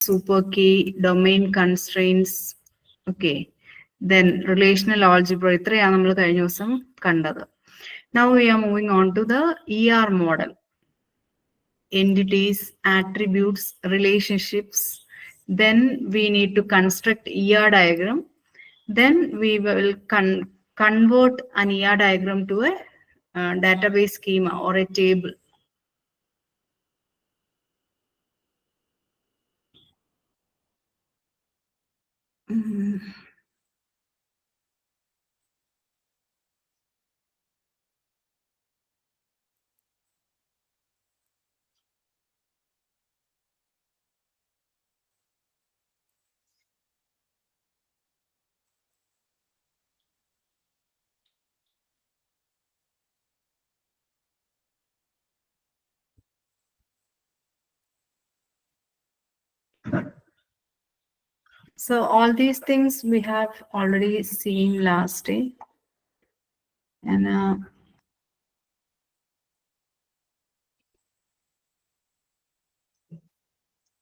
super key, domain constraints, okay. Then relational algebra. Now we are moving on to the ER model. Entities, attributes, relationships. Then we need to construct ER diagram. Then we will convert an ER diagram to a database schema or a table. So all these things we have already seen last day. And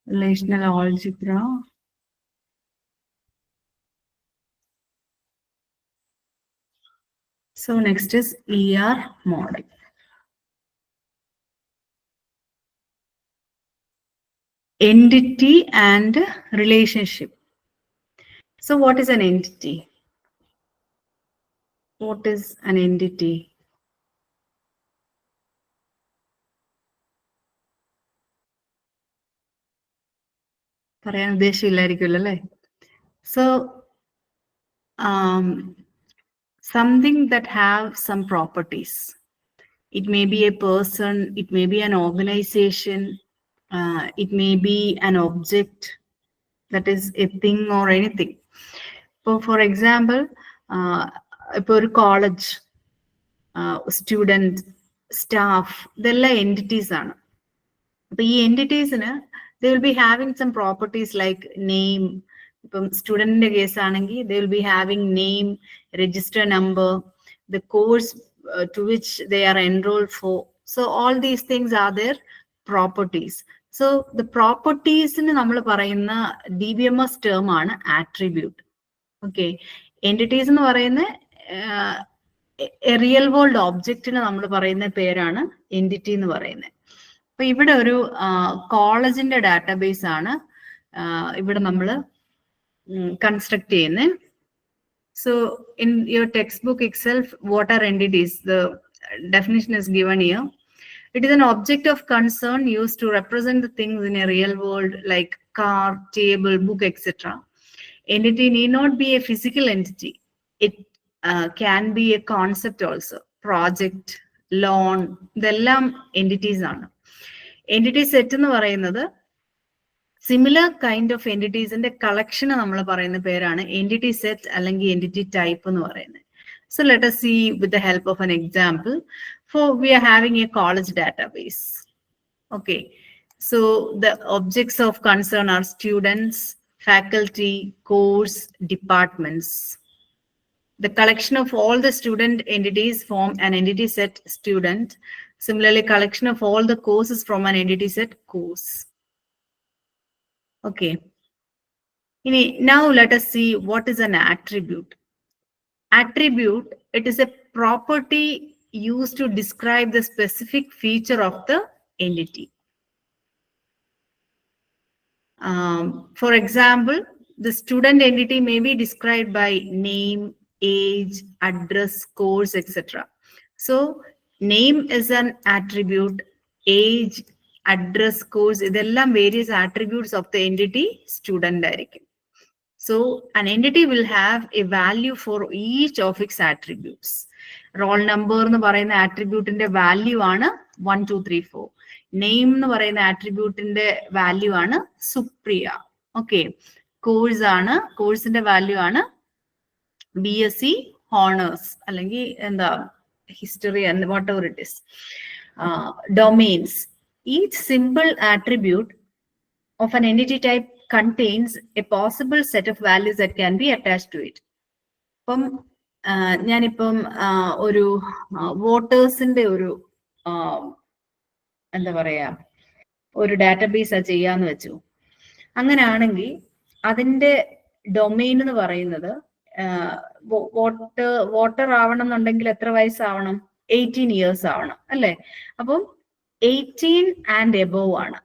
relational algebra. So next is ER model. Entity and relationship. So what is an entity? What is an entity? So something that have some properties. It may be a person, it may be an organization, it may be an object, that is a thing or anything. So for example, a college, student, staff, they're entities. The entities, they will be having some properties like name. Student in the case, they will be having name, register number, the course to which they are enrolled for. So all these things are their properties. So the properties in the DBMS term are attribute. Okay, entities in the a real world object in the entity in the അപ്പോൾ ഇവിടെ ഒരു കോളേജിന്റെ database ആണ് ഇവിടെ നമ്മൾ construct ചെയ്യുന്നത്. So in your textbook itself, what are entities? The definition is given here. It is an object of concern used to represent the things in a real world like car, table, book, etc. Entity need not be a physical entity. It can be a concept also. Project, loan, ഇതെല്ലാം entities ആണ്. Entity set എന്ന് പറയുന്നത് similar kind of entities in the collection നമ്മൾ പറയുന്ന പേരാണ് entity set അല്ലെങ്കിൽ entity type എന്ന് പറയുന്നത്. So let us see with the help of an example. For we are having a college database. Okay, so the objects of concern are students, faculty, course, departments. The collection of all the student entities form an entity set student. Similarly, collection of all the courses from an entity set course. Okay. Now let us see what is an attribute. Attribute, it is a property used to describe the specific feature of the entity. For example, the student entity may be described by name, age, address, course, etc. So name is an attribute, age, address, course, idellam various attributes of the entity student directly. So an entity will have a value for each of its attributes. Roll number എന്ന് പറയുന്ന attribute-ന്റെ value ആണ് 1, 2, 3, 4. Name എന്ന് പറയുന്ന attribute-ന്റെ value ആണ് Supriya. Okay. Course ആണ്, course-ന്റെ value ആണ് BSc Honors അല്ലെങ്കിൽ എന്താ history and whatever it is. Domains. Each simple attribute of an entity type contains a possible set of values that can be attached to it. ഞാനിപ്പം ഒരു വോട്ടേഴ്സിന്റെ ഒരു എന്താ പറയാ ഒരു ഡാറ്റാബേസ് ചെയ്യാന്ന് വെച്ചു. അങ്ങനെയാണെങ്കിൽ അതിന്റെ ഡൊമെയിൻ എന്ന് പറയുന്നത് വോട്ടർ ആവണം എന്നുണ്ടെങ്കിൽ എത്ര വയസ്സാവണം? 18 ഇയേഴ്സ് ആവണം അല്ലെ? അപ്പം 18 ആൻഡ് എബോവ് ആണ്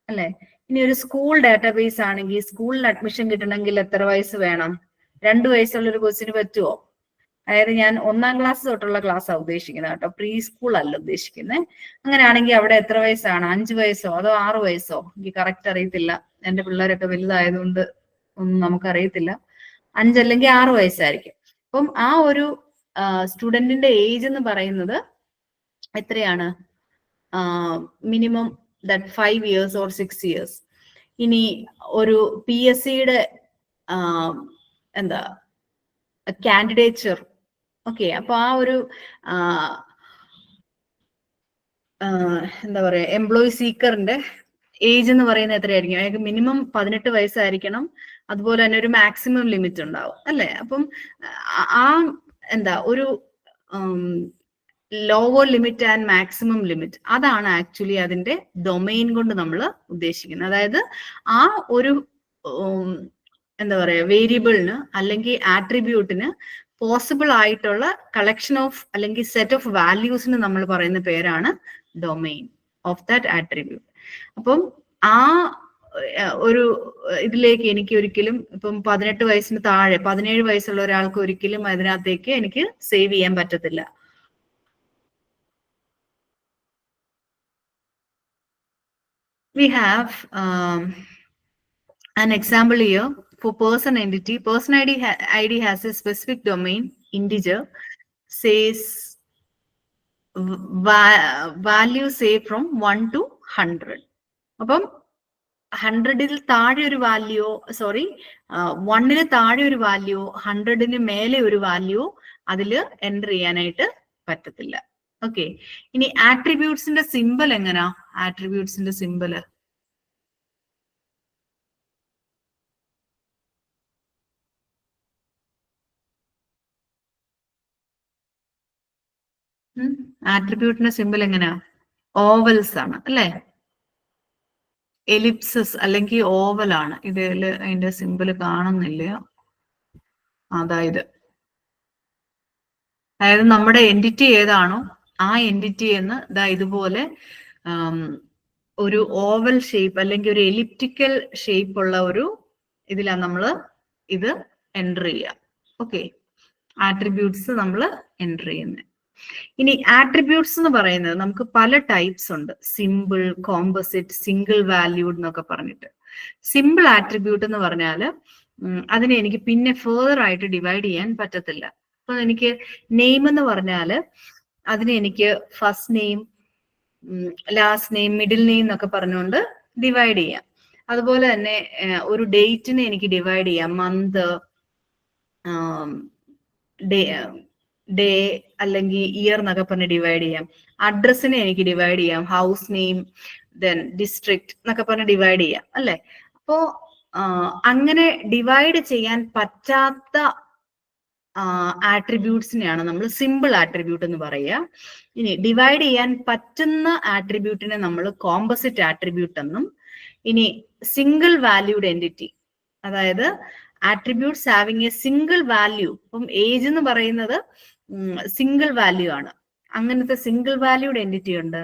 അല്ലെ? ഇനി ഒരു സ്കൂൾ ഡാറ്റാബേസ് ആണെങ്കിൽ സ്കൂളിൽ അഡ്മിഷൻ കിട്ടണമെങ്കിൽ എത്ര വയസ്സ് വേണം? 2 വയസ്സുള്ള ഒരു കൊച്ചിന് പറ്റുമോ? അതായത് ഞാൻ 1ാം ക്ലാസ് തൊട്ടുള്ള ക്ലാസ്സാണ് ഉദ്ദേശിക്കുന്നത് കേട്ടോ, പ്രീ സ്കൂൾ അല്ല ഉദ്ദേശിക്കുന്നത്. അങ്ങനെയാണെങ്കിൽ അവിടെ എത്ര വയസ്സാണ്? 5 വയസ്സോ അതോ 6 വയസ്സോ? എനിക്ക് കറക്റ്റ് അറിയത്തില്ല, എന്റെ പിള്ളേരൊക്കെ വലുതായതുകൊണ്ട് ഒന്നും നമുക്കറിയത്തില്ല. 5 അല്ലെങ്കിൽ 6 വയസ്സായിരിക്കും. അപ്പം ആ ഒരു സ്റ്റുഡന്റിന്റെ ഏജ് എന്ന് പറയുന്നത് എത്രയാണ്? Minimum that 5 years or 6 years. ഇനി ഒരു PSCയുടെ എന്താ കാൻഡിഡേച്ചർ, ഓക്കെ, അപ്പൊ ആ ഒരു എന്താ പറയാ എംപ്ലോയി സീക്കറിന്റെ ഏജ് എന്ന് പറയുന്നത് എത്രയായിരിക്കും? അയാൾക്ക് മിനിമം 18 വയസ്സായിരിക്കണം. അതുപോലെ തന്നെ ഒരു മാക്സിമം ലിമിറ്റ് ഉണ്ടാവും അല്ലെ? അപ്പം ആ എന്താ ഒരു lower limit and maximum limit, അതാണ് ആക്ച്വലി അതിന്റെ ഡൊമെയിൻ കൊണ്ട് നമ്മൾ ഉദ്ദേശിക്കുന്നത്. അതായത് ആ ഒരു എന്താ പറയാ വേരിയബിളിന് അല്ലെങ്കിൽ ആട്രിബ്യൂട്ടിന് പോസിബിൾ ആയിട്ടുള്ള കളക്ഷൻ ഓഫ് അല്ലെങ്കിൽ സെറ്റ് ഓഫ് വാല്യൂസിന് നമ്മൾ പറയുന്ന പേരാണ് ഡൊമെയിൻ ഓഫ് ദാറ്റ് ആട്രിബ്യൂട്ട്. അപ്പം ആ ഒരു ഇതിലേക്ക് എനിക്ക് ഒരിക്കലും ഇപ്പം 18 വയസ്സിന് താഴെ 17 വയസ്സുള്ള ഒരാൾക്ക് ഒരിക്കലും അതിനകത്തേക്ക് എനിക്ക് സേവ് ചെയ്യാൻ പറ്റത്തില്ല. We have an example here for person entity. Person ID has a specific domain, integer, says value say from 1 to 100. അപ്പം 100ൽ താഴെ ഒരു വാല്യൂ, 1ന് താഴെ ഒരു വാല്യൂ, 100ന് മേലെ ഒരു വാല്യൂ അതിൽ എൻ്റർ ചെയ്യാനായിട്ട് പറ്റത്തില്ല. ഓക്കെ, ഇനി ആട്രിബ്യൂട്ട്സിന്റെ സിമ്പൽ എങ്ങനാ? ആട്രിബ്യൂട്ട്സിന്റെ സിമ്പല് ആട്രിബ്യൂട്ടിന്റെ സിമ്പൽ എങ്ങനെയാ? ഓവൽസ് ആണ് അല്ലെ? എലിപ്സസ് അല്ലെങ്കിൽ ഓവൽ ആണ്. ഇതിൽ അതിന്റെ സിമ്പൽ കാണുന്നില്ല. അതായത് നമ്മുടെ എൻറ്റിറ്റി ഏതാണോ ആ എൻറ്റിറ്റി എന്ന് ഇതുപോലെ ഒരു ഓവൽ ഷേപ്പ് അല്ലെങ്കിൽ ഒരു എലിപ്റ്റിക്കൽ ഷേപ്പ് ഉള്ള ഒരു ഇതിലാണ് നമ്മൾ ഇത് എൻ്റർ ചെയ്യുക. ഓക്കെ, ആട്രിബ്യൂട്ട്സ് നമ്മൾ എൻ്റർ ചെയ്യുന്നത്. ഇനി ആട്രിബ്യൂട്ട്സ് എന്ന് പറയുന്നത് നമുക്ക് പല ടൈപ്സ് ഉണ്ട്. സിമ്പിൾ, കോമ്പോസിറ്റ്, സിംഗിൾ വാല്യൂഡ് എന്നൊക്കെ പറഞ്ഞിട്ട്. സിമ്പിൾ ആട്രിബ്യൂട്ട് എന്ന് പറഞ്ഞാൽ അതിനെ എനിക്ക് പിന്നെ ഫേർദർ ആയിട്ട് ഡിവൈഡ് ചെയ്യാൻ പറ്റത്തില്ല. അപ്പൊ എനിക്ക് നെയിം എന്ന് പറഞ്ഞാൽ അതിനെ എനിക്ക് first name, last name, middle name എന്നൊക്കെ പറഞ്ഞുകൊണ്ട് ഡിവൈഡ് ചെയ്യാം. അതുപോലെ തന്നെ ഒരു ഡേറ്റിനെ എനിക്ക് ഡിവൈഡ് ചെയ്യാം. മന്ത്, ഡേ അല്ലെങ്കിൽ ഇയർ എന്നൊക്കെ പറഞ്ഞ് ഡിവൈഡ് ചെയ്യാം. അഡ്രസ്സിനെ എനിക്ക് ഡിവൈഡ് ചെയ്യാം. ഹൗസ് നെയിം, ദെൻ ഡിസ്ട്രിക്ട് എന്നൊക്കെ പറഞ്ഞ് ഡിവൈഡ് ചെയ്യാം അല്ലെ? അപ്പോ അങ്ങനെ ഡിവൈഡ് ചെയ്യാൻ പറ്റാത്ത ആട്രിബ്യൂട്ട്സിനെയാണ് നമ്മൾ സിമ്പിൾ ആട്രിബ്യൂട്ട് എന്ന് പറയുക. ഇനി ഡിവൈഡ് ചെയ്യാൻ പറ്റുന്ന ആട്രിബ്യൂട്ടിനെ നമ്മൾ കോമ്പോസിറ്റ് ആട്രിബ്യൂട്ട് എന്നും, ഇനി സിംഗിൾ വാല്യൂഡ് എൻറ്റിറ്റി, അതായത് attributes having A single value. ഇപ്പം ഏജ് എന്ന് പറയുന്നത് സിംഗിൾ വാല്യൂ ആണ്. അങ്ങനത്തെ സിംഗിൾ വാല്യൂഡ് എൻറ്റിറ്റി ഉണ്ട്.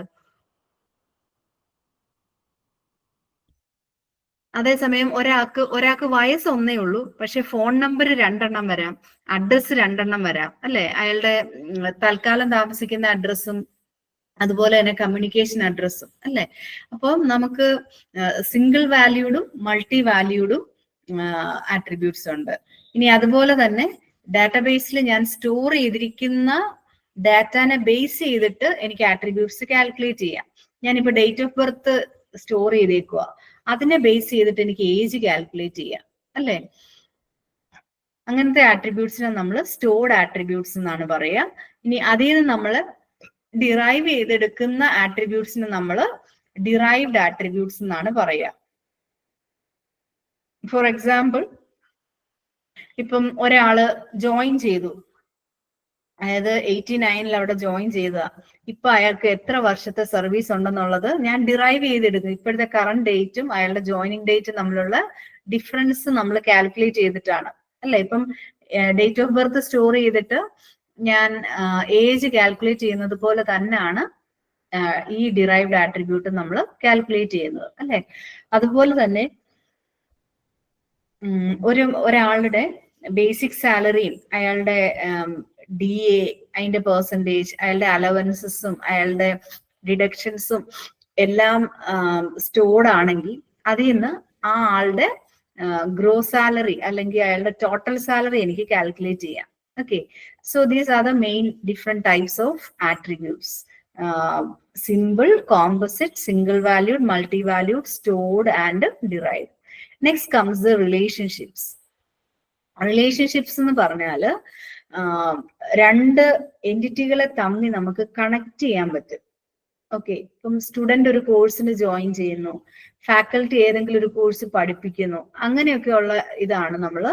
അതേസമയം ഒരാൾക്ക് വയസ്സ് ഒന്നേ ഉള്ളൂ, പക്ഷെ ഫോൺ നമ്പർ 2 എണ്ണം വരാം, അഡ്രസ്സ് 2 എണ്ണം വരാം അല്ലെ? അയാളുടെ തൽക്കാലം താമസിക്കുന്ന അഡ്രസ്സും അതുപോലെ തന്നെ കമ്മ്യൂണിക്കേഷൻ അഡ്രസ്സും അല്ലെ? അപ്പം നമുക്ക് സിംഗിൾ വാല്യൂഡും മൾട്ടി വാല്യൂഡും ആട്രിബ്യൂട്ട്സ് ഉണ്ട്. ഇനി അതുപോലെ തന്നെ ഡാറ്റാബേസിൽ ഞാൻ സ്റ്റോർ ചെയ്തിരിക്കുന്ന ഡാറ്റാനെ ബേസ് ചെയ്തിട്ട് എനിക്ക് ആട്രിബ്യൂട്ട്സ് കാൽക്കുലേറ്റ് ചെയ്യാം. ഞാനിപ്പോ ഡേറ്റ് ഓഫ് ബർത്ത് സ്റ്റോർ ചെയ്തേക്കുക, അതിനെ ബേസ് ചെയ്തിട്ട് എനിക്ക് ഏജ് കാൽക്കുലേറ്റ് ചെയ്യാം അല്ലെ? അങ്ങനത്തെ ആട്രിബ്യൂട്ട്സിനെ നമ്മൾ സ്റ്റോർഡ് ആട്രിബ്യൂട്ട്സ് എന്നാണ് പറയുക. ഇനി അതിൽ നിന്ന് നമ്മൾ ഡിറൈവ് ചെയ്തെടുക്കുന്ന ആട്രിബ്യൂട്ട്സിന് നമ്മൾ ഡിറൈവ്ഡ് ആട്രിബ്യൂട്ട്സ് എന്നാണ് പറയുക. ഫോർ എക്സാമ്പിൾ, ഇപ്പം ഒരാള് ജോയിൻ ചെയ്തു, അതായത് 89 അവിടെ ജോയിൻ ചെയ്തതാ. ഇപ്പൊ അയാൾക്ക് എത്ര വർഷത്തെ സർവീസ് ഉണ്ടെന്നുള്ളത് ഞാൻ ഡിറൈവ് ചെയ്തെടുക്കും. ഇപ്പോഴത്തെ കറണ്ട് ഡേറ്റും അയാളുടെ ജോയിനിങ് ഡേറ്റും തമ്മിലുള്ള ഡിഫറൻസ് നമ്മൾ കാൽക്കുലേറ്റ് ചെയ്തിട്ടാണ് അല്ലെ. ഇപ്പം ഡേറ്റ് ഓഫ് ബർത്ത് സ്റ്റോർ ചെയ്തിട്ട് ഞാൻ ഏജ് കാൽക്കുലേറ്റ് ചെയ്യുന്നത് പോലെ തന്നെയാണ് ഈ ഡിറൈവ്ഡ് ആട്രിബ്യൂട്ട് നമ്മൾ കാൽക്കുലേറ്റ് ചെയ്യുന്നത് അല്ലെ. അതുപോലെ തന്നെ ഒരാളുടെ ബേസിക് സാലറിയും അയാളുടെ DA അതിന്റെ പെർസെൻറ്റേജ്, അയാളുടെ അലവൻസസും അയാളുടെ ഡിഡക്ഷൻസും എല്ലാം സ്റ്റോർഡ് ആണെങ്കിൽ അതിൽ നിന്ന് ആ ആളുടെ ഗ്രോസ് സാലറി അല്ലെങ്കിൽ അയാളുടെ ടോട്ടൽ സാലറി എനിക്ക് കാൽക്കുലേറ്റ് ചെയ്യാം. Okay, so these are the main different types of attributes. Simple, composite, single valued, multi valued, stored and derived. Next comes the relationships. Relationships എന്ന് പറഞ്ഞാല് രണ്ട് എൻറ്റിറ്റികളെ തമ്മിൽ നമുക്ക് കണക്ട് ചെയ്യാൻ പറ്റും. ഓക്കെ, ഇപ്പം സ്റ്റുഡന്റ് ഒരു കോഴ്സിന് ജോയിൻ ചെയ്യുന്നു, ഫാക്കൽറ്റി ഏതെങ്കിലും ഒരു കോഴ്സ് പഠിപ്പിക്കുന്നു, അങ്ങനെയൊക്കെയുള്ള ഇതാണ് നമ്മൾ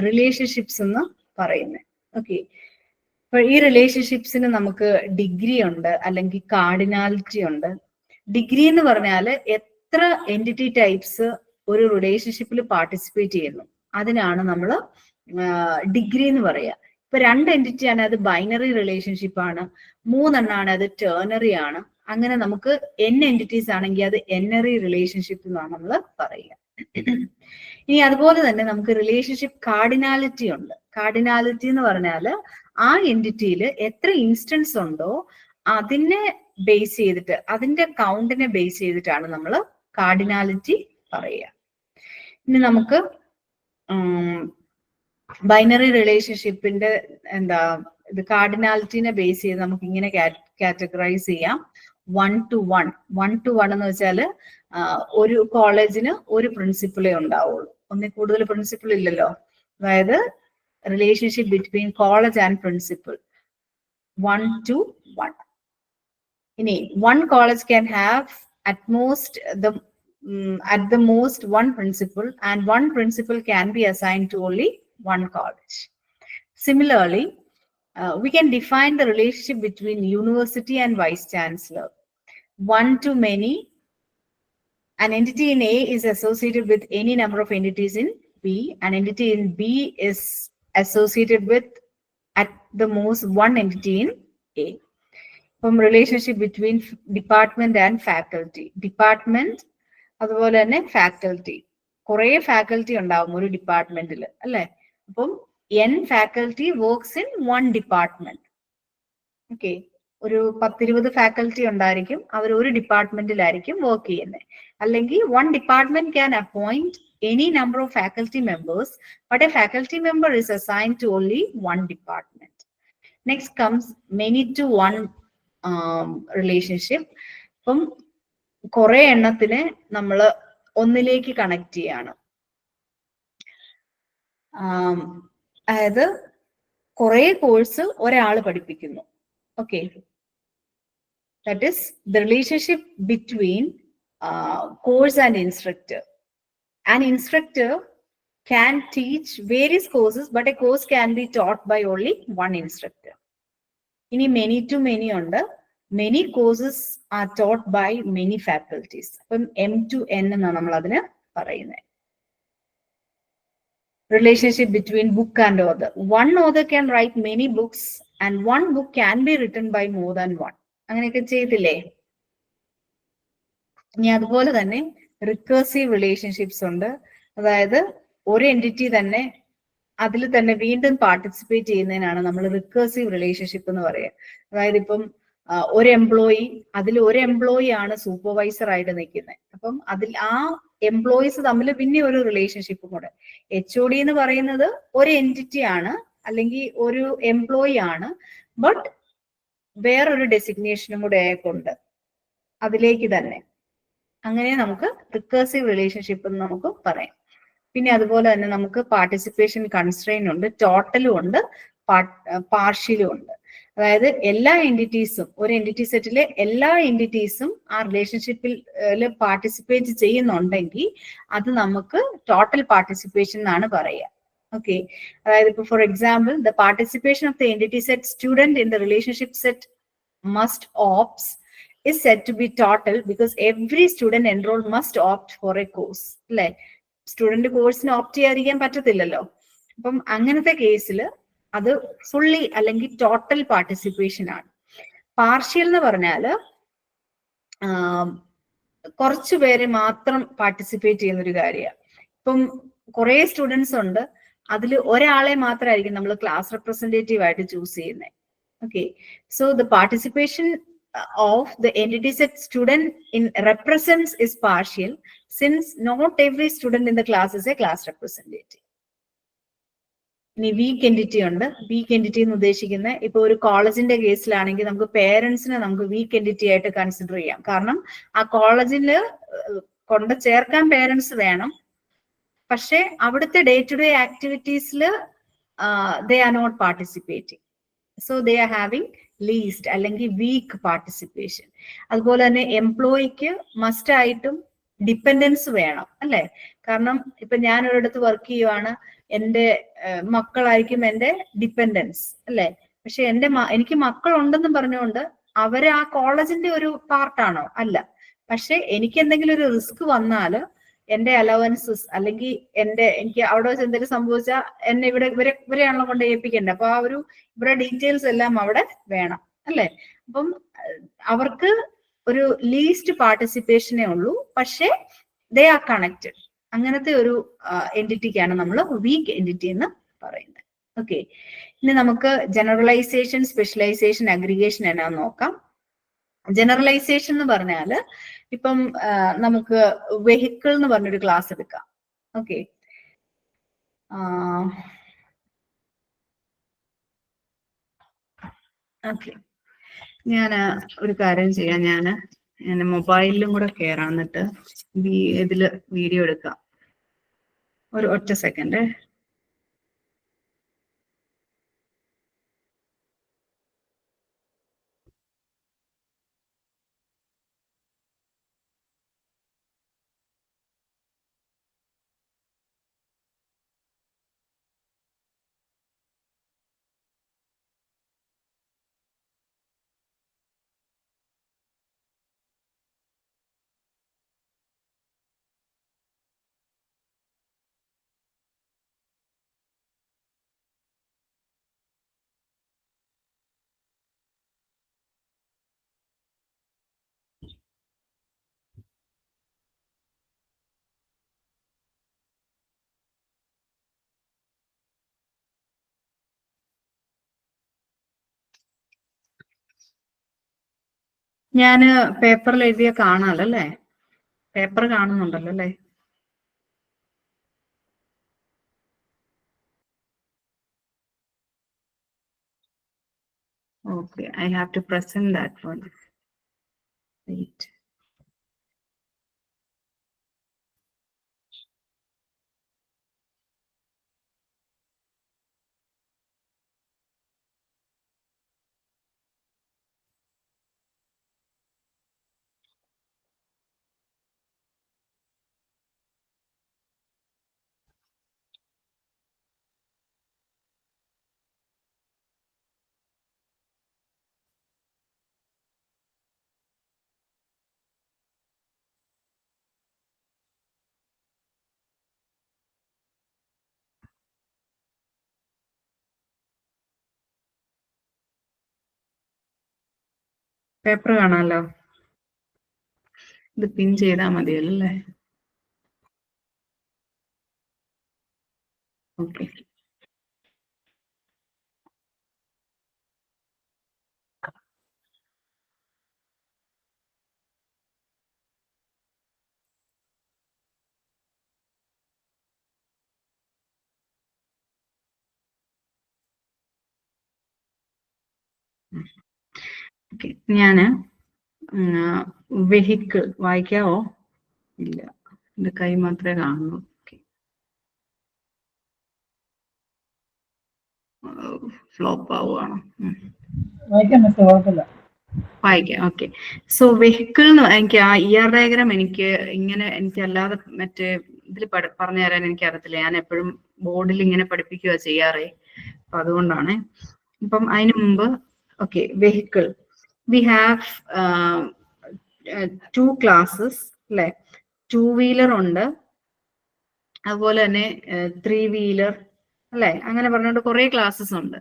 റിലേഷൻഷിപ്സ് എന്ന് പറയുന്നത്. ഓക്കെ, അപ്പൊ ഈ റിലേഷൻഷിപ്സിന് നമുക്ക് ഡിഗ്രി ഉണ്ട് അല്ലെങ്കിൽ കാർഡിനാലിറ്റി ഉണ്ട്. ഡിഗ്രി എന്ന് പറഞ്ഞാൽ എത്ര എൻറ്റിറ്റി ടൈപ്സ് ഒരു റിലേഷൻഷിപ്പിൽ പാർട്ടിസിപ്പേറ്റ് ചെയ്യുന്നു അതിനാണ് നമ്മൾ ഡിഗ്രി എന്ന് പറയുക. ഇപ്പൊ രണ്ട് എൻറ്റിറ്റി ആണ്, അത് ബൈനറി റിലേഷൻഷിപ്പ് ആണ്. മൂന്നെണ്ണാണ്, അത് ടേർണറി ആണ്. അങ്ങനെ നമുക്ക് n എൻറ്റിറ്റീസ് ആണെങ്കിൽ അത് എൻനറി റിലേഷൻഷിപ്പ് എന്നാണ് നമ്മൾ പറയുക. ഇനി അതുപോലെ തന്നെ നമുക്ക് റിലേഷൻഷിപ്പ് കാർഡിനാലിറ്റി ഉണ്ട്. കാർഡിനാലിറ്റി എന്ന് പറഞ്ഞാൽ ആ എൻറ്റിറ്റിയിൽ എത്ര ഇൻസ്റ്റൻസ് ഉണ്ടോ അതിനെ ബേസ് ചെയ്തിട്ട്, അതിന്റെ കൗണ്ടിനെ ബേസ് ചെയ്തിട്ടാണ് നമ്മൾ കാർഡിനാലിറ്റി പറയുക. ഇനി നമുക്ക് ബൈനറി റിലേഷൻഷിപ്പിന്റെ ഇത് കാർഡിനാലിറ്റിനെ ബേസ് ചെയ്ത് നമുക്ക് ഇങ്ങനെ കാറ്റഗറൈസ് ചെയ്യാം. 1 to 1. 1 to 1 എന്ന് വെച്ചാൽ ഒരു കോളേജിന് ഒരു പ്രിൻസിപ്പിളേ ഉണ്ടാവുള്ളൂ, ഒന്നിൽ കൂടുതൽ പ്രിൻസിപ്പിൾ ഇല്ലല്ലോ. അതായത് relationship between college and principle 1 to 1. ഇനി one college can have at the most one principal, and one principal can be assigned to only one college. Similarly, we can define the relationship between university and vice chancellor. 1 to many. An entity in A is associated with any number of entities in B. An entity in B is associated with at the most one entity in A. From relationship between department and faculty. Department അതുപോലെ തന്നെ faculty, കുറെ faculty ഉണ്ടാവും ഒരു ഡിപ്പാർട്ട്മെന്റിൽ അല്ലെ. അപ്പം n faculty works in one department. Okay, ഒരു 10-20 faculty ഉണ്ടായിരിക്കും, അവർ ഒരു ഡിപ്പാർട്ട്മെന്റിലായിരിക്കും വർക്ക് ചെയ്യുന്നത്. അല്ലെങ്കിൽ one department can appoint any number of faculty members, but a faculty member is assigned to only one department. Next comes many to one relationship. അപ്പം കുറെ എണ്ണത്തിനെ നമ്മൾ ഒന്നിലേക്ക് connect ചെയ്യാണ്. അതായത് കുറെ കോഴ്സ് ഒരാൾ പഠിപ്പിക്കുന്നു. Okay, that is the relationship between course and instructor. An instructor can teach various courses, but a course can be taught by only one instructor. ഇനി many to many ഉണ്ട്. Many courses are taught by many faculties. അപ്പം M to N എന്നാണ് നമ്മൾ അതിന് പറയുന്നത്. Relationship between book and author. One author can write many books and one book can be written by more than one. അങ്ങനെയൊക്കെ ചെയ്തില്ലേ? ഇനി അതുപോലെ തന്നെ റിക്കേഴ്സീവ് റിലേഷൻഷിപ്സ് ഉണ്ട്. അതായത് ഒരു എൻറ്റിറ്റി തന്നെ അതിൽ തന്നെ വീണ്ടും പാർട്ടിസിപ്പേറ്റ് ചെയ്യുന്നതിനാണ് നമ്മൾ റിക്കേഴ്സീവ് റിലേഷൻഷിപ്പ് എന്ന് പറയുക. അതായത് ഇപ്പം ഒരു എംപ്ലോയി, അതിൽ ഒരു എംപ്ലോയി ആണ് സൂപ്പർവൈസർ ആയിട്ട് നിൽക്കുന്നത്. അപ്പം അതിൽ ആ എംപ്ലോയീസ് തമ്മിൽ പിന്നെ ഒരു റിലേഷൻഷിപ്പും കൂടെ. HOD എന്ന് പറയുന്നത് ഒരു എൻറ്റിറ്റി ആണ് അല്ലെങ്കിൽ ഒരു എംപ്ലോയി ആണ്, ബട്ട് വേറൊരു ഡെസിഗ്നേഷനും കൂടെ ആയിക്കൊണ്ട് അതിലേക്ക് തന്നെ. അങ്ങനെ നമുക്ക് റിക്കേഴ്സീവ് റിലേഷൻഷിപ്പ് എന്ന് നമുക്ക് പറയാം. പിന്നെ അതുപോലെ തന്നെ നമുക്ക് പാർട്ടിസിപ്പേഷൻ കൺസ്ട്രെയിൻ ഉണ്ട്, ടോട്ടലും ഉണ്ട്, പാർഷ്യലും ഉണ്ട്. അതായത് എല്ലാ എൻറ്റിറ്റീസും, ഒരു എൻറ്റിറ്റി സെറ്റിലെ എല്ലാ എൻറ്റിറ്റീസും ആ റിലേഷൻഷിപ്പിൽ പാർട്ടിസിപ്പേറ്റ് ചെയ്യുന്നുണ്ടെങ്കിൽ അത് നമുക്ക് ടോട്ടൽ പാർട്ടിസിപ്പേഷൻ എന്നാണ് പറയുക. Okay, for example, the participation of the entity set student in the relationship set must opts is said to be total because every student enrolled must opt for a course. Like student കോഴ്സിന് opt ചെയ്യാതിരിക്കാൻ പറ്റത്തില്ലല്ലോ. അപ്പം അങ്ങനത്തെ കേസിൽ അത് fully അല്ലെങ്കിൽ total participation ആണ്. Partial എന്ന് പറഞ്ഞാല് കുറച്ചു പേര് മാത്രം പാർട്ടിസിപ്പേറ്റ് ചെയ്യുന്ന ഒരു കാര്യമാണ്. ഇപ്പം കുറെ സ്റ്റുഡൻസ് ഉണ്ട്, അതിൽ ഒരാളെ മാത്രമായിരിക്കും നമ്മൾ ക്ലാസ് റെപ്രസെന്റേറ്റീവ് ആയിട്ട് ചൂസ് ചെയ്യുന്നത്. Okay, so the participation of the entity set student in represents is partial since not every student in the class is a class representative. ഇനി വീക്ക് എൻറ്റിറ്റി ഉണ്ട്. വീക്ക് എൻറ്റിറ്റി എന്ന് ഉദ്ദേശിക്കുന്നത് ഇപ്പൊ ഒരു കോളേജിന്റെ കേസിലാണെങ്കിൽ നമുക്ക് പേരൻസിനെ നമുക്ക് വീക്ക് എൻറ്റിറ്റി ആയിട്ട് കൺസിഡർ ചെയ്യാം. കാരണം ആ കോളേജിൽ കൊണ്ട് ചേർക്കാൻ പേരൻസ് വേണം, പക്ഷെ അവിടുത്തെ ഡേ ടു ഡേ ആക്ടിവിറ്റീസിൽ they are not participating. So they are having least അല്ലെങ്കിൽ വീക്ക് പാർട്ടിസിപ്പേഷൻ. അതുപോലെ തന്നെ എംപ്ലോയിക്ക് മസ്റ്റ് ആയിട്ടും ഡിപ്പെൻഡൻസ് വേണം അല്ലെ. കാരണം ഇപ്പൊ ഞാൻ ഒരിടത്ത് വർക്ക് ചെയ്യുവാണ്, എൻ്റെ മക്കളായിരിക്കും എൻ്റെ ഡിപ്പെൻഡൻസ് അല്ലെ. പക്ഷെ എനിക്ക് മക്കളുണ്ടെന്നും പറഞ്ഞുകൊണ്ട് അവര് ആ കോളേജിന്റെ ഒരു പാർട്ടാണോ? അല്ല. പക്ഷെ എനിക്ക് എന്തെങ്കിലും ഒരു റിസ്ക് വന്നാല് എന്റെ അലവൻസസ് അല്ലെങ്കിൽ എനിക്ക് അവിടെ വെച്ച് എന്തെങ്കിലും സംഭവിച്ചാൽ എന്നെ ഇവരെയാണല്ലോ കൊണ്ട് ഏൽപ്പിക്കേണ്ടത്. അപ്പൊ ആ ഒരു ഇവരുടെ ഡീറ്റെയിൽസ് എല്ലാം അവിടെ വേണം അല്ലെ. അപ്പം അവർക്ക് ഒരു ലീസ്റ്റ് പാർട്ടിസിപ്പേഷനേ ഉള്ളൂ, പക്ഷെ ദേ ആർ കണക്റ്റഡ്. അങ്ങനത്തെ ഒരു എൻറ്റിറ്റിക്കാണ് നമ്മൾ വീക്ക് എൻറ്റിറ്റി എന്ന് പറയുന്നത്. ഓക്കെ, ഇനി നമുക്ക് ജനറലൈസേഷൻ, സ്പെഷ്യലൈസേഷൻ, അഗ്രിഗേഷൻ എന്നാന്ന് നോക്കാം. ജനറലൈസേഷൻ എന്ന് പറഞ്ഞാല് ഇപ്പം നമുക്ക് വെഹിക്കിൾ എന്ന് പറഞ്ഞൊരു ക്ലാസ് എടുക്കാം. ഓക്കെ, ഓക്കെ, ഞാൻ ഒരു കാര്യം ചെയ്യാം. ഞാൻ മൊബൈലിലും കൂടെ കയറാം, എന്നിട്ട് ഇതില് വീഡിയോ എടുക്കാം. ഒരു ഒറ്റ സെക്കൻഡ്. ഞാന് പേപ്പറിൽ എഴുതിയ കാണാലോ അല്ലേ? പേപ്പർ കാണുന്നുണ്ടല്ലോ അല്ലേ? Okay, I have to present that one. Wait. Paper കാണാമല്ലോ. ഇത് പിൻ ചെയ്താൽ മതിയല്ലേ? Okay, okay. ഞാന് വെഹിക്കിൾ വായിക്കാവോ? ഇല്ല, എന്റെ കൈ മാത്രമേ കാണുന്നു. ഫ്ലോപ്പ് ആവുകയാണോ? വായിക്കാം. ഓക്കെ, സോ വെഹിക്കിൾ എനിക്ക് ആ ER ഡയഗ്രാം എനിക്ക് അല്ലാതെ മറ്റേ ഇതിൽ പറഞ്ഞു തരാൻ എനിക്ക് അറിയത്തില്ല. ഞാൻ എപ്പോഴും ബോർഡിൽ ഇങ്ങനെ പഠിപ്പിക്കുക ചെയ്യാറേ, അപ്പൊ അതുകൊണ്ടാണ്. അപ്പം അതിന് മുമ്പ് okay, vehicle we have 2 classes അല്ലെ. 2 വീലർ ഉണ്ട്, അതുപോലെ തന്നെ 3 വീലർ അല്ലെ. അങ്ങനെ പറഞ്ഞുകൊണ്ട് കുറെ ക്ലാസ്സസ് ഉണ്ട്.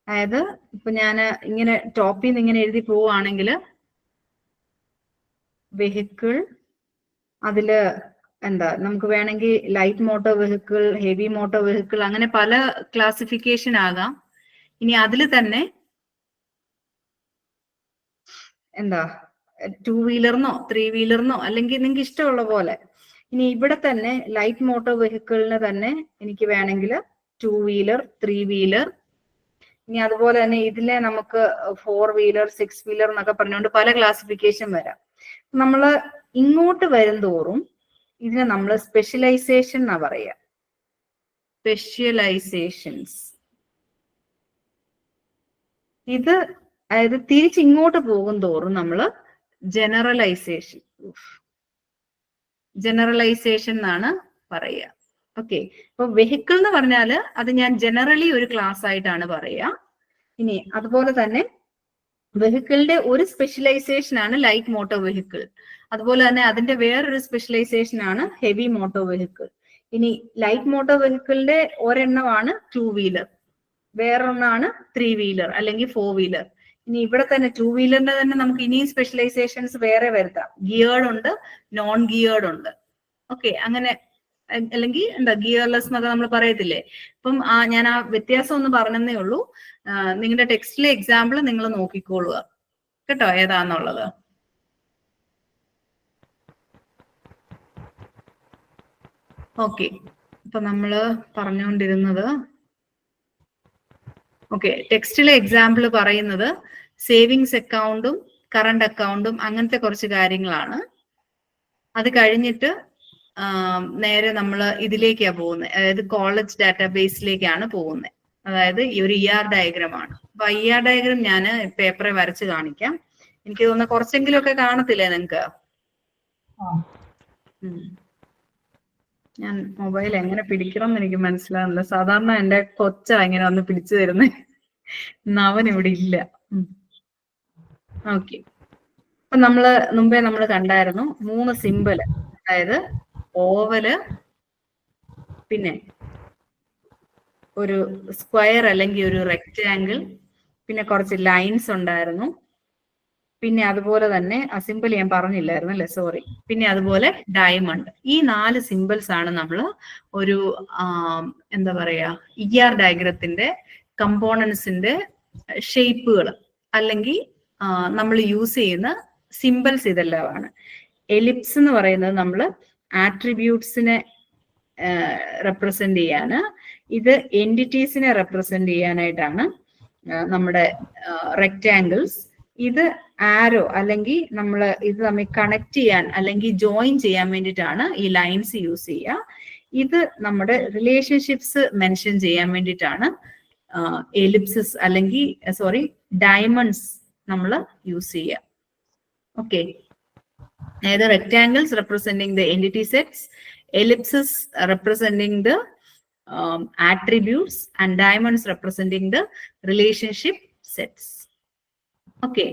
അതായത് ഇപ്പൊ ഞാൻ ഇങ്ങനെ ടോപ്പിൽ നിന്ന് ഇങ്ങനെ എഴുതി പോവുകയാണെങ്കിൽ വെഹിക്കിൾ, അതില് എന്താ നമുക്ക് വേണമെങ്കിൽ light motor vehicle, heavy motor vehicle, അങ്ങനെ പല ക്ലാസിഫിക്കേഷൻ ആകാം. ഇനി അതിൽ തന്നെ എന്താ 2 വീലറിനോ 3 വീലറിനോ അല്ലെങ്കിൽ നിങ്ങൾക്ക് ഇഷ്ടമുള്ള പോലെ. ഇനി ഇവിടെ തന്നെ ലൈറ്റ് മോട്ടോർ വെഹിക്കിളിന് തന്നെ എനിക്ക് വേണമെങ്കിൽ 2 വീലർ 3 വീലർ, ഇനി അതുപോലെ തന്നെ ഇതിലെ നമുക്ക് 4 വീലർ 6 വീലർ എന്നൊക്കെ പറഞ്ഞുകൊണ്ട് പല ക്ലാസിഫിക്കേഷൻ വരാം. നമ്മൾ ഇങ്ങോട്ട് വരും തോറും ഇതിനെ നമ്മൾ സ്പെഷ്യലൈസേഷൻ എന്നാ പറയുക. സ്പെഷ്യലൈസേഷൻസ്. ഇത് അതായത് തിരിച്ചിങ്ങോട്ട് പോകും തോറും നമ്മൾ ജനറലൈസേഷൻ എന്നാണ് പറയുക. ഓക്കെ, അപ്പൊ വെഹിക്കിൾ എന്ന് പറഞ്ഞാല് അത് ഞാൻ ജനറലി ഒരു ക്ലാസ് ആയിട്ടാണ് പറയുക. ഇനി അതുപോലെ തന്നെ വെഹിക്കിളിന്റെ ഒരു സ്പെഷ്യലൈസേഷൻ ആണ് ലൈറ്റ് മോട്ടോർ വെഹിക്കിൾ. അതുപോലെ തന്നെ അതിന്റെ വേറൊരു സ്പെഷ്യലൈസേഷൻ ആണ് ഹെവി മോട്ടോർ വെഹിക്കിൾ. ഇനി ലൈറ്റ് മോട്ടോർ വെഹിക്കിളിന്റെ ഒരെണ്ണമാണ് 2 വീലർ, വേറൊന്നാണ് 3 വീലർ അല്ലെങ്കിൽ 4 വീലർ. ഇനി ഇവിടെ തന്നെ 2 വീലറിന്റെ തന്നെ നമുക്ക് ഇനിയും സ്പെഷ്യലൈസേഷൻസ് വേറെ വരുത്താം. ഗിയേർഡ് ഉണ്ട്, നോൺ ഗിയേർഡ് ഉണ്ട്. ഓക്കെ, അങ്ങനെ അല്ലെങ്കിൽ എന്താ ഗിയർലെസ് എന്നൊക്കെ നമ്മൾ പറയത്തില്ലേ. അപ്പം ഞാൻ ആ വ്യത്യാസം ഒന്ന് പറഞ്ഞതേ ഉള്ളൂ. നിങ്ങളുടെ ടെക്സ്റ്റിലെ എക്സാമ്പിൾ നിങ്ങൾ നോക്കിക്കോളുക കേട്ടോ, ഏതാന്നുള്ളത്. ഓക്കെ, ഇപ്പൊ നമ്മള് പറഞ്ഞുകൊണ്ടിരുന്നത് ഓക്കെ, ടെക്സ്റ്റിലെ എക്സാമ്പിൾ പറയുന്നത് സേവിങ്സ് അക്കൗണ്ടും കറണ്ട് അക്കൗണ്ടും അങ്ങനത്തെ കുറച്ച് കാര്യങ്ങളാണ്. അത് കഴിഞ്ഞിട്ട് നേരെ നമ്മൾ ഇതിലേക്കാ പോകുന്നത്, അതായത് കോളേജ് ഡാറ്റാബേസിലേക്കാണ് പോകുന്നത്. അതായത് ഈ ഒരു ER ഡയഗ്രാം ആണ്. അപ്പൊ ER ഡയഗ്രാം ഞാൻ പേപ്പറെ വരച്ച് കാണിക്കാം. എനിക്ക് തോന്നുന്ന കുറച്ചെങ്കിലും ഒക്കെ കാണത്തില്ലേ നിങ്ങക്ക്? ഞാൻ മൊബൈൽ എങ്ങനെ പിടിക്കണം എന്ന് എനിക്ക് മനസ്സിലാകുന്നില്ല. സാധാരണ എന്റെ കൊച്ചാ ഇങ്ങനെ വന്ന് പിടിച്ചു തരുന്നേ, അവൻ ഇവിടെ ഇല്ല. ഓക്കെ, അപ്പൊ മുമ്പേ നമ്മൾ കണ്ടായിരുന്നു 3 സിമ്പിള്, അതായത് ഓവല്, പിന്നെ ഒരു സ്ക്വയർ അല്ലെങ്കിൽ ഒരു റെക്റ്റാങ്കിൾ, പിന്നെ കുറച്ച് ലൈൻസ് ഉണ്ടായിരുന്നു, പിന്നെ അതുപോലെ തന്നെ ആ സിമ്പിൾ ഞാൻ പറഞ്ഞില്ലായിരുന്നു അല്ലെ, സോറി. പിന്നെ അതുപോലെ ഡയമണ്ട്. ഈ 4 സിമ്പിൾസ് ആണ് നമ്മൾ ഒരു എന്താ പറയാ ER ഡയഗ്രത്തിന്റെ കമ്പോണൻസിന്റെ ഷേപ്പുകൾ അല്ലെങ്കിൽ നമ്മൾ യൂസ് ചെയ്യുന്ന സിമ്പിൾസ് ഇതെല്ലാമാണ്. എലിപ്സ് എന്ന് പറയുന്നത് നമ്മൾ ആട്രിബ്യൂട്ട്സിനെ റെപ്രസെന്റ് ചെയ്യാണ്. ഇത് എൻറ്റിറ്റീസിനെ റെപ്രസെന്റ് ചെയ്യാനായിട്ടാണ് നമ്മുടെ റെക്റ്റാങ്കിൾസ്. ഇത് ആരോ അല്ലെങ്കിൽ നമ്മൾ ഇത് തമ്മിൽ കണക്ട് ചെയ്യാൻ അല്ലെങ്കിൽ ജോയിൻ ചെയ്യാൻ വേണ്ടിയിട്ടാണ് ഈ ലൈൻസ് യൂസ് ചെയ്യുക. ഇത് നമ്മുടെ റിലേഷൻഷിപ്സ് മെൻഷൻ ചെയ്യാൻ വേണ്ടിയിട്ടാണ് എലിപ്സിസ് അല്ലെങ്കിൽ ഡയമണ്ട്സ് നമ്മൾ യൂസ് ചെയ്യുക. ഓക്കെ, അതായത് rectangles representing the entity sets, ellipses representing the attributes, and diamonds representing the relationship sets. Okay,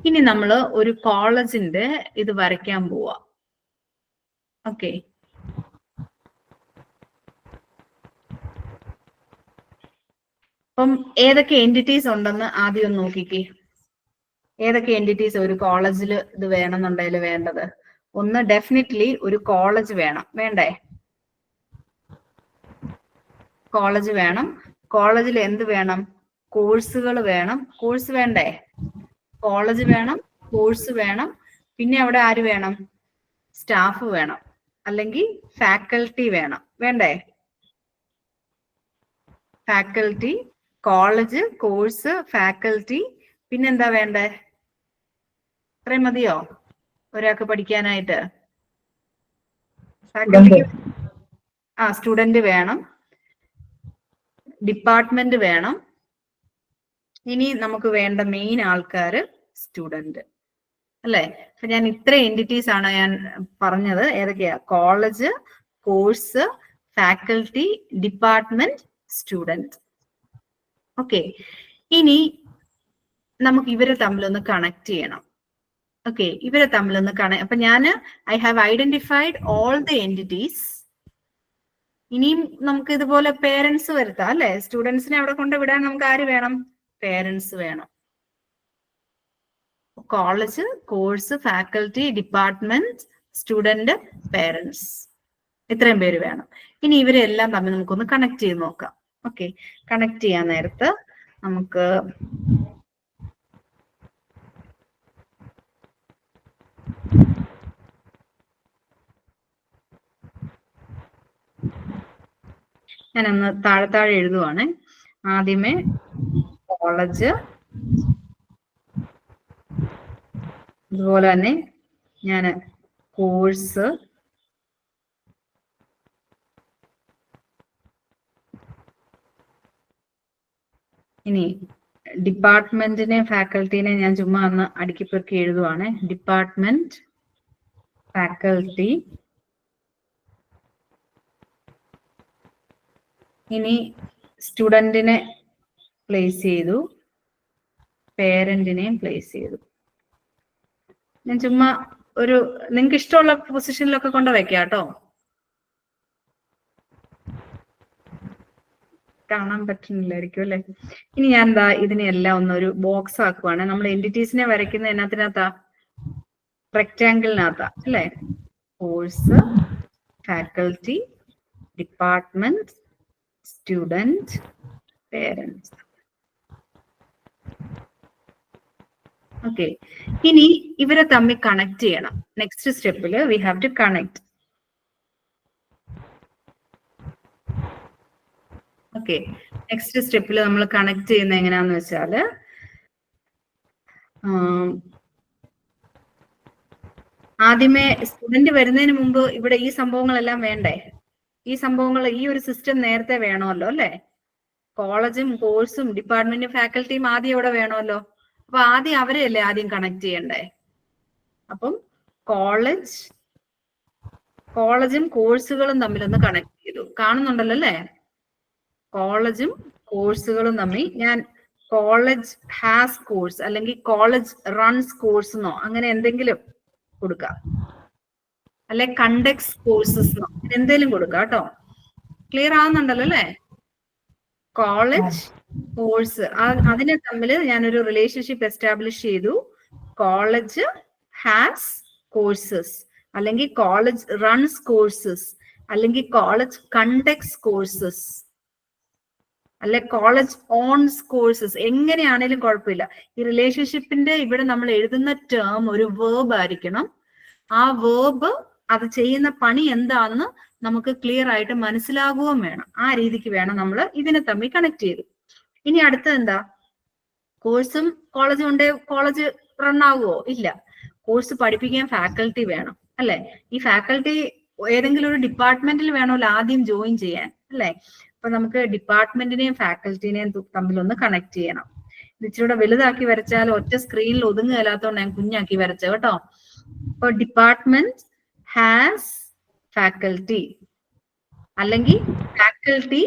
ഇനി നമ്മൾ ഒരു കോളേജിന്റെ ഇത് വരയ്ക്കാൻ പോവാ. ഓക്കെ, അപ്പം ഏതൊക്കെ എൻറ്റിറ്റീസ് ഉണ്ടെന്ന് ആദ്യം ഒന്ന് നോക്കിക്കേ. ഏതൊക്കെ എൻറ്റിറ്റീസ് ഒരു കോളേജിൽ ഇത് വേണമെന്നുണ്ടെങ്കിൽ വേണ്ടത്? ഒന്ന്, ഡെഫിനറ്റ്ലി ഒരു കോളേജ് വേണം, വേണ്ടേ? കോളേജ് വേണം. കോളേജിൽ എന്ത് വേണം? കോഴ്സുകൾ വേണം. കോഴ്സ് വേണ്ടേ? കോളേജ് വേണം, കോഴ്സ് വേണം. പിന്നെ അവിടെ ആര് വേണം? സ്റ്റാഫ് വേണം, അല്ലെങ്കിൽ ഫാക്കൽറ്റി വേണം, വേണ്ടേ? ഫാക്കൽറ്റി, കോളേജ്, കോഴ്സ്, ഫാക്കൽറ്റി, പിന്നെന്താ വേണ്ടേ? അത്രയും മതിയോ ഒരാൾക്ക് പഠിക്കാനായിട്ട്? ഫാക്കൽറ്റി, സ്റ്റുഡന്റ് വേണം, ഡിപ്പാർട്ട്മെന്റ് വേണം. ഇനി നമുക്ക് വേണ്ട മെയിൻ ആൾക്കാര് സ്റ്റുഡന്റ്. അല്ലെ? അപ്പൊ ഞാൻ ഇത്ര എൻറ്റിറ്റീസ് ആണ് ഞാൻ പറഞ്ഞത്. ഏതൊക്കെയാ? College, course, faculty, department, student. Okay, ഇനി നമുക്ക് ഇവരെ തമ്മിലൊന്ന് കണക്ട് ചെയ്യണം. ഓക്കെ, ഇവരെ തമ്മിലൊന്ന് അപ്പൊ ഞാൻ I have identified all the entities. ഇനിയും നമുക്ക് ഇതുപോലെ പേരൻസ് വരുത്താം അല്ലെ? സ്റ്റുഡൻസിനെ അവിടെ കൊണ്ട് വിടാൻ നമുക്ക് ആര് വേണം? പേരൻസ് വേണം. College, course, faculty, department, student, parents, ഇത്രയും പേര് വേണം. ഇനി ഇവരെല്ലാം തമ്മിൽ നമുക്കൊന്ന് കണക്ട് ചെയ്ത് നോക്കാം. ഓക്കെ, കണക്ട് ചെയ്യാൻ നേരത്ത് നമുക്ക് ഞാനൊന്ന് താഴെ എഴുതുവാണ്. ആദ്യമേ കോളേജ്, അതുപോലെ തന്നെ ഞാൻ കോഴ്സ്, ഇനി ഡിപ്പാർട്ട്മെന്റിനെ ഫാക്കൽറ്റിനെ ഞാൻ ചുമ്മാ ഒന്ന് അടുക്കിപ്പെറുക്കി എഴുതുവാണ്. ഡിപ്പാർട്ട്മെന്റ്, ഫാക്കൽറ്റി, ഇനി സ്റ്റുഡന്റിനെ പ്ലേസ് ചെയ്തു, പേരന്റിനെയും പ്ലേസ് ചെയ്തു. ഞാൻ ചുമ്മാ ഒരു നിങ്ങൾക്ക് ഇഷ്ടമുള്ള പൊസിഷനിലൊക്കെ കൊണ്ട് വെക്കാം കേട്ടോ. കാണാൻ പറ്റുന്നില്ലായിരിക്കും അല്ലെ? ഇനി ഞാൻ എന്താ ഇതിനെല്ലാം ഒന്നൊരു ബോക്സ് ആക്കുവാണ്. നമ്മൾ എൻറ്റിറ്റീസിനെ വരയ്ക്കുന്ന എന്നതിനകത്താ? റെക്റ്റാങ്കിളിനകത്താ അല്ലെ? Course, faculty, department, student, parents. Okay, ഇനി ഇവരെ തമ്മിൽ കണക്ട് ചെയ്യണം. നെക്സ്റ്റ് സ്റ്റെപ്പില് we have to connect. Okay, next സ്റ്റെപ്പിൽ നമ്മൾ കണക്ട് ചെയ്യുന്ന എങ്ങനെയാന്ന് വെച്ചാല് ആദ്യമേ സ്റ്റുഡന്റ് വരുന്നതിന് മുമ്പ് ഇവിടെ ഈ സംഭവങ്ങളെല്ലാം വേണ്ടേ? ഈ സംഭവങ്ങൾ, ഈ ഒരു സിസ്റ്റം നേരത്തെ വേണമല്ലോ അല്ലെ? കോളേജും കോഴ്സും ഡിപ്പാർട്ട്മെന്റും ഫാക്കൽറ്റിയും ആദ്യം ഇവിടെ വേണമല്ലോ. അപ്പൊ ആദ്യം അവരെയല്ലേ ആദ്യം കണക്ട് ചെയ്യണ്ടേ? അപ്പം കോളേജും കോഴ്സുകളും തമ്മിലൊന്ന് കണക്ട് ചെയ്തു. കാണുന്നുണ്ടല്ലോ അല്ലെ? കോളേജും കോഴ്സുകളും തമ്മിൽ ഞാൻ കോളേജ് ഹാസ് കോഴ്സ് അല്ലെങ്കിൽ കോളേജ് റൺസ് കോഴ്സ് എന്നോ അങ്ങനെ എന്തെങ്കിലും കൊടുക്കാം, അല്ലെ കണ്ടക്ട്സ് കോഴ്സസ് എന്നോ എന്തെങ്കിലും കൊടുക്കാം കേട്ടോ. ക്ലിയർ ആവുന്നുണ്ടല്ലോ അല്ലെ? കോളേജ്, കോഴ്സ്, അതിനെ തമ്മിൽ ഞാനൊരു റിലേഷൻഷിപ്പ് എസ്റ്റാബ്ലിഷ് ചെയ്തു. കോളേജ് ഹാസ് കോഴ്സസ്, അല്ലെങ്കിൽ കോളേജ് റൺസ് കോഴ്സസ്, അല്ലെങ്കിൽ കോളേജ് കണ്ടക്ട്സ് കോഴ്സസ്, അല്ലെ കോളേജ് ഓൺസ് കോഴ്സസ്, എങ്ങനെയാണേലും കുഴപ്പമില്ല. ഈ റിലേഷൻഷിപ്പിന്റെ ഇവിടെ നമ്മൾ എഴുതുന്ന ടേം ഒരു വേർബ് ആയിരിക്കണം. ആ വേർബ് അത് ചെയ്യുന്ന പണി എന്താണെന്ന് നമുക്ക് ക്ലിയർ ആയിട്ട് മനസ്സിലാകുകയും വേണം. ആ രീതിക്ക് വേണം നമ്മൾ ഇതിനെ തമ്മിൽ കണക്ട് ചെയ്തു. ഇനി അടുത്തത് എന്താ? കോഴ്സും കോളേജും ഉണ്ട്, കോളേജ് റൺ ആകുമോ? ഇല്ല. കോഴ്സ് പഠിപ്പിക്കാൻ ഫാക്കൽറ്റി വേണം അല്ലെ? ഈ ഫാക്കൽറ്റി ഏതെങ്കിലും ഒരു ഡിപ്പാർട്ട്മെന്റിൽ വേണമല്ലോ ആദ്യം ജോയിൻ ചെയ്യാൻ അല്ലെ? അപ്പൊ നമുക്ക് ഡിപ്പാർട്ട്മെന്റിനെയും ഫാക്കൽറ്റിനെയും തമ്മിലൊന്ന് കണക്ട് ചെയ്യണം. ഇത് ഇച്ചിരൂടെ വലുതാക്കി വരച്ചാൽ ഒറ്റ സ്ക്രീനിൽ ഒതുങ്ങുകയില്ലാത്തതുകൊണ്ട് ഞാൻ കുഞ്ഞാക്കി വരച്ച കേട്ടോ. അപ്പൊ ഡിപ്പാർട്ട്മെന്റ് ഹാസ് ഫാക്കൽറ്റി, അല്ലെങ്കിൽ ഫാക്കൽറ്റി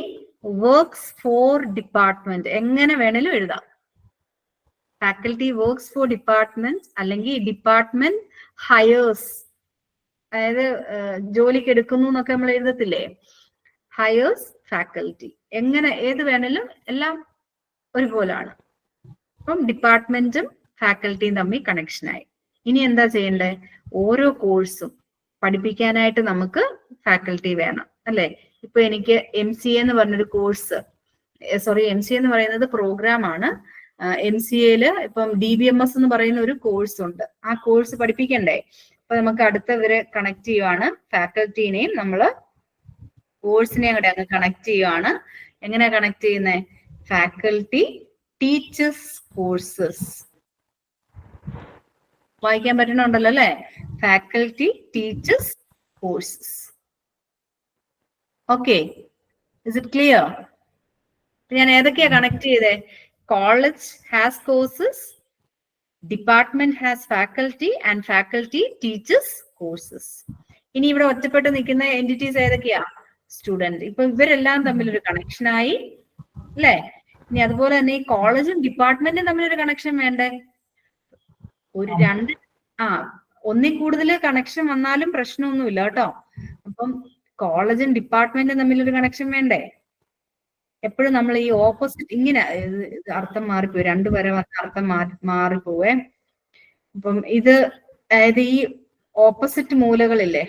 വർക്ക്സ് ഫോർ ഡിപ്പാർട്ട്മെന്റ്, എങ്ങനെ വേണേലും എഴുതാം. ഫാക്കൽറ്റി വർക്ക്സ് ഫോർ ഡിപ്പാർട്ട്മെന്റ്, അല്ലെങ്കിൽ ഡിപ്പാർട്ട്മെന്റ് ഹയേഴ്സ്, അതായത് ജോലിക്ക് എടുക്കുന്നു എന്നൊക്കെ നമ്മൾ എഴുതത്തില്ലേ? ഹയേഴ്സ് ഫാക്കൽറ്റി, എങ്ങനെ ഏത് വേണേലും എല്ലാം ഒരുപോലാണ്. അപ്പം ഡിപ്പാർട്ട്മെന്റും ഫാക്കൽറ്റിയും തമ്മിൽ കണക്ഷനായി. ഇനി എന്താ ചെയ്യണ്ടേ? ഓരോ കോഴ്സും പഠിപ്പിക്കാനായിട്ട് നമുക്ക് ഫാക്കൽറ്റി വേണം അല്ലെ? ഇപ്പൊ എനിക്ക് MCA എന്ന് പറഞ്ഞൊരു കോഴ്സ്, MCA എന്ന് പറയുന്നത് പ്രോഗ്രാം ആണ്. MCAയില് ഇപ്പം DBMS എന്ന് പറയുന്ന ഒരു കോഴ്സ് ഉണ്ട്. ആ കോഴ്സ് പഠിപ്പിക്കണ്ടേ? അപ്പൊ നമുക്ക് അടുത്തവരെ കണക്ട് ചെയ്യുവാണ്. ഫാക്കൽറ്റിനെയും നമ്മള് കോഴ്സിനെയും കൂടെ അങ്ങ് കണക്ട് ചെയ്യുവാണ്. എങ്ങനെയാ കണക്ട് ചെയ്യുന്നത്? ഫാക്കൽറ്റി ടീച്ചേഴ്സ് കോഴ്സസ്, വായിക്കാൻ പറ്റുന്നുണ്ടല്ലോ അല്ലെ? Faculty teachers courses. Okay, is it clear? ഞാൻ ഏതൊക്കെയാ കണക്ട് ചെയ്തേ? College has courses, department has faculty and faculty teachers courses. ഇനി ഇവിടെ ഒറ്റപ്പെട്ട് നിൽക്കുന്ന എൻറ്റിറ്റീസ് ഏതൊക്കെയാ? സ്റ്റുഡന്റ്. ഇപ്പൊ ഇവരെല്ലാം തമ്മിലൊരു കണക്ഷനായി അല്ലെ? ഇനി അതുപോലെ തന്നെ ഈ കോളേജും ഡിപ്പാർട്ട്മെന്റും തമ്മിലൊരു കണക്ഷൻ വേണ്ടേ? ഒരു രണ്ട് ഒന്നിൽ കൂടുതൽ കണക്ഷൻ വന്നാലും പ്രശ്നമൊന്നുമില്ല കേട്ടോ. അപ്പം കോളേജും ഡിപ്പാർട്ട്മെന്റും തമ്മിലൊരു കണക്ഷൻ വേണ്ടേ? എപ്പോഴും നമ്മൾ ഈ ഓപ്പോസിറ്റ് ഇങ്ങനെ അർത്ഥം മാറിപ്പോയി, രണ്ടു വരെ വന്ന അർത്ഥം മാറിപ്പോവേ. അപ്പം ഇത് അതായത് ഈ ഓപ്പോസിറ്റ് മൂലകളില്ലേ,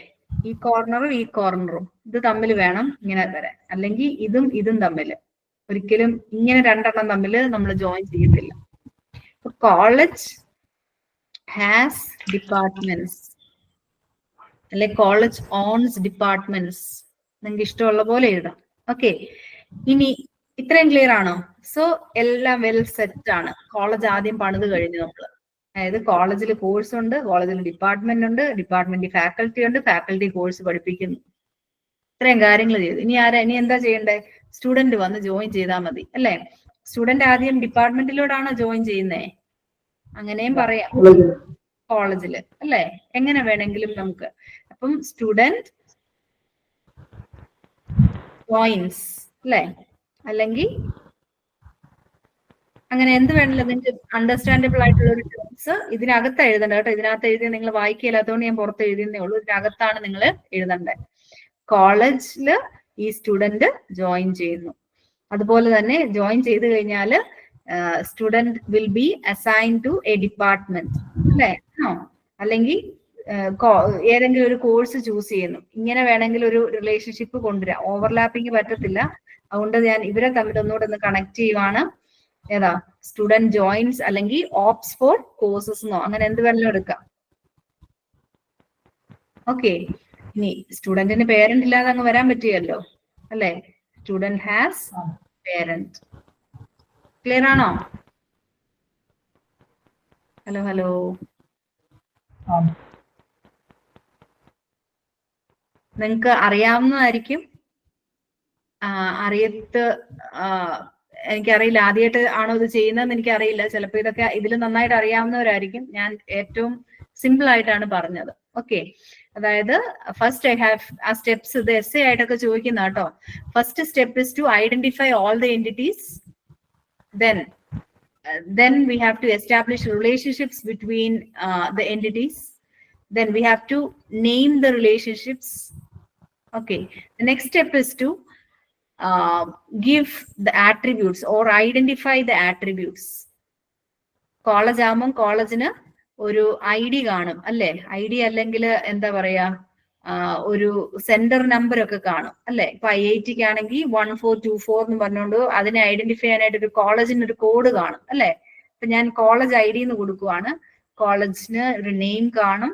ഈ കോർണറും ഈ കോർണറും ഇത് തമ്മിൽ വേണം ഇങ്ങനെ വരാൻ, അല്ലെങ്കിൽ ഇതും ഇതും തമ്മിൽ ഒരിക്കലും ഇങ്ങനെ രണ്ടെണ്ണം തമ്മിൽ നമ്മൾ ജോയിൻ ചെയ്യത്തില്ല. കോളേജ് ഹാസ് ഡിപ്പാർട്ട്മെന്റ്സ് അല്ലെ കോളേജ് ഓൺസ് ഡിപ്പാർട്ട്മെന്റ്സ്, നിങ്ങൾക്ക് ഇഷ്ടമുള്ള പോലെ എഴുതാം. ഓക്കെ, ഇനി ഇത്രയും ക്ലിയർ ആണോ? സോ എല്ലാം വെൽ സെറ്റ് ആണ്. കോളേജ് ആദ്യം പണിത് കഴിഞ്ഞു നമ്മൾ. അതായത് കോളേജിൽ കോഴ്സ് ഉണ്ട്, കോളേജിൽ ഡിപ്പാർട്ട്മെന്റ് ഉണ്ട്, ഡിപ്പാർട്ട്മെന്റ് ഫാക്കൽറ്റി ഉണ്ട്, ഫാക്കൽറ്റി കോഴ്സ് പഠിപ്പിക്കുന്നു. ഇത്രയും കാര്യങ്ങൾ ചെയ്തു. ഇനി എന്താ ചെയ്യണ്ടേ? സ്റ്റുഡന്റ് വന്ന് ജോയിൻ ചെയ്താൽ മതി അല്ലെ? സ്റ്റുഡന്റ് ആദ്യം ഡിപ്പാർട്ട്മെന്റിലോട്ടാണോ ജോയിൻ ചെയ്യുന്നേ? അങ്ങനെയും പറയാം, കോളേജില് അല്ലെ? എങ്ങനെ വേണമെങ്കിലും നമുക്ക്. അപ്പം സ്റ്റുഡന്റ് ജോയിൻസ് അല്ലെ, അല്ലെങ്കിൽ അങ്ങനെ എന്ത് വേണമല്ലോ നിങ്ങൾക്ക് അണ്ടർസ്റ്റാൻഡബിൾ ആയിട്ടുള്ള ഒരു ടേംസ് ഇതിനകത്ത് എഴുതണ്ട കേട്ടോ. ഇതിനകത്ത് എഴുതി നിങ്ങൾ വായിക്കില്ലാത്തതുകൊണ്ട് ഞാൻ പുറത്ത് എഴുതുന്നേ ഉള്ളൂ. ഇതിനകത്താണ് നിങ്ങൾ എഴുതേണ്ടത്. കോളേജില് ഈ സ്റ്റുഡന്റ് ജോയിൻ ചെയ്യുന്നു. അതുപോലെ തന്നെ ജോയിൻ ചെയ്ത് കഴിഞ്ഞാൽ student will be assign to a department അല്ലെ? അല്ലെങ്കിൽ ഏതെങ്കിലും ഒരു കോഴ്സ് ചൂസ് ചെയ്യുന്നു. ഇങ്ങനെ വേണമെങ്കിൽ ഒരു റിലേഷൻഷിപ്പ് കൊണ്ടുവരാം. ഓവർലാപ്പിംഗ് പറ്റത്തില്ല. അതുകൊണ്ട് ഞാൻ ഇവരെ തമ്മിൽ ഒന്നുകൂടെ ഒന്ന് കണക്ട് ചെയ്യുവാണ്. ഏതാ? സ്റ്റുഡന്റ് ജോയിൻസ് അല്ലെങ്കിൽ ഓപ്സ് ഫോർ കോഴ്സസ് എന്നോ അങ്ങനെ എന്ത് വേണമെങ്കിലും എടുക്കാം. ഓക്കെ, ഇനി സ്റ്റുഡന്റിന് പേരന്റ് ഇല്ലാതെ അങ്ങ് വരാൻ പറ്റിയല്ലോ അല്ലെ? Student has parent. ക്ലിയർ ആണോ? ഹലോ ഹലോ, നിങ്ങൾക്ക് അറിയാവുന്നതായിരിക്കും. എനിക്കറിയില്ല, ആദ്യമായിട്ട് ആണോ ഇത് ചെയ്യുന്നതെന്ന് എനിക്കറിയില്ല. ചിലപ്പോൾ ഇതൊക്കെ ഇതിൽ നന്നായിട്ട് അറിയാവുന്നവരായിരിക്കും. ഞാൻ ഏറ്റവും സിമ്പിൾ ആയിട്ടാണ് പറഞ്ഞത്. ഓക്കെ, അതായത് ഫസ്റ്റ് ഐ ഹാവ് ആ സ്റ്റെപ്സ്, ഇത് എസ്സേ ആയിട്ടൊക്കെ ചോദിക്കുന്ന കേട്ടോ. First step is to identify all the entities. Then we have to establish relationships between the entities. Then we have to name the relationships. Okay, the next step is to give the attributes or identify the attributes. College ആകുമ്പം കോളേജിന് ഒരു ID കാണും അല്ലെ? ID അല്ലെങ്കിൽ എന്താ പറയാ, ഒരു centre number ഒക്കെ കാണും അല്ലെ? ഇപ്പൊ IITക്ക് ആണെങ്കിൽ 1424 എന്ന് പറഞ്ഞുകൊണ്ട് അതിനെ ഐഡന്റിഫൈ ചെയ്യാനായിട്ട് ഒരു കോളേജിന് ഒരു കോഡ് കാണും അല്ലെ? ഇപ്പൊ ഞാൻ കോളേജ് ID എന്ന് കൊടുക്കുവാണ്. കോളേജിന് ഒരു നെയിം കാണും,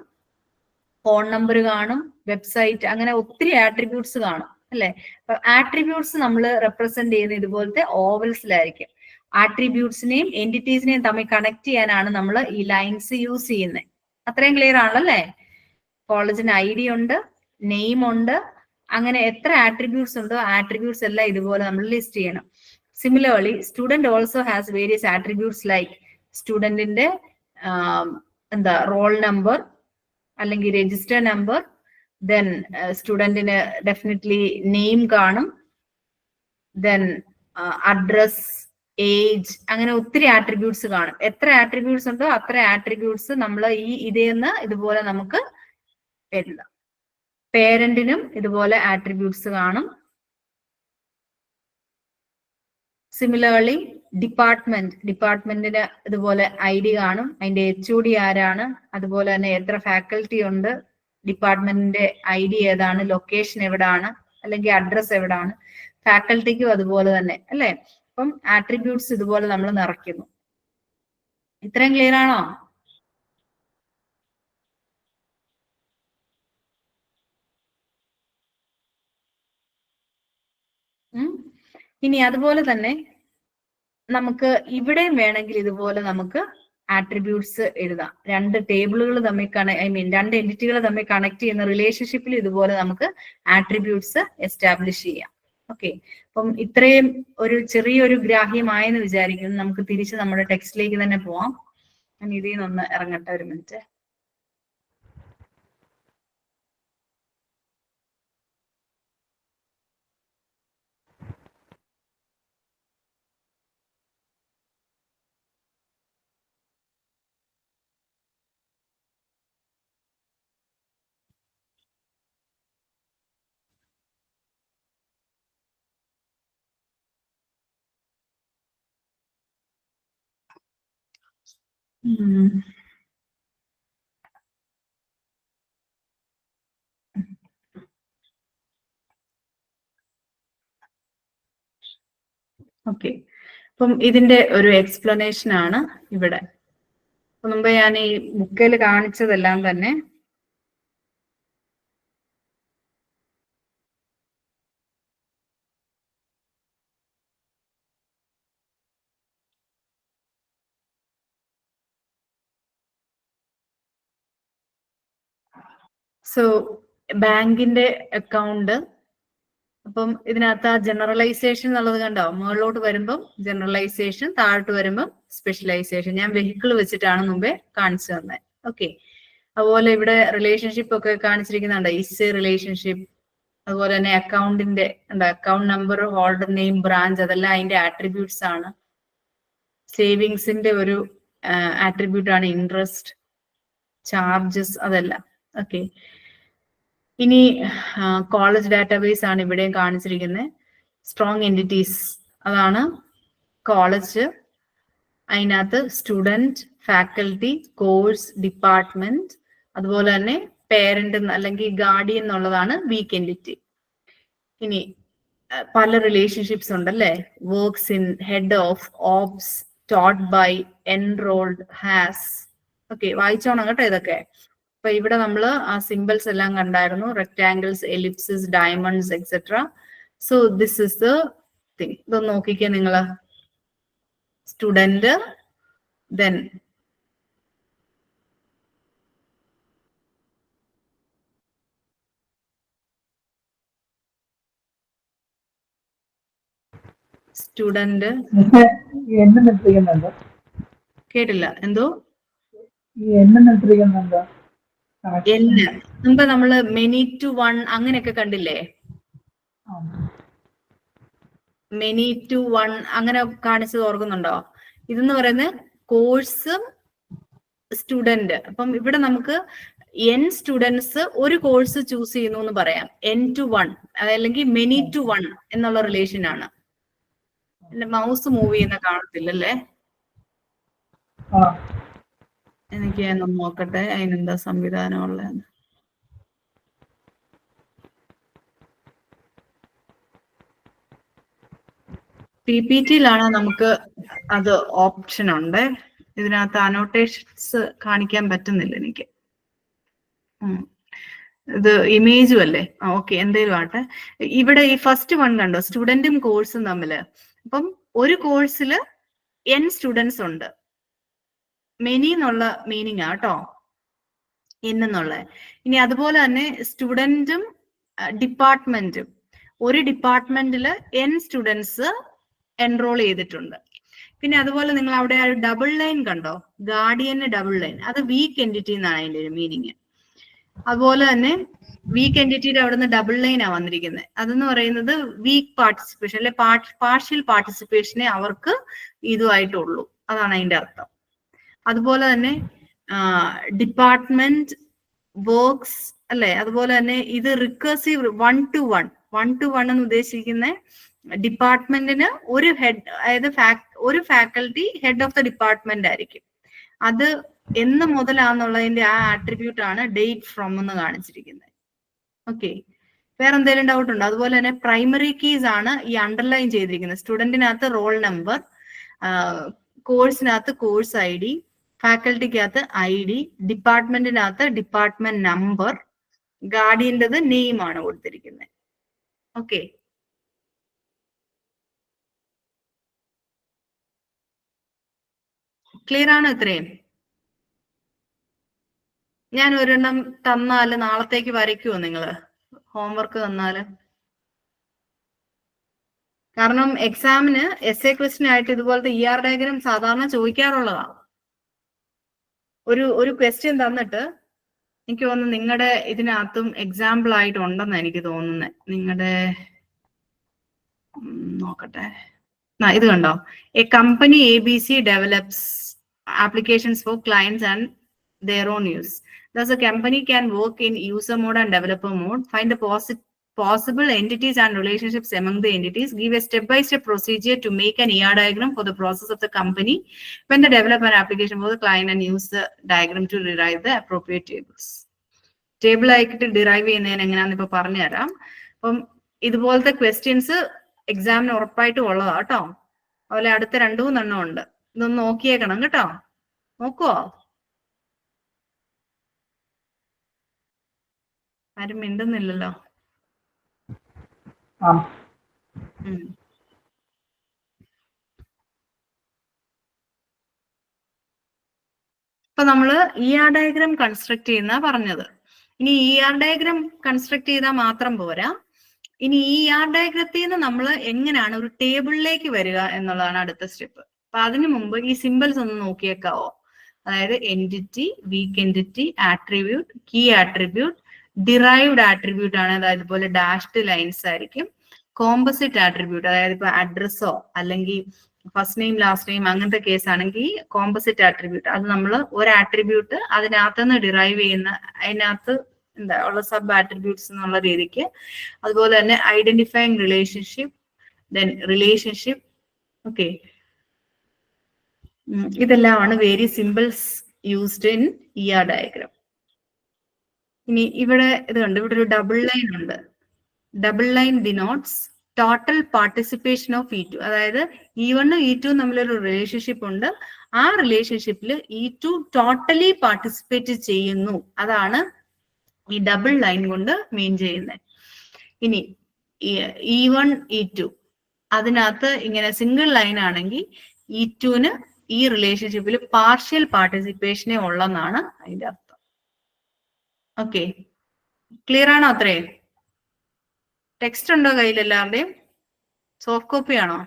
ഫോൺ നമ്പർ കാണും, വെബ്സൈറ്റ്, അങ്ങനെ ഒത്തിരി ആട്രിബ്യൂട്ട്സ് കാണും അല്ലെ? അപ്പൊ ആട്രിബ്യൂട്ട്സ് നമ്മൾ റെപ്രസെന്റ് ചെയ്യുന്ന ഇതുപോലത്തെ ഓവൽസിലായിരിക്കും. ആട്രിബ്യൂട്ട്സിനെയും എൻറ്റിറ്റീസിനെയും തമ്മിൽ കണക്ട് ചെയ്യാനാണ് നമ്മൾ ഈ ലൈൻസ് യൂസ് ചെയ്യുന്നത്. അത്രയും ക്ലിയർ ആണല്ലേ? കോളേജിന് ID ഉണ്ട്, നെയിം ഉണ്ട്, അങ്ങനെ എത്ര ആട്രിബ്യൂട്ട്സ് ഉണ്ടോ ആട്രിബ്യൂട്ട്സ് എല്ലാം ഇതുപോലെ നമ്മൾ ലിസ്റ്റ് ചെയ്യണം. Similarly student also has various attributes like സ്റ്റുഡന്റിന്റെ എന്താ റോൾ നമ്പർ അല്ലെങ്കിൽ രജിസ്റ്റർ നമ്പർ, ദെൻ സ്റ്റുഡന്റിന് ഡെഫിനറ്റ്ലി നെയിം കാണും, ദെൻ അഡ്രസ്, ഏജ്, അങ്ങനെ ഒത്തിരി ആട്രിബ്യൂട്ട്സ് കാണും. എത്ര ആട്രിബ്യൂട്ട്സ് ഉണ്ടോ അത്ര ആട്രിബ്യൂട്ട്സ് നമ്മൾ ഇതേന്ന് ഇതുപോലെ നമുക്ക് എഴുതാം. പേരന്റിനും ഇതുപോലെ ആട്രിബ്യൂട്ട്സ് കാണും. സിമിലർലി ഡിപ്പാർട്ട്മെന്റിന് ഇതുപോലെ ID കാണും, അതിന്റെ HOD ആരാണ്, അതുപോലെ തന്നെ എത്ര ഫാക്കൽറ്റി ഉണ്ട്, ഡിപ്പാർട്ട്മെന്റിന്റെ ID ഏതാണ്, ലൊക്കേഷൻ എവിടാണ്, അല്ലെങ്കിൽ അഡ്രസ് എവിടാണ്. ഫാക്കൽറ്റിക്കും അതുപോലെ തന്നെ അല്ലെ? അപ്പം ആട്രിബ്യൂട്ട്സ് ഇതുപോലെ നമ്മൾ നിറയ്ക്കുന്നു. ഇത്രയും ക്ലിയർ ആണോ? ഇനി അതുപോലെ തന്നെ നമുക്ക് ഇവിടെ വേണമെങ്കിൽ ഇതുപോലെ നമുക്ക് ആട്രിബ്യൂട്ട്സ് എഴുതാം. രണ്ട് ടേബിളുകൾ തമ്മിൽ രണ്ട് എൻറ്റിറ്റികൾ തമ്മിൽ കണക്ട് ചെയ്യുന്ന റിലേഷൻഷിപ്പിൽ ഇതുപോലെ നമുക്ക് ആട്രിബ്യൂട്ട്സ് എസ്റ്റാബ്ലിഷ് ചെയ്യാം. ഓക്കെ, അപ്പം ഇത്രയും ഒരു ചെറിയൊരു ഗ്രാഹ്യമായെന്ന് വിചാരിക്കുന്നു. നമുക്ക് തിരിച്ച് നമ്മുടെ ടെക്സ്റ്റിലേക്ക് തന്നെ പോവാം. ഞാൻ ഇതിൽ നിന്നൊന്ന് ഇറങ്ങട്ടെ ഒരു മിനിറ്റ്. ഓക്കെ, അപ്പം ഇതിന്റെ ഒരു എക്സ്പ്ലനേഷൻ ആണ് ഇവിടെ. മുമ്പ് ഞാൻ ഈ ബുക്കിൽ കാണിച്ചതെല്ലാം തന്നെ ബാങ്കിന്റെ അക്കൗണ്ട്. അപ്പം ഇതിനകത്ത് ആ ജനറലൈസേഷൻ എന്നുള്ളത് കണ്ടോ, മുകളിലോട്ട് വരുമ്പം ജനറലൈസേഷൻ, താഴോട്ട് വരുമ്പം സ്പെഷ്യലൈസേഷൻ. ഞാൻ വെഹിക്കിൾ വെച്ചിട്ടാണ് മുമ്പേ കാണിച്ചു തന്നെ. ഓക്കെ, അതുപോലെ ഇവിടെ റിലേഷൻഷിപ്പ് ഒക്കെ കാണിച്ചിരിക്കുന്നുണ്ട്, ഇസ് റിലേഷൻഷിപ്പ്. അതുപോലെ തന്നെ അക്കൗണ്ടിന്റെ account number, holder name, branch, അതെല്ലാം അതിന്റെ ആട്രിബ്യൂട്ട്സ് ആണ്. സേവിങ്സിന്റെ ഒരു ആട്രിബ്യൂട്ട് ആണ് ഇൻട്രസ്റ്റ്, ചാർജസ്, അതെല്ലാം. ഓക്കെ, ഇനി കോളേജ് ഡാറ്റാബേസ് ആണ് ഇവിടെയും കാണിച്ചിരിക്കുന്നത്. സ്ട്രോങ് എൻറ്റിറ്റീസ് അതാണ് കോളേജ്. അതിനകത്ത് സ്റ്റുഡൻറ്, ഫാക്കൽറ്റി, കോഴ്സ്, ഡിപ്പാർട്ട്മെന്റ്, അതുപോലെ തന്നെ പേരന്റ് അല്ലെങ്കിൽ ഗാർഡിയൻ എന്നുള്ളതാണ് വീക്ക് എൻറ്റിറ്റി. ഇനി പല റിലേഷൻഷിപ്സ് ഉണ്ടല്ലേ. Works in, head of, opts, taught by, enrolled, has. Okay, വായിച്ചോണം കേട്ടോ ഇതൊക്കെ. അപ്പൊ ഇവിടെ നമ്മൾ ആ സിമ്പിൾസ് എല്ലാം കണ്ടായിരുന്നു, rectangles, ellipses, diamonds, etcetera. So this is the thing. ഇതൊന്ന് നോക്കിക്കേ നിങ്ങള്. Student, then student. കേട്ടില്ല, എന്തോ മുമ്പ് നമ്മള് മെനി ടു വൺ അങ്ങനെയൊക്കെ കണ്ടില്ലേ. മെനി ടു വൺ അങ്ങനെ കാണിച്ചത് ഓർക്കുന്നുണ്ടോ? ഇതെന്ന് പറയുന്നത് കോഴ്സും സ്റ്റുഡന്റ്. അപ്പം ഇവിടെ നമുക്ക് n സ്റ്റുഡൻസ് ഒരു കോഴ്സ് ചൂസ് ചെയ്യുന്നു എന്ന് പറയാം. n-1 അതല്ലെങ്കിൽ മെനി ടു വൺ എന്നുള്ള റിലേഷൻ ആണ്. എന്റെ മൗസ് മൂവ് ചെയ്യുന്ന കാണത്തില്ലല്ലേ. എനിക്ക് ഒന്ന് നോക്കട്ടെ അതിനെന്താ സംവിധാനം ഉള്ളതെന്ന്. PPT-യിലാണ് നമുക്ക് അത് ഓപ്ഷൻ ഉണ്ട്. ഇതിനകത്ത് അനോട്ടേഷൻസ് കാണിക്കാൻ പറ്റുന്നില്ല എനിക്ക്. ഇത് ഇമേജും അല്ലേ. ഓക്കെ, എന്തേലും ആട്ടെ. ഇവിടെ ഈ ഫസ്റ്റ് വൺ കണ്ടോ, സ്റ്റുഡന്റും കോഴ്സും തമ്മില്. അപ്പം ഒരു കോഴ്സിൽ n സ്റ്റുഡൻസ് ഉണ്ട്. മെനി എന്നുള്ള മീനിങ് ആട്ടോ എന്നുള്ള. ഇനി അതുപോലെ തന്നെ സ്റ്റുഡന്റും ഡിപ്പാർട്ട്മെന്റും, ഒരു ഡിപ്പാർട്ട്മെന്റിൽ n സ്റ്റുഡൻസ് എൻറോൾ ചെയ്തിട്ടുണ്ട്. പിന്നെ അതുപോലെ നിങ്ങൾ അവിടെ ആ ഡബിൾ ലൈൻ കണ്ടോ, ഗാർഡിയന് ഡബിൾ ലൈൻ, അത് വീക്ക് എൻറ്റിറ്റി എന്നാണ് അതിന്റെ ഒരു മീനിങ്. അതുപോലെ തന്നെ വീക്ക് എൻറ്റിറ്റിയുടെ അവിടെ നിന്ന് ഡബിൾ ലൈൻ ആ വന്നിരിക്കുന്നത്. അതെന്ന് പറയുന്നത് വീക്ക് പാർട്ടിസിപ്പേഷൻ അല്ലെ പാർഷ്യൽ പാർട്ടിസിപ്പേഷനെ അവർക്ക് ഇതുമായിട്ടുള്ളൂ, അതാണ് അതിന്റെ അർത്ഥം. അതുപോലെ തന്നെ ഡിപ്പാർട്ട്മെന്റ്, വർക്ക്സ് അല്ലെ. അതുപോലെ തന്നെ ഇത് റിക്കർസീവ് 1-1 എന്ന് ഉദ്ദേശിക്കുന്ന ഡിപ്പാർട്ട്മെന്റിന് ഒരു ഹെഡ്, അതായത് ഒരു faculty head of the department ആയിരിക്കും. അത് എന്ന് മുതലാന്നുള്ളതിന്റെ ആ ആട്രിബ്യൂട്ട് ആണ് ഡേറ്റ് ഫ്രം എന്ന് കാണിച്ചിരിക്കുന്നത്. ഓക്കെ, വേറെ എന്തെങ്കിലും ഡൗട്ട് ഉണ്ടോ? അതുപോലെ തന്നെ പ്രൈമറി കീസ് ആണ് ഈ അണ്ടർലൈൻ ചെയ്തിരിക്കുന്നത്. സ്റ്റുഡന്റിനകത്ത് റോൾ നമ്പർ, കോഴ്സിനകത്ത് കോഴ്സ് ID, ഫാക്കൽറ്റിക്കകത്ത് ID, ഡിപ്പാർട്ട്മെന്റിനകത്ത് ഡിപ്പാർട്ട്മെന്റ് നമ്പർ, ഗാർഡിയൻ്റെത് നെയിം ആണ് കൊടുത്തിരിക്കുന്നത്. ഓക്കെ, ക്ലിയർ ആണോ ഇത്രയും? ഞാൻ ഒരെണ്ണം തന്നാല് നാളത്തേക്ക് വരയ്ക്കുമോ നിങ്ങള്, ഹോംവർക്ക് തന്നാല്? കാരണം എക്സാമിന് essay ക്വസ്റ്റ്യൻ ആയിട്ട് ഇതുപോലത്തെ ER ഡയഗ്രാം സാധാരണ ചോദിക്കാറുള്ളതാണ്. ഒരു ക്വസ്റ്റ്യൻ തന്നിട്ട് എനിക്ക് തോന്നുന്നു നിങ്ങളുടെ ഇതിനകത്തും എക്സാമ്പിൾ ആയിട്ടുണ്ടെന്ന് എനിക്ക് തോന്നുന്നത്. നിങ്ങളുടെ നോക്കട്ടെ, ഇത് കണ്ടോ, A company ABC develops applications for clients and their own use. Thus, a company can work in user mode and developer mode, find the possible entities and relationships among the entities, give a step-by-step procedure to make an ER diagram for the process of the company when they develop an application for the client, and use the diagram to derive the appropriate tables. Table ആയിട്ട് derive ചെയ്യുന്നതിന് എങ്ങനെയാണെന്ന് ഇപ്പൊ പറഞ്ഞുതരാം. അപ്പം ഇതുപോലത്തെ questions എക്സാമിന് ഉറപ്പായിട്ടും ഉള്ളതാ കേട്ടോ. അതുപോലെ അടുത്ത 2-3 ഉണ്ട്. ഇതൊന്ന് നോക്കിയേക്കണം കേട്ടോ. നോക്കുവോ? ആരും മിണ്ടുന്നില്ലല്ലോ. ഇപ്പൊ നമ്മള് ER ഡയഗ്രാം കൺസ്ട്രക്ട് ചെയ്യുന്ന പറഞ്ഞത്. ഇനി ER ഡയഗ്രാം കൺസ്ട്രക്ട് ചെയ്താൽ മാത്രം പോരാ, ഇനി ER ഡയഗ്രത്തിൽ നിന്ന് നമ്മൾ എങ്ങനെയാണ് ഒരു ടേബിളിലേക്ക് വരിക എന്നുള്ളതാണ് അടുത്ത സ്റ്റെപ്പ്. അപ്പൊ അതിനു മുമ്പ് ഈ സിമ്പിൾസ് ഒന്ന് നോക്കിയേക്കാവോ? അതായത് entity, weak entity, attribute, key attribute, derived attribute ആണ്, അതായത് ഇതുപോലെ ഡാഷ്ഡ് ലൈൻസ് ആയിരിക്കും. കോമ്പസിറ്റ് ആട്രിബ്യൂട്ട്, അതായത് ഇപ്പൊ അഡ്രസ്സോ അല്ലെങ്കിൽ ഫസ്റ്റ് നെയിം ലാസ്റ്റ് നെയിം അങ്ങനത്തെ കേസ് ആണെങ്കിൽ കോമ്പസിറ്റ് ആട്രിബ്യൂട്ട്, അത് നമ്മൾ ഒരു ആട്രിബ്യൂട്ട് അതിനകത്തുനിന്ന് ഡിറൈവ് ചെയ്യുന്ന, അതിനകത്ത് എന്താ ഉള്ള സബ് ആട്രിബ്യൂട്ട്സ് എന്നുള്ള രീതിക്ക്. അതുപോലെ തന്നെ identifying relationship, then relationship. Okay, ഇതെല്ലാമാണ് various symbols used in ER diagram. ഇനി ഇവിടെ ഇത് കണ്ട്, ഇവിടെ ഒരു ഡബിൾ ലൈൻ ഉണ്ട്. Double line denotes total participation of E2. അതായത് E1 E2 തമ്മിലൊരു റിലേഷൻഷിപ്പ് ഉണ്ട്. ആ റിലേഷൻഷിപ്പിൽ E2 ടോട്ടലി പാർട്ടിസിപ്പേറ്റ് ചെയ്യുന്നു. അതാണ് ഈ ഡബിൾ ലൈൻ കൊണ്ട് മീൻ ചെയ്യുന്നത്. ഇനി E1 E2 അതിനകത്ത് ഇങ്ങനെ സിംഗിൾ ലൈൻ ആണെങ്കിൽ E2ന് ഈ റിലേഷൻഷിപ്പിൽ പാർഷ്യൽ പാർട്ടിസിപ്പേഷനേ ഉള്ളെന്നാണ് അതിന്റെ അർത്ഥം. ഓക്കെ, ക്ലിയർ ആണോ? അത്രയും ടെക്സ്റ്റ് ഉണ്ടോ കയ്യിൽ എല്ലാവരുടെയും? സോഫ്റ്റ് കോപ്പി ആണോ?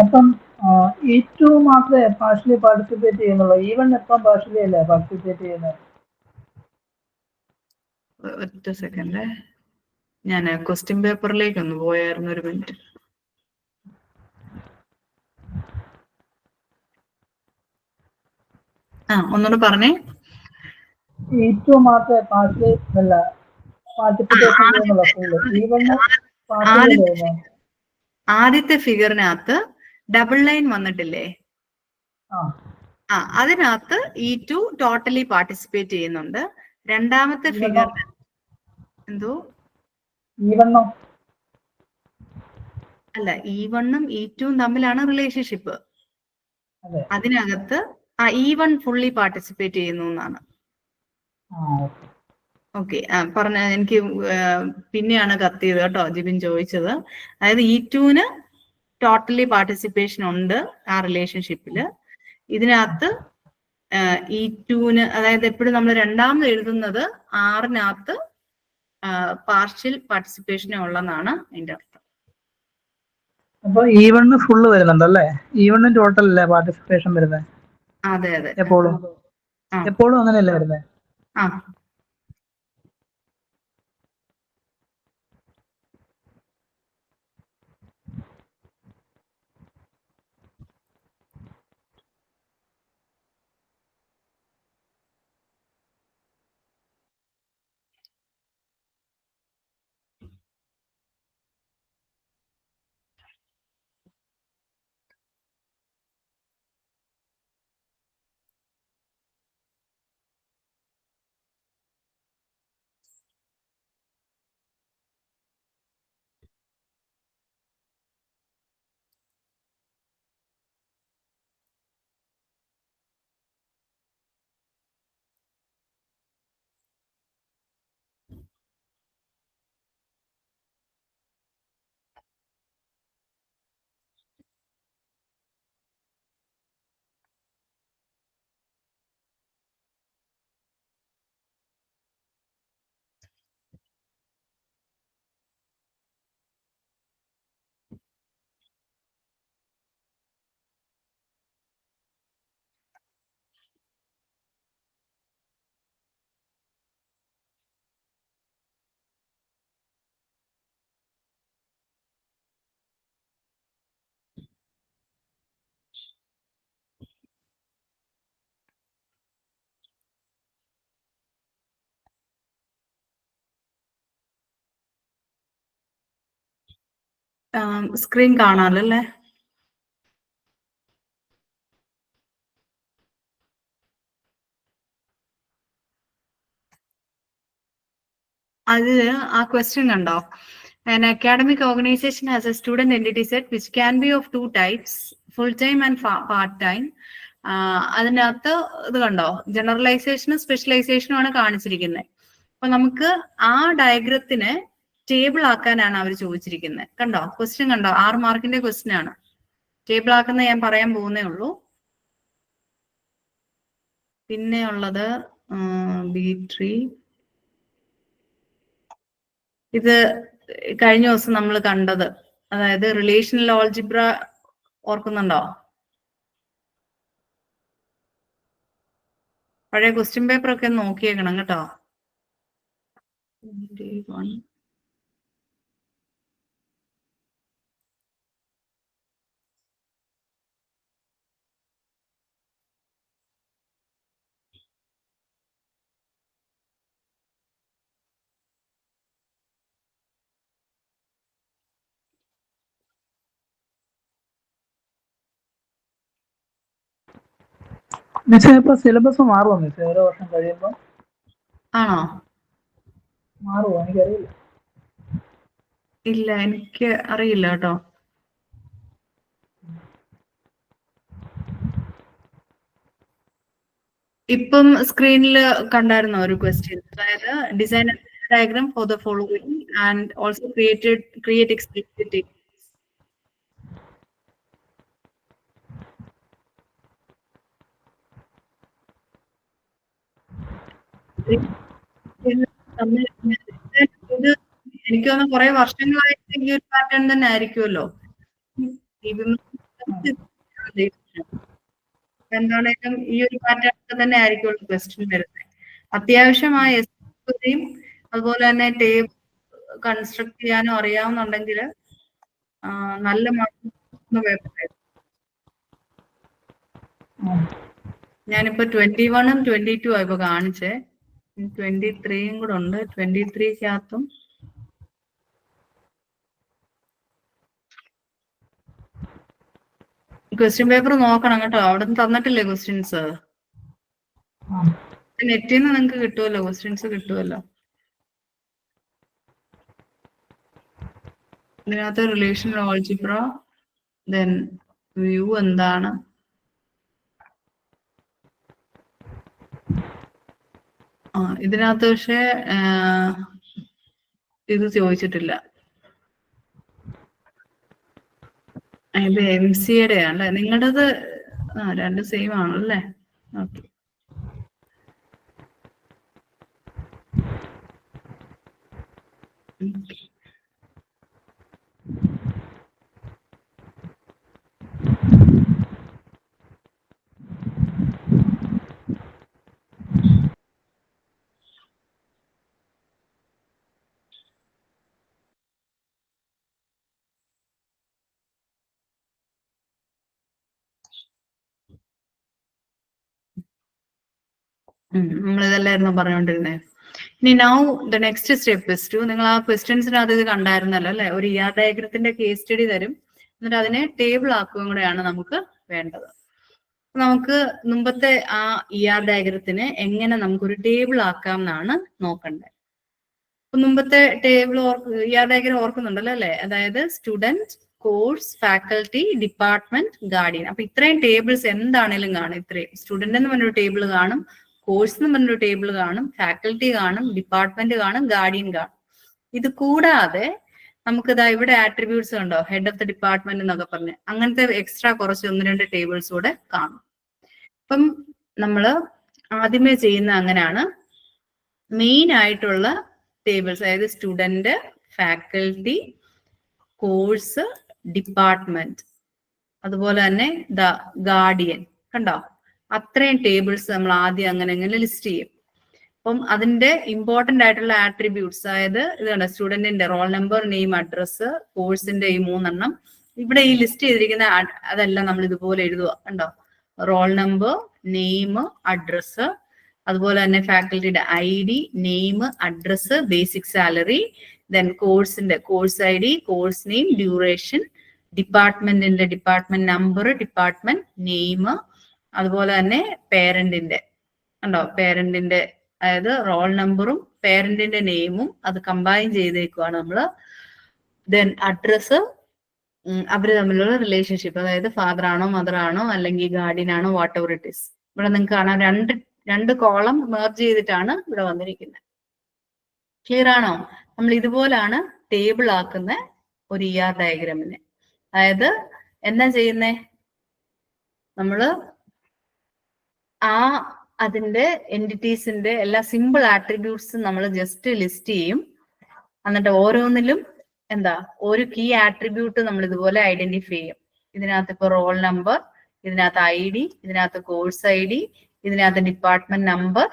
അപ്പം E2 മാത്രമേ പാർഷ്യലി പാർട്ടിസിപ്പേറ്റ് ചെയ്യുന്നുള്ളൂ. E1 എപ്പം പാർഷ്യലി അല്ലേ പാർട്ടിസിപ്പേറ്റ് ചെയ്യുന്നത്? ഒറ്റ സെക്കൻഡ്, ഞാൻ ക്വസ്റ്റ്യൻ പേപ്പറിലേക്ക് ഒന്ന് പോയായിരുന്നു. ഒരു മിനിറ്റ്. ഒന്നുകൂടെ പറഞ്ഞേ. E2 മാത്രമേ പാർഷ്യലി അല്ല പാർട്ടിസിപ്പേഷൻ ചെയ്യുന്നുള്ളൂ. E1 പാർഷ്യലി ചെയ്യുന്നത്. ആദ്യത്തെ ഫിഗറിനകത്ത് ഡബിൾ ലൈൻ വന്നിട്ടില്ലേ? അതിനകത്ത് E2 ടോട്ടലി പാർട്ടിസിപ്പേറ്റ് ചെയ്യുന്നുണ്ട്. രണ്ടാമത്തെ ഫിഗർ എന്തോ അല്ല, E1ഉം E2ഉം തമ്മിലാണ് റിലേഷൻഷിപ്പ്. അതിനകത്ത് E1 ഫുള്ളി പാർട്ടിസിപ്പേറ്റ് ചെയ്യുന്നു എന്നാണ്. ഓക്കെ, പറഞ്ഞ എനിക്ക് പിന്നെയാണ് കത്തിയത് കേട്ടോ ജിബിൻ ചോദിച്ചത്. അതായത് E2ന് ടോട്ടലി പാർട്ടിസിപ്പേഷൻ ഉണ്ട് ആ റിലേഷൻഷിപ്പില്. ഇതിനകത്ത് E2ന്, അതായത് എപ്പോഴും നമ്മൾ രണ്ടാമത് എഴുതുന്നത് Rനകത്ത് പാർഷ്യൽ പാർട്ടിസിപ്പേഷനേ ഉള്ളെന്നാണ് അതിന്റെ അർത്ഥം. അപ്പൊ E1 ഫുള്ള് വരുന്നുണ്ടല്ലേ? E1 ടോട്ടൽ അല്ലേ പാർട്ടിസിപ്പേഷൻ വരുന്നത്? അതെ അതെ, എപ്പോഴും അങ്ങനെയല്ലേ വരുന്നത്? സ്ക്രീൻ കാണാമല്ലോ അല്ലേ? അത് ആ ക്വസ്റ്റ്യൻ കണ്ടോ? An academic organization has a student entity set which can be of two types, full-time and part-time. അതിനകത്ത് ഇത് കണ്ടോ, ജനറലൈസേഷനും സ്പെഷ്യലൈസേഷനും ആണ് കാണിച്ചിരിക്കുന്നത്. അപ്പൊ നമുക്ക് ആ ഡയഗ്രത്തിനെ ടേബിൾ ആക്കാനാണ് അവർ ചോദിച്ചിരിക്കുന്നത്. കണ്ടോ ക്വസ്റ്റ്യൻ കണ്ടോ? 6 മാർക്കിന്റെ ക്വസ്റ്റ്യൻ ആണ്. ടേബിൾ ആക്കുന്ന ഞാൻ പറയാൻ പോകുന്നേ ഉള്ളൂ. പിന്നെ ഉള്ളത് B3. ഇത് കഴിഞ്ഞ ദിവസം നമ്മൾ കണ്ടത്, അതായത് റിലേഷണൽ ആൾജിബ്ര ഓർക്കുന്നുണ്ടോ? പഴയ ക്വസ്റ്റ്യൻ പേപ്പർ ഒക്കെ നോക്കിയേക്കണം കേട്ടോ. ഇപ്പൊ സിലബസ് മാറുമോ മിസ് ഓരോ വർഷം കഴിയുമ്പോ? ആണോ? മാറുമോ? എനിക്കറിയില്ല. ഇല്ല, എനിക്ക് അറിയില്ല കേട്ടോ. ഇപ്പം സ്ക്രീനിൽ കണ്ടായിരുന്നോ ഒരു ക്വസ്റ്റ്യൻ? അതായത് design diagram for the following and also create explicit. എനിക്ക് തോന്നുന്നു കുറെ വർഷങ്ങളായിട്ട് ഈ ഒരു പാറ്റേൺ തന്നെ ആയിരിക്കുമല്ലോ. എന്താണേലും ഈ ഒരു പാറ്റേൺ തന്നെ ആയിരിക്കുമല്ലോ ക്വസ്റ്റ്യൻ വരുന്നത്. അത്യാവശ്യമായ എസ്യും അതുപോലെ തന്നെ ടേബിൾ കൺസ്ട്രക്ട് ചെയ്യാനും അറിയാവുന്നുണ്ടെങ്കിൽ നല്ല മാർക്ക്. ഞാനിപ്പോ 21ഉം 22 ഇപ്പൊ കാണിച്ചേ. 23യും കൂടെ ഉണ്ട്. 23ക്കകത്തും ക്വസ്റ്റ്യൻ പേപ്പർ നോക്കണം കേട്ടോ. അവിടെ നിന്ന് തന്നിട്ടില്ലേ ക്വസ്റ്റ്യൻസ്? നെറ്റിൽ നിന്ന് നിങ്ങൾക്ക് കിട്ടുമല്ലോ, ക്വസ്റ്റ്യൻസ് കിട്ടുമല്ലോ. ഇതിനകത്ത് റിലേഷണൽ ആൾജിബ്ര, ദെൻ വ്യൂ എന്താണ്, ഇതിനകത്ത് പക്ഷെ ഇത് ചോദിച്ചിട്ടില്ല. ഇത് MCA ആണല്ലേ നിങ്ങളുടേത്? രണ്ട് സെയിം ആണല്ലേ? ഓക്കെ. നമ്മളിതല്ലായിരുന്നു പറഞ്ഞുകൊണ്ടിരുന്നത്. ഇനി now the next step is to, നിങ്ങൾ ആ ക്വസ്റ്റ്യൻസിനകത്ത് ഇത് കണ്ടായിരുന്നല്ലോ അല്ലെ? ഒരു ER ഡയഗ്രത്തിന്റെ കേസ് സ്റ്റഡി തരും, എന്നിട്ട് അതിനെ ടേബിൾ ആക്കുകയും കൂടെയാണ് നമുക്ക് വേണ്ടത്. നമുക്ക് മുമ്പത്തെ ആ ER ഡയഗ്രത്തിനെ എങ്ങനെ നമുക്കൊരു ടേബിൾ ആക്കാം എന്നാണ് നോക്കണ്ടത്. മുമ്പത്തെ ടേബിൾ ER ഡയഗ്രം ഓർക്കുന്നുണ്ടല്ലോ അല്ലെ? അതായത് student, course, faculty, department, guardian. അപ്പൊ ഇത്രയും ടേബിൾസ് എന്താണേലും കാണും. ഇത്രയും സ്റ്റുഡന്റ് എന്ന് പറഞ്ഞൊരു ടേബിൾ കാണും, കോഴ്സ് എന്ന് പറഞ്ഞൊരു ടേബിൾ കാണും, ഫാക്കൽറ്റി കാണും, ഡിപ്പാർട്ട്മെന്റ് കാണും, ഗാർഡിയൻ കാണും. ഇത് കൂടാതെ നമുക്കിതാ ഇവിടെ ആട്രിബ്യൂട്ട്സ് കണ്ടോ, ഹെഡ് ഓഫ് ദ ഡിപ്പാർട്ട്മെന്റ് എന്നൊക്കെ പറഞ്ഞ് അങ്ങനത്തെ എക്സ്ട്രാ കുറച്ച് 1-2 ടേബിൾസ് കൂടെ കാണും. അപ്പം നമ്മള് ആദ്യമേ ചെയ്യുന്ന അങ്ങനെയാണ്. മെയിൻ ആയിട്ടുള്ള ടേബിൾസ്, അതായത് സ്റ്റുഡന്റ്, ഫാക്കൽറ്റി, കോഴ്സ്, ഡിപ്പാർട്ട്മെന്റ്, അതുപോലെ തന്നെ ഗാർഡിയൻ. കണ്ടോ? അത്രയും ടേബിൾസ് നമ്മൾ ആദ്യം അങ്ങനെ ലിസ്റ്റ് ചെയ്യും. അപ്പം അതിന്റെ ഇമ്പോർട്ടന്റ് ആയിട്ടുള്ള ആട്രിബ്യൂട്ട്സ്, അതായത് ഇത് കണ്ടോ, സ്റ്റുഡന്റിന്റെ റോൾ നമ്പർ, നെയിം, അഡ്രസ്സ്, കോഴ്സിന്റെ ഈ 3 എണ്ണം. ഇവിടെ ഈ ലിസ്റ്റ് ചെയ്തിരിക്കുന്ന അതെല്ലാം നമ്മൾ ഇതുപോലെ എഴുതുക. കണ്ടോ? റോൾ നമ്പർ, നെയിം, അഡ്രസ്സ്, അതുപോലെ തന്നെ ഫാക്കൽറ്റിയുടെ ID, name, address, basic salary, then കോഴ്സിന്റെ course ID, course name, duration, ഡിപ്പാർട്ട്മെന്റിന്റെ ഡിപ്പാർട്ട്മെന്റ് നമ്പർ, ഡിപ്പാർട്ട്മെന്റ് നെയിം, അതുപോലെ തന്നെ പേരന്റിന്റെ ഉണ്ടോ, പേരന്റിന്റെ അതായത് റോൾ നമ്പറും പേരന്റിന്റെ നെയിമും അത് കമ്പൈൻ ചെയ്തേക്കുവാണ് നമ്മള്. ദെൻ അഡ്രസ്, അവര് തമ്മിലുള്ള റിലേഷൻഷിപ്പ്, അതായത് ഫാദർ ആണോ മദർ ആണോ അല്ലെങ്കിൽ ഗാർഡിയൻ ആണോ, വാട്ട് എവർ ഇറ്റ് ഇസ്. ഇവിടെ നിങ്ങൾക്ക് കാണാം രണ്ട് കോളം മെർജ് ചെയ്തിട്ടാണ് ഇവിടെ വന്നിരിക്കുന്നത്. ക്ലിയർ ആണോ? നമ്മൾ ഇതുപോലാണ് ടേബിൾ ആക്കുന്ന ഒരു ER ഡയഗ്രാമിന്. അതായത് എന്താ ചെയ്യുന്നേ, നമ്മള് അതിന്റെ എൻറ്റിറ്റീസിന്റെ എല്ലാ സിമ്പിൾ ആട്രിബ്യൂട്ട്സും നമ്മൾ ജസ്റ്റ് ലിസ്റ്റ് ചെയ്യും. എന്നിട്ട് ഓരോന്നിലും ഒരു കീ ആട്രിബ്യൂട്ട് നമ്മൾ ഇതുപോലെ ഐഡന്റിഫൈ ചെയ്യും. ഇതിനകത്ത് ഇപ്പൊ റോൾ നമ്പർ, ഇതിനകത്ത് ID, ഇതിനകത്ത് കോഴ്സ് ID, ഇതിനകത്ത് ഡിപ്പാർട്ട്മെന്റ് നമ്പർ.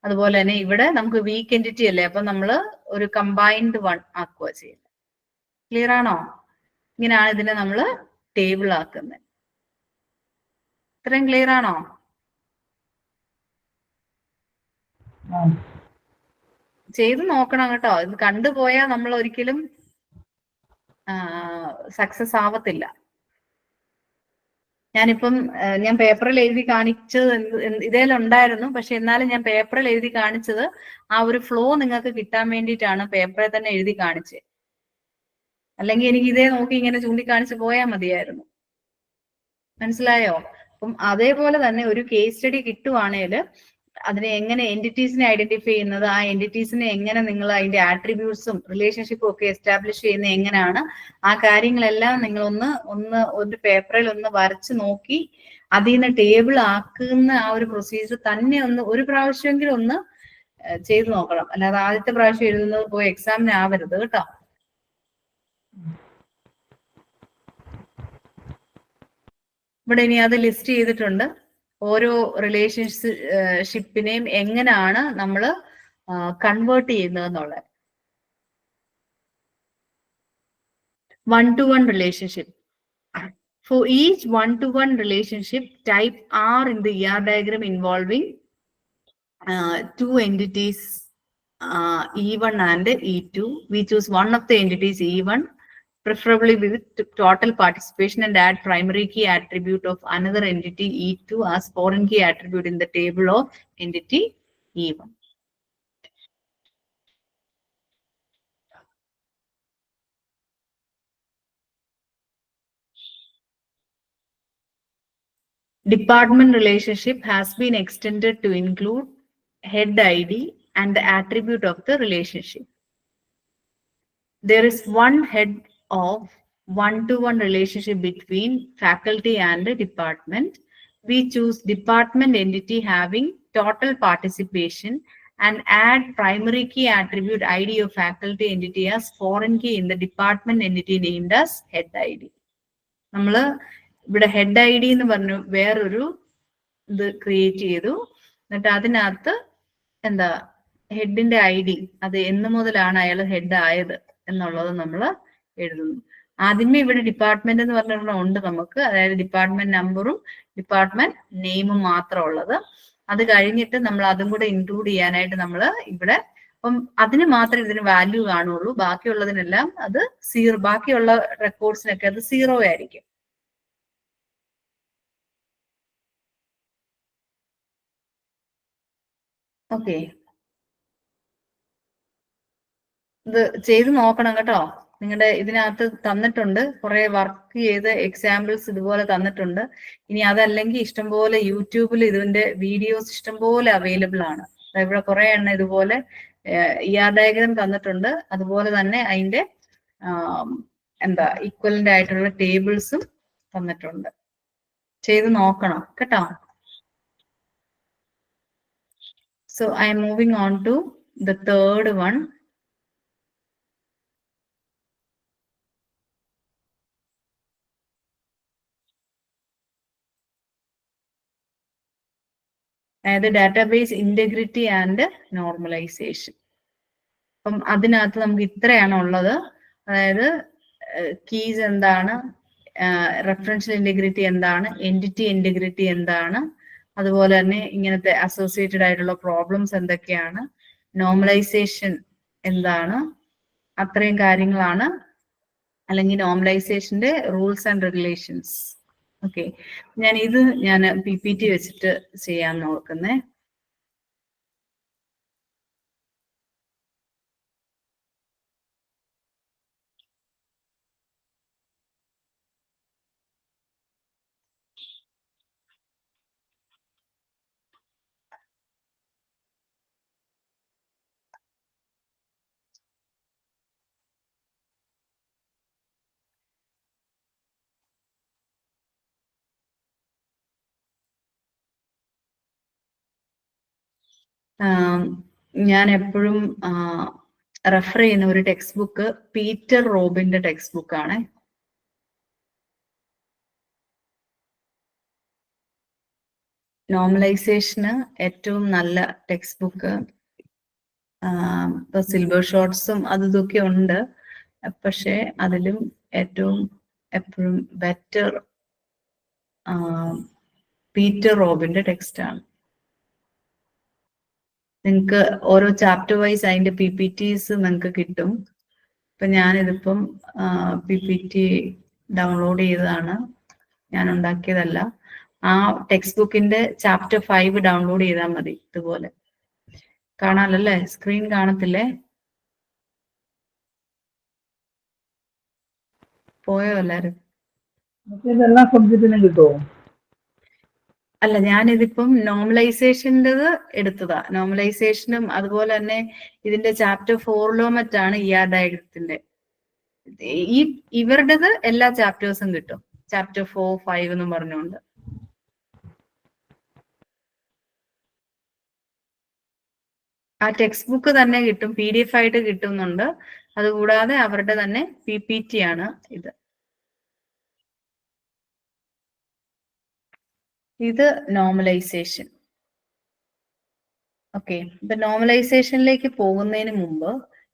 അതുപോലെ തന്നെ ഇവിടെ നമുക്ക് വീക്ക് എൻറ്റിറ്റി അല്ലേ, അപ്പൊ നമ്മൾ ഒരു കമ്പൈൻഡ് വൺ ആക്കുക ചെയ്യുന്നത്. ക്ലിയർ ആണോ? ഇങ്ങനെയാണ് ഇതിനെ നമ്മൾ ടേബിൾ ആക്കുന്നത്. ഇത്രയും ക്ലിയർ ആണോ? ചെയ്ത് നോക്കണം കേട്ടോ. ഇത് കണ്ടുപോയാൽ നമ്മൾ ഒരിക്കലും സക്സസ് ആവത്തില്ല. ഞാൻ പേപ്പറിൽ എഴുതി കാണിച്ചത് ഇതേലുണ്ടായിരുന്നു, പക്ഷെ എന്നാലും ഞാൻ പേപ്പറിൽ എഴുതി കാണിച്ചത് ആ ഒരു ഫ്ലോ നിങ്ങൾക്ക് കിട്ടാൻ വേണ്ടിയിട്ടാണ് പേപ്പറിൽ തന്നെ എഴുതി കാണിച്ചത്. അല്ലെങ്കിൽ എനിക്ക് ഇതേ നോക്കി ഇങ്ങനെ ചൂണ്ടിക്കാണിച്ച് പോയാൽ മതിയായിരുന്നു. മനസ്സിലായോ? അപ്പം അതേപോലെ തന്നെ ഒരു കേസ് സ്റ്റഡി കിട്ടുവാണേൽ അതിനെ എങ്ങനെ എൻറ്റിറ്റീസിനെ ഐഡന്റിഫൈ ചെയ്യുന്നത്, ആ എൻറ്റിറ്റീസിനെ എങ്ങനെ നിങ്ങൾ അതിന്റെ ആട്രിബ്യൂട്ട്സും റിലേഷൻഷിപ്പും ഒക്കെ എസ്റ്റാബ്ലിഷ് ചെയ്യുന്നത് എങ്ങനെയാണ്, ആ കാര്യങ്ങളെല്ലാം നിങ്ങൾ ഒരു പേപ്പറിൽ ഒന്ന് വരച്ച് നോക്കി അതിൽ നിന്ന് ടേബിൾ ആക്കുന്ന ആ ഒരു പ്രൊസീജിയർ തന്നെ ഒരു പ്രാവശ്യമെങ്കിലും ഒന്ന് ചെയ്തു നോക്കണം. അല്ലാതെ ആദ്യത്തെ പ്രാവശ്യം എഴുതുന്നത് പോയി എക്സാമിന് ആവരുത് കേട്ടോ. ഇവിടെ ഇനി അത് ലിസ്റ്റ് ചെയ്തിട്ടുണ്ട്. ഓരോ റിലേഷൻഷിപ്പിനെയും എങ്ങനെയാണ് നമ്മൾ കൺവേർട്ട് ചെയ്യുന്നത് എന്നുള്ളത്. 1-to-1 relationship. For each 1-to-1 relationship, type R in the ER diagram involving two entities, E1 and E2. We choose one of the entities E1, preferably with total participation, and add primary key attribute of another entity E2 as foreign key attribute in the table of entity E1. Department relationship has been extended to include head ID and the attribute of the relationship. There is one head of 1-to-1 relationship between faculty and the department. We choose department entity having total participation and add primary key attribute ID of faculty entity as foreign key in the department entity named as head ID. നമ്മള് ഇവിടെ head ID എന്ന് പറഞ്ഞു വേറൊരു ഇത് create ചെയ്തു. എന്നിട്ട് അതിനകത്ത് ഹെഡിന്റെ ID, അത് എന്ന് മുതലാണ് അയാൾ ഹെഡ് ആയത് എന്നുള്ളത് നമ്മൾ എഴുതുന്നു. ആദ്യമേ ഇവിടെ ഡിപ്പാർട്ട്മെന്റ് എന്ന് പറഞ്ഞ ഉണ്ട് നമുക്ക്, അതായത് ഡിപ്പാർട്ട്മെന്റ് നമ്പറും ഡിപ്പാർട്ട്മെന്റ് നെയിമും മാത്രം ഉള്ളത്. അത് കഴിഞ്ഞിട്ട് നമ്മൾ അതും കൂടെ ഇൻക്ലൂഡ് ചെയ്യാനായിട്ട് നമ്മൾ ഇവിടെ അതിന് മാത്രമേ ഇതിന് വാല്യൂ കാണുള്ളൂ. ബാക്കിയുള്ളതിനെല്ലാം അത് ബാക്കിയുള്ള റെക്കോർഡ്സിനൊക്കെ അത് 0 ആയിരിക്കും. ഓക്കെ, ഇത് ചെയ്ത് നോക്കണം കേട്ടോ. നിങ്ങളുടെ ഇതിനകത്ത് തന്നിട്ടുണ്ട് കുറെ വർക്ക് ചെയ്ത് എക്സാമ്പിൾസ് ഇതുപോലെ തന്നിട്ടുണ്ട്. ഇനി അതല്ലെങ്കിൽ ഇഷ്ടംപോലെ യൂട്യൂബിൽ ഇതിന്റെ വീഡിയോസ് ഇഷ്ടംപോലെ അവൈലബിൾ ആണ്. ഇവിടെ കുറെ എണ്ണം ഇതുപോലെ ER ഡയഗ്രാം തന്നിട്ടുണ്ട്. അതുപോലെ തന്നെ അതിന്റെ ഈക്വലന്റ് ആയിട്ടുള്ള ടേബിൾസും തന്നിട്ടുണ്ട്. ചെയ്ത് നോക്കണം കേട്ടോ. So I am moving on to the third one. The database integrity and normalization. അപ്പം അതിനകത്ത് നമുക്ക് ഇത്രയാണ് ഉള്ളത്. അതായത് കീസ് എന്താണ്, റെഫറൻഷ്യൽ ഇന്റഗ്രിറ്റി എന്താണ്, എൻറ്റിറ്റി ഇന്റഗ്രിറ്റി എന്താണ്, അതുപോലെ തന്നെ ഇങ്ങനത്തെ അസോസിയേറ്റഡ് ആയിട്ടുള്ള പ്രോബ്ലംസ് എന്തൊക്കെയാണ്, നോർമലൈസേഷൻ എന്താണ്, അത്രയും കാര്യങ്ങളാണ്, അല്ലെങ്കിൽ നോർമലൈസേഷന്റെ റൂൾസ് ആൻഡ് റെഗുലേഷൻസ്. ഓക്കെ, ഞാൻ PPT വെച്ചിട്ട് ചെയ്യാൻ നോക്കുന്നേ. ഞാൻ എപ്പോഴും റെഫർ ചെയ്യുന്ന ഒരു ടെക്സ്റ്റ് ബുക്ക് പീറ്റർ റോബിന്റെ ടെക്സ്റ്റ് ബുക്കാണ്. നോർമലൈസേഷന് ഏറ്റവും നല്ല ടെക്സ്റ്റ് ബുക്ക്. ഇപ്പൊ സിൽവർ ഷോർട്ട്സും ഇതൊക്കെ ഉണ്ട്, പക്ഷെ അതിലും ഏറ്റവും എപ്പോഴും ബെറ്റർ പീറ്റർ റോബിന്റെ ടെക്സ്റ്റ് ആണ്. നിങ്ങൾക്ക് ഓരോ ചാപ്റ്റർ വൈസ് അതിന്റെ PPTs നിങ്ങൾക്ക് കിട്ടും. ഇപ്പൊ ഞാനിതിപ്പം PPT ഡൗൺലോഡ് ചെയ്തതാണ്, ഞാൻ ഉണ്ടാക്കിയതല്ല. ആ ടെക്സ്റ്റ് ബുക്കിന്റെ ചാപ്റ്റർ 5 ഡൗൺലോഡ് ചെയ്താൽ മതി. ഇതുപോലെ കാണാലല്ലേ, സ്ക്രീൻ കാണത്തില്ലേ? പോയോ എല്ലാരും? എല്ലാ സബ്ജക്റ്റിനും കിട്ടുമോ? അല്ല, ഞാനിതിപ്പം നോർമലൈസേഷൻ്റെത് എടുത്തതാ. നോർമലൈസേഷനും അതുപോലെ തന്നെ ഇതിന്റെ ചാപ്റ്റർ 4 മറ്റാണ് ഡയഗ്രത്തിന്റെ. ഇവരുടേത് എല്ലാ ചാപ്റ്റേഴ്സും കിട്ടും, ചാപ്റ്റർ 4, 5 എന്നും പറഞ്ഞുകൊണ്ട്. ആ ടെക്സ്റ്റ് ബുക്ക് തന്നെ കിട്ടും, PDF ആയിട്ട് കിട്ടുന്നുണ്ട്. അതുകൂടാതെ അവരുടെ തന്നെ PPT ആണ് ഇത്. ഇത് നോർമലൈസേഷൻ. ഓക്കെ, ഇപ്പൊ നോർമലൈസേഷനിലേക്ക് പോകുന്നതിന് മുമ്പ്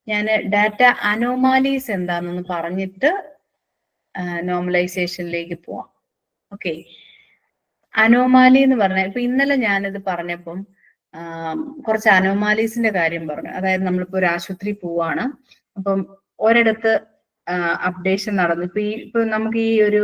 ഞാൻ ഡാറ്റ അനോമാലീസ് എന്താണെന്ന് പറഞ്ഞിട്ട് നോർമലൈസേഷനിലേക്ക് പോവാം. ഓക്കെ, അനോമാലി എന്ന് പറഞ്ഞാൽ ഇപ്പൊ ഇന്നലെ ഞാനിത് പറഞ്ഞപ്പം കുറച്ച് അനോമാലീസിന്റെ കാര്യം പറഞ്ഞു. അതായത് നമ്മളിപ്പോ ഒരു ആശുപത്രി പോവാണ്, അപ്പം ഒരിടത്ത് അപ്ഡേഷൻ നടന്നു. ഇപ്പൊ നമുക്ക് ഈ ഒരു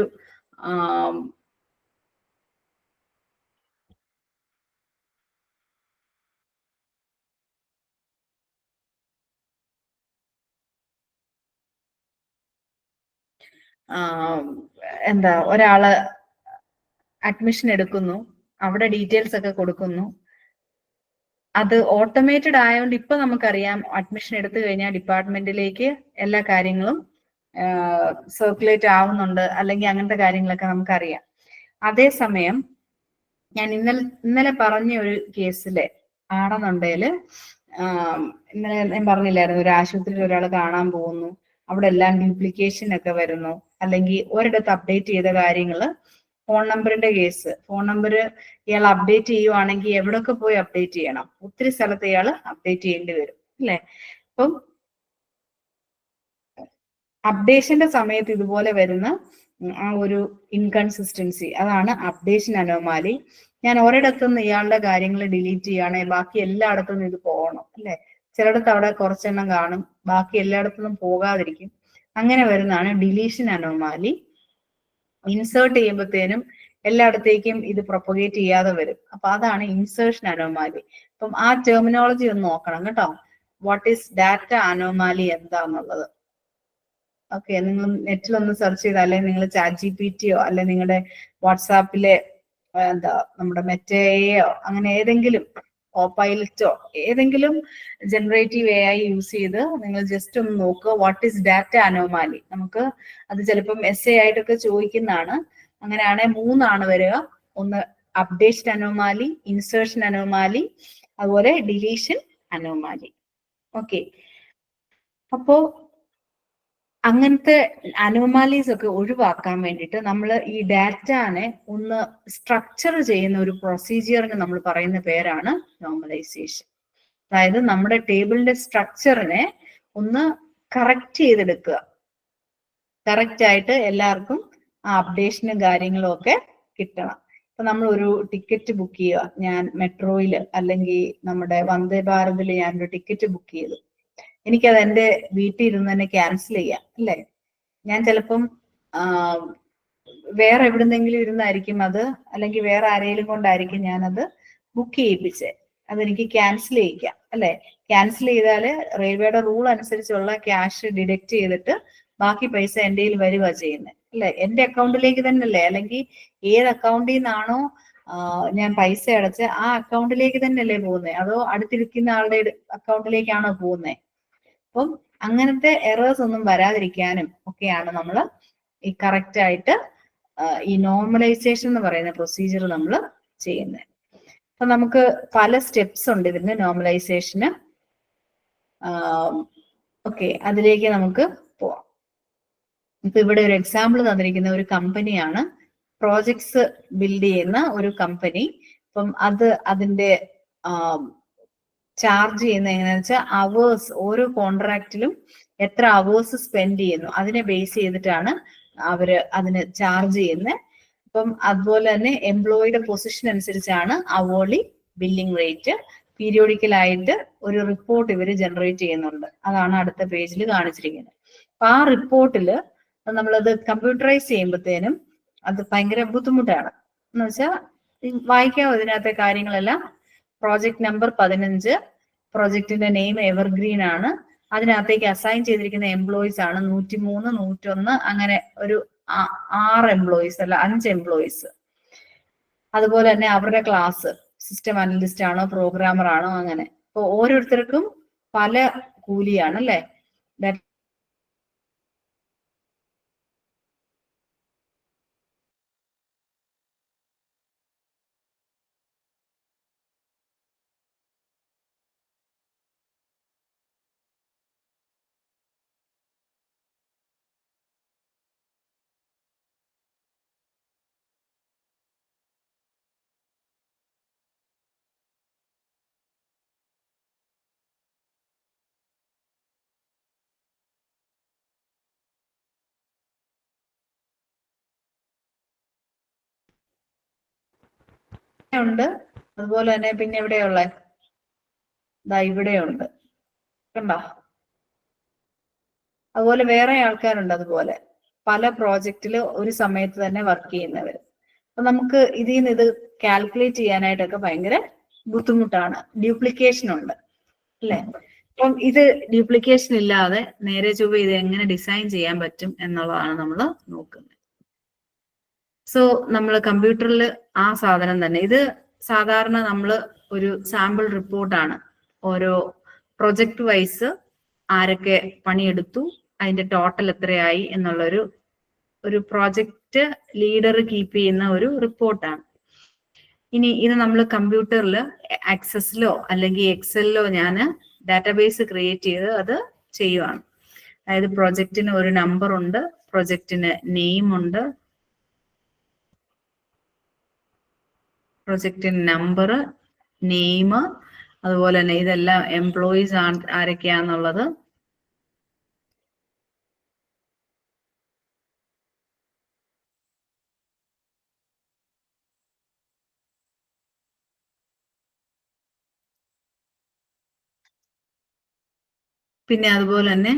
എന്താ, ഒരാള് അഡ്മിഷൻ എടുക്കുന്നു, അവിടെ ഡീറ്റെയിൽസ് ഒക്കെ കൊടുക്കുന്നു. അത് ഓട്ടോമേറ്റഡ് ആയതുകൊണ്ട് ഇപ്പൊ നമുക്കറിയാം അഡ്മിഷൻ എടുത്തു കഴിഞ്ഞാൽ ഡിപ്പാർട്ട്മെന്റിലേക്ക് എല്ലാ കാര്യങ്ങളും സർക്കുലേറ്റ് ആവുന്നുണ്ട്, അല്ലെങ്കിൽ അങ്ങനത്തെ കാര്യങ്ങളൊക്കെ നമുക്കറിയാം. അതേസമയം ഞാൻ ഇന്നലെ പറഞ്ഞ ഒരു കേസില് ആണെന്നുണ്ടെങ്കിൽ, ഇന്നലെ ഞാൻ പറഞ്ഞില്ലായിരുന്നു, ഒരു ആശുപത്രിയിൽ ഒരാൾ കാണാൻ പോകുന്നു, അവിടെ എല്ലാം ഡ്യൂപ്ലിക്കേഷൻ ഒക്കെ വരുന്നു, അല്ലെങ്കിൽ ഒരിടത്ത് അപ്ഡേറ്റ് ചെയ്ത കാര്യങ്ങൾ, ഫോൺ നമ്പറിന്റെ കേസ്, ഫോൺ നമ്പർ ഇയാൾ അപ്ഡേറ്റ് ചെയ്യുവാണെങ്കിൽ എവിടെയൊക്കെ പോയി അപ്ഡേറ്റ് ചെയ്യണം, ഒത്തിരി സ്ഥലത്ത് ഇയാൾ അപ്ഡേറ്റ് ചെയ്യേണ്ടി വരും, അല്ലേ? അപ്പം അപ്ഡേഷന്റെ സമയത്ത് ഇതുപോലെ വരുന്ന ആ ഒരു ഇൻകൺസിസ്റ്റൻസി, അതാണ് അപ്ഡേഷൻ അനോമാലി. ഞാൻ ഒരിടത്തുനിന്ന് ഇയാളുടെ കാര്യങ്ങൾ ഡിലീറ്റ് ചെയ്യുകയാണെങ്കിൽ ബാക്കി എല്ലായിടത്തുനിന്നും ഇത് പോകണം, അല്ലെ? ചിലയിടത്ത് അവിടെ കുറച്ചെണ്ണം കാണും, ബാക്കി എല്ലായിടത്തുനിന്നും പോകാതിരിക്കും. അങ്ങനെ വരുന്നതാണ് ഡിലീഷൻ അനോമാലി. ഇൻസേർട്ട് ചെയ്യുമ്പോഴത്തേനും എല്ലായിടത്തേക്കും ഇത് പ്രൊപ്പഗേറ്റ് ചെയ്യാതെ വരും. അപ്പൊ അതാണ് ഇൻസേർഷൻ അനോമാലി. അപ്പം ആ ടെർമിനോളജി ഒന്ന് നോക്കണം കേട്ടോ. വാട്ട് ഈസ് ഡാറ്റ അനോമാലി എന്താന്നുള്ളത്. ഓക്കെ, നിങ്ങൾ നെറ്റിലൊന്ന് സെർച്ച് ചെയ്താൽ, അല്ലെങ്കിൽ നിങ്ങൾ ChatGPT അല്ലെ നിങ്ങളുടെ വാട്സാപ്പിലെ നമ്മുടെ മെറ്റയോ അങ്ങനെ ഏതെങ്കിലും കോപ്പൈലറ്റോ ഏതെങ്കിലും ജനറേറ്റീവ് AI യൂസ് ചെയ്ത് നിങ്ങൾ ജസ്റ്റ് ഒന്ന് നോക്കുക, വാട്ട് ഈസ് ഡാറ്റ അനോമാലി. നമുക്ക് അത് ചിലപ്പം essay ആയിട്ടൊക്കെ ചോദിക്കുന്നതാണ്. അങ്ങനെയാണെങ്കിൽ 3 വരിക. ഒന്ന് അപ്ഡേഷൻ അനോമാലി, ഇൻസേർഷൻ അനോമാലി, അതുപോലെ ഡിലീഷൻ അനോമാലി. ഓക്കെ, അപ്പോ അങ്ങനത്തെ അനോമാലീസ് ഒക്കെ ഒഴിവാക്കാൻ വേണ്ടിയിട്ട് നമ്മൾ ഈ ഡാറ്റാനെ ഒന്ന് സ്ട്രക്ചർ ചെയ്യുന്ന ഒരു പ്രൊസീജിയറിന് നമ്മൾ പറയുന്ന പേരാണ് നോർമലൈസേഷൻ. അതായത് നമ്മുടെ ടേബിളിന്റെ സ്ട്രക്ചറിനെ ഒന്ന് കറക്റ്റ് ചെയ്തെടുക്കുക. കറക്റ്റ് ആയിട്ട് എല്ലാവർക്കും ആ അപ്ഡേഷനും കാര്യങ്ങളും ഒക്കെ കിട്ടണം. ഇപ്പൊ നമ്മൾ ഒരു ടിക്കറ്റ് ബുക്ക് ചെയ്യുക, ഞാൻ മെട്രോയിൽ അല്ലെങ്കിൽ നമ്മുടെ വന്ദേ ഭാരതിൽ ഞാനൊരു ടിക്കറ്റ് ബുക്ക് ചെയ്തു, എനിക്കത് എൻ്റെ വീട്ടിൽ ഇരുന്ന് തന്നെ ക്യാൻസൽ ചെയ്യാം അല്ലേ? ഞാൻ ചിലപ്പം വേറെ എവിടുന്നെങ്കിലും ഇരുന്നായിരിക്കും അത്, അല്ലെങ്കിൽ വേറെ ആരെങ്കിലും കൊണ്ടായിരിക്കും ഞാനത് ബുക്ക് ചെയ്യിപ്പിച്ചേ, അതെനിക്ക് ക്യാൻസൽ ചെയ്യിക്കാം അല്ലെ? ക്യാൻസൽ ചെയ്താല് റെയിൽവേയുടെ റൂൾ അനുസരിച്ചുള്ള ക്യാഷ് ഡിഡക്ട് ചെയ്തിട്ട് ബാക്കി പൈസ എൻ്റെ കയ്യിൽ വരിക ചെയ്യുന്നത് അല്ലെ? എൻ്റെ അക്കൗണ്ടിലേക്ക് തന്നെ അല്ലേ? അല്ലെങ്കിൽ ഏത് അക്കൗണ്ടിൽ നിന്നാണോ ഞാൻ പൈസ അടച്ച് ആ അക്കൗണ്ടിലേക്ക് തന്നെ അല്ലേ പോകുന്നത്, അതോ അടുത്തിരിക്കുന്ന ആളുടെ അക്കൗണ്ടിലേക്കാണോ പോകുന്നത്? അപ്പം അങ്ങനത്തെ എറേഴ്സ് ഒന്നും വരാതിരിക്കാനും ഒക്കെയാണ് നമ്മൾ ഈ കറക്റ്റ് ആയിട്ട് ഈ നോർമലൈസേഷൻ എന്ന് പറയുന്ന പ്രൊസീജിയർ നമ്മൾ ചെയ്യുന്നത്. അപ്പൊ നമുക്ക് പല സ്റ്റെപ്സ് ഉണ്ട് ഇതിന് നോർമലൈസേഷന്. ഓക്കെ, അതിലേക്ക് നമുക്ക് പോവാം. ഇപ്പൊ ഇവിടെ ഒരു എക്സാമ്പിൾ തന്നിരിക്കുന്ന ഒരു കമ്പനിയാണ്, പ്രോജക്ട്സ് ബിൽഡ് ചെയ്യുന്ന ഒരു കമ്പനി. അപ്പം അതിന്റെ ചാർജ് ചെയ്യുന്ന എങ്ങനെയാണെന്ന് വെച്ചാൽ അവേഴ്സ്, ഓരോ കോൺട്രാക്റ്റിലും എത്ര അവേഴ്സ് സ്പെൻഡ് ചെയ്യുന്നു അതിനെ ബേസ് ചെയ്തിട്ടാണ് അവര് അതിന് ചാർജ് ചെയ്യുന്നത്. അപ്പം അതുപോലെ തന്നെ എംപ്ലോയിയുടെ പൊസിഷൻ അനുസരിച്ചാണ് അവേർലി ബില്ലിംഗ് റേറ്റ്. പീരിയോഡിക്കലായിട്ട് ഒരു റിപ്പോർട്ട് ഇവർ ജനറേറ്റ് ചെയ്യുന്നുണ്ട്, അതാണ് അടുത്ത പേജിൽ കാണിച്ചിരിക്കുന്നത്. അപ്പൊ ആ റിപ്പോർട്ടിൽ നമ്മളത് കമ്പ്യൂട്ടറൈസ് ചെയ്യുമ്പോഴത്തേനും അത് ഭയങ്കര ബുദ്ധിമുട്ടാണ്. എന്ന് വെച്ചാൽ വായിക്കാവോ ഇതിനകത്തെ കാര്യങ്ങളെല്ലാം? പ്രോജക്ട് നമ്പർ 15, പ്രോജക്റ്റിന്റെ നെയിം എവർഗ്രീൻ ആണ്, അതിനകത്തേക്ക് അസൈൻ ചെയ്തിരിക്കുന്ന എംപ്ലോയീസ് ആണ് 103, 101, അങ്ങനെ ഒരു 6 എംപ്ലോയീസ് അല്ല 5 എംപ്ലോയീസ്. അതുപോലെ തന്നെ അവരുടെ ക്ലാസ് സിസ്റ്റം അനലിസ്റ്റ് ആണോ പ്രോഗ്രാമർ ആണോ അങ്ങനെ. അപ്പൊ ഓരോരുത്തർക്കും പല കൂലിയാണ് അല്ലെ? ഉണ്ട്. അതുപോലെ തന്നെ പിന്നെ എവിടെയുള്ള ഇവിടെയുണ്ട് കണ്ടോ? അതുപോലെ വേറെ ആൾക്കാരുണ്ട്, അതുപോലെ പല പ്രോജക്റ്റില് ഒരു സമയത്ത് തന്നെ വർക്ക് ചെയ്യുന്നവർ. അപ്പൊ നമുക്ക് ഇതിൽ നിന്ന് ഇത് കാൽക്കുലേറ്റ് ചെയ്യാനായിട്ടൊക്കെ ഭയങ്കര ബുദ്ധിമുട്ടാണ്, ഡ്യൂപ്ലിക്കേഷൻ ഉണ്ട് അല്ലെ? അപ്പം ഇത് ഡ്യൂപ്ലിക്കേഷൻ ഇല്ലാതെ നേരെ ചൊവ്വ ഇത് എങ്ങനെ ഡിസൈൻ ചെയ്യാൻ പറ്റും എന്നുള്ളതാണ് നമ്മൾ നോക്കുന്നത്. സോ നമ്മൾ കമ്പ്യൂട്ടറിൽ ആ സാധനം തന്നെ, ഇത് സാധാരണ നമ്മൾ ഒരു സാമ്പിൾ റിപ്പോർട്ടാണ്, ഓരോ പ്രൊജക്ട് വൈസ് ആരൊക്കെ പണിയെടുത്തു, അതിന്റെ ടോട്ടൽ എത്രയായി എന്നുള്ളൊരു പ്രോജക്റ്റ് ലീഡർ കീപ്പ് ചെയ്യുന്ന ഒരു റിപ്പോർട്ടാണ്. ഇനി ഇത് നമ്മൾ കമ്പ്യൂട്ടറിൽ ആക്സസിലോ അല്ലെങ്കിൽ എക്സലിലോ ഞാൻ ഡാറ്റാബേസ് ക്രിയേറ്റ് ചെയ്ത് അത് ചെയ്യുവാണ്. അതായത് പ്രൊജക്റ്റിന് ഒരു നമ്പർ ഉണ്ട്, പ്രൊജക്റ്റിന് നെയിം ഉണ്ട്, പ്രൊജക്റ്റിന് നമ്പർ, നെയിം, അതുപോലെ തന്നെ ഇതെല്ലാം എംപ്ലോയീസ് ആരൊക്കെയാന്നുള്ളത്. പിന്നെ അതുപോലെ തന്നെ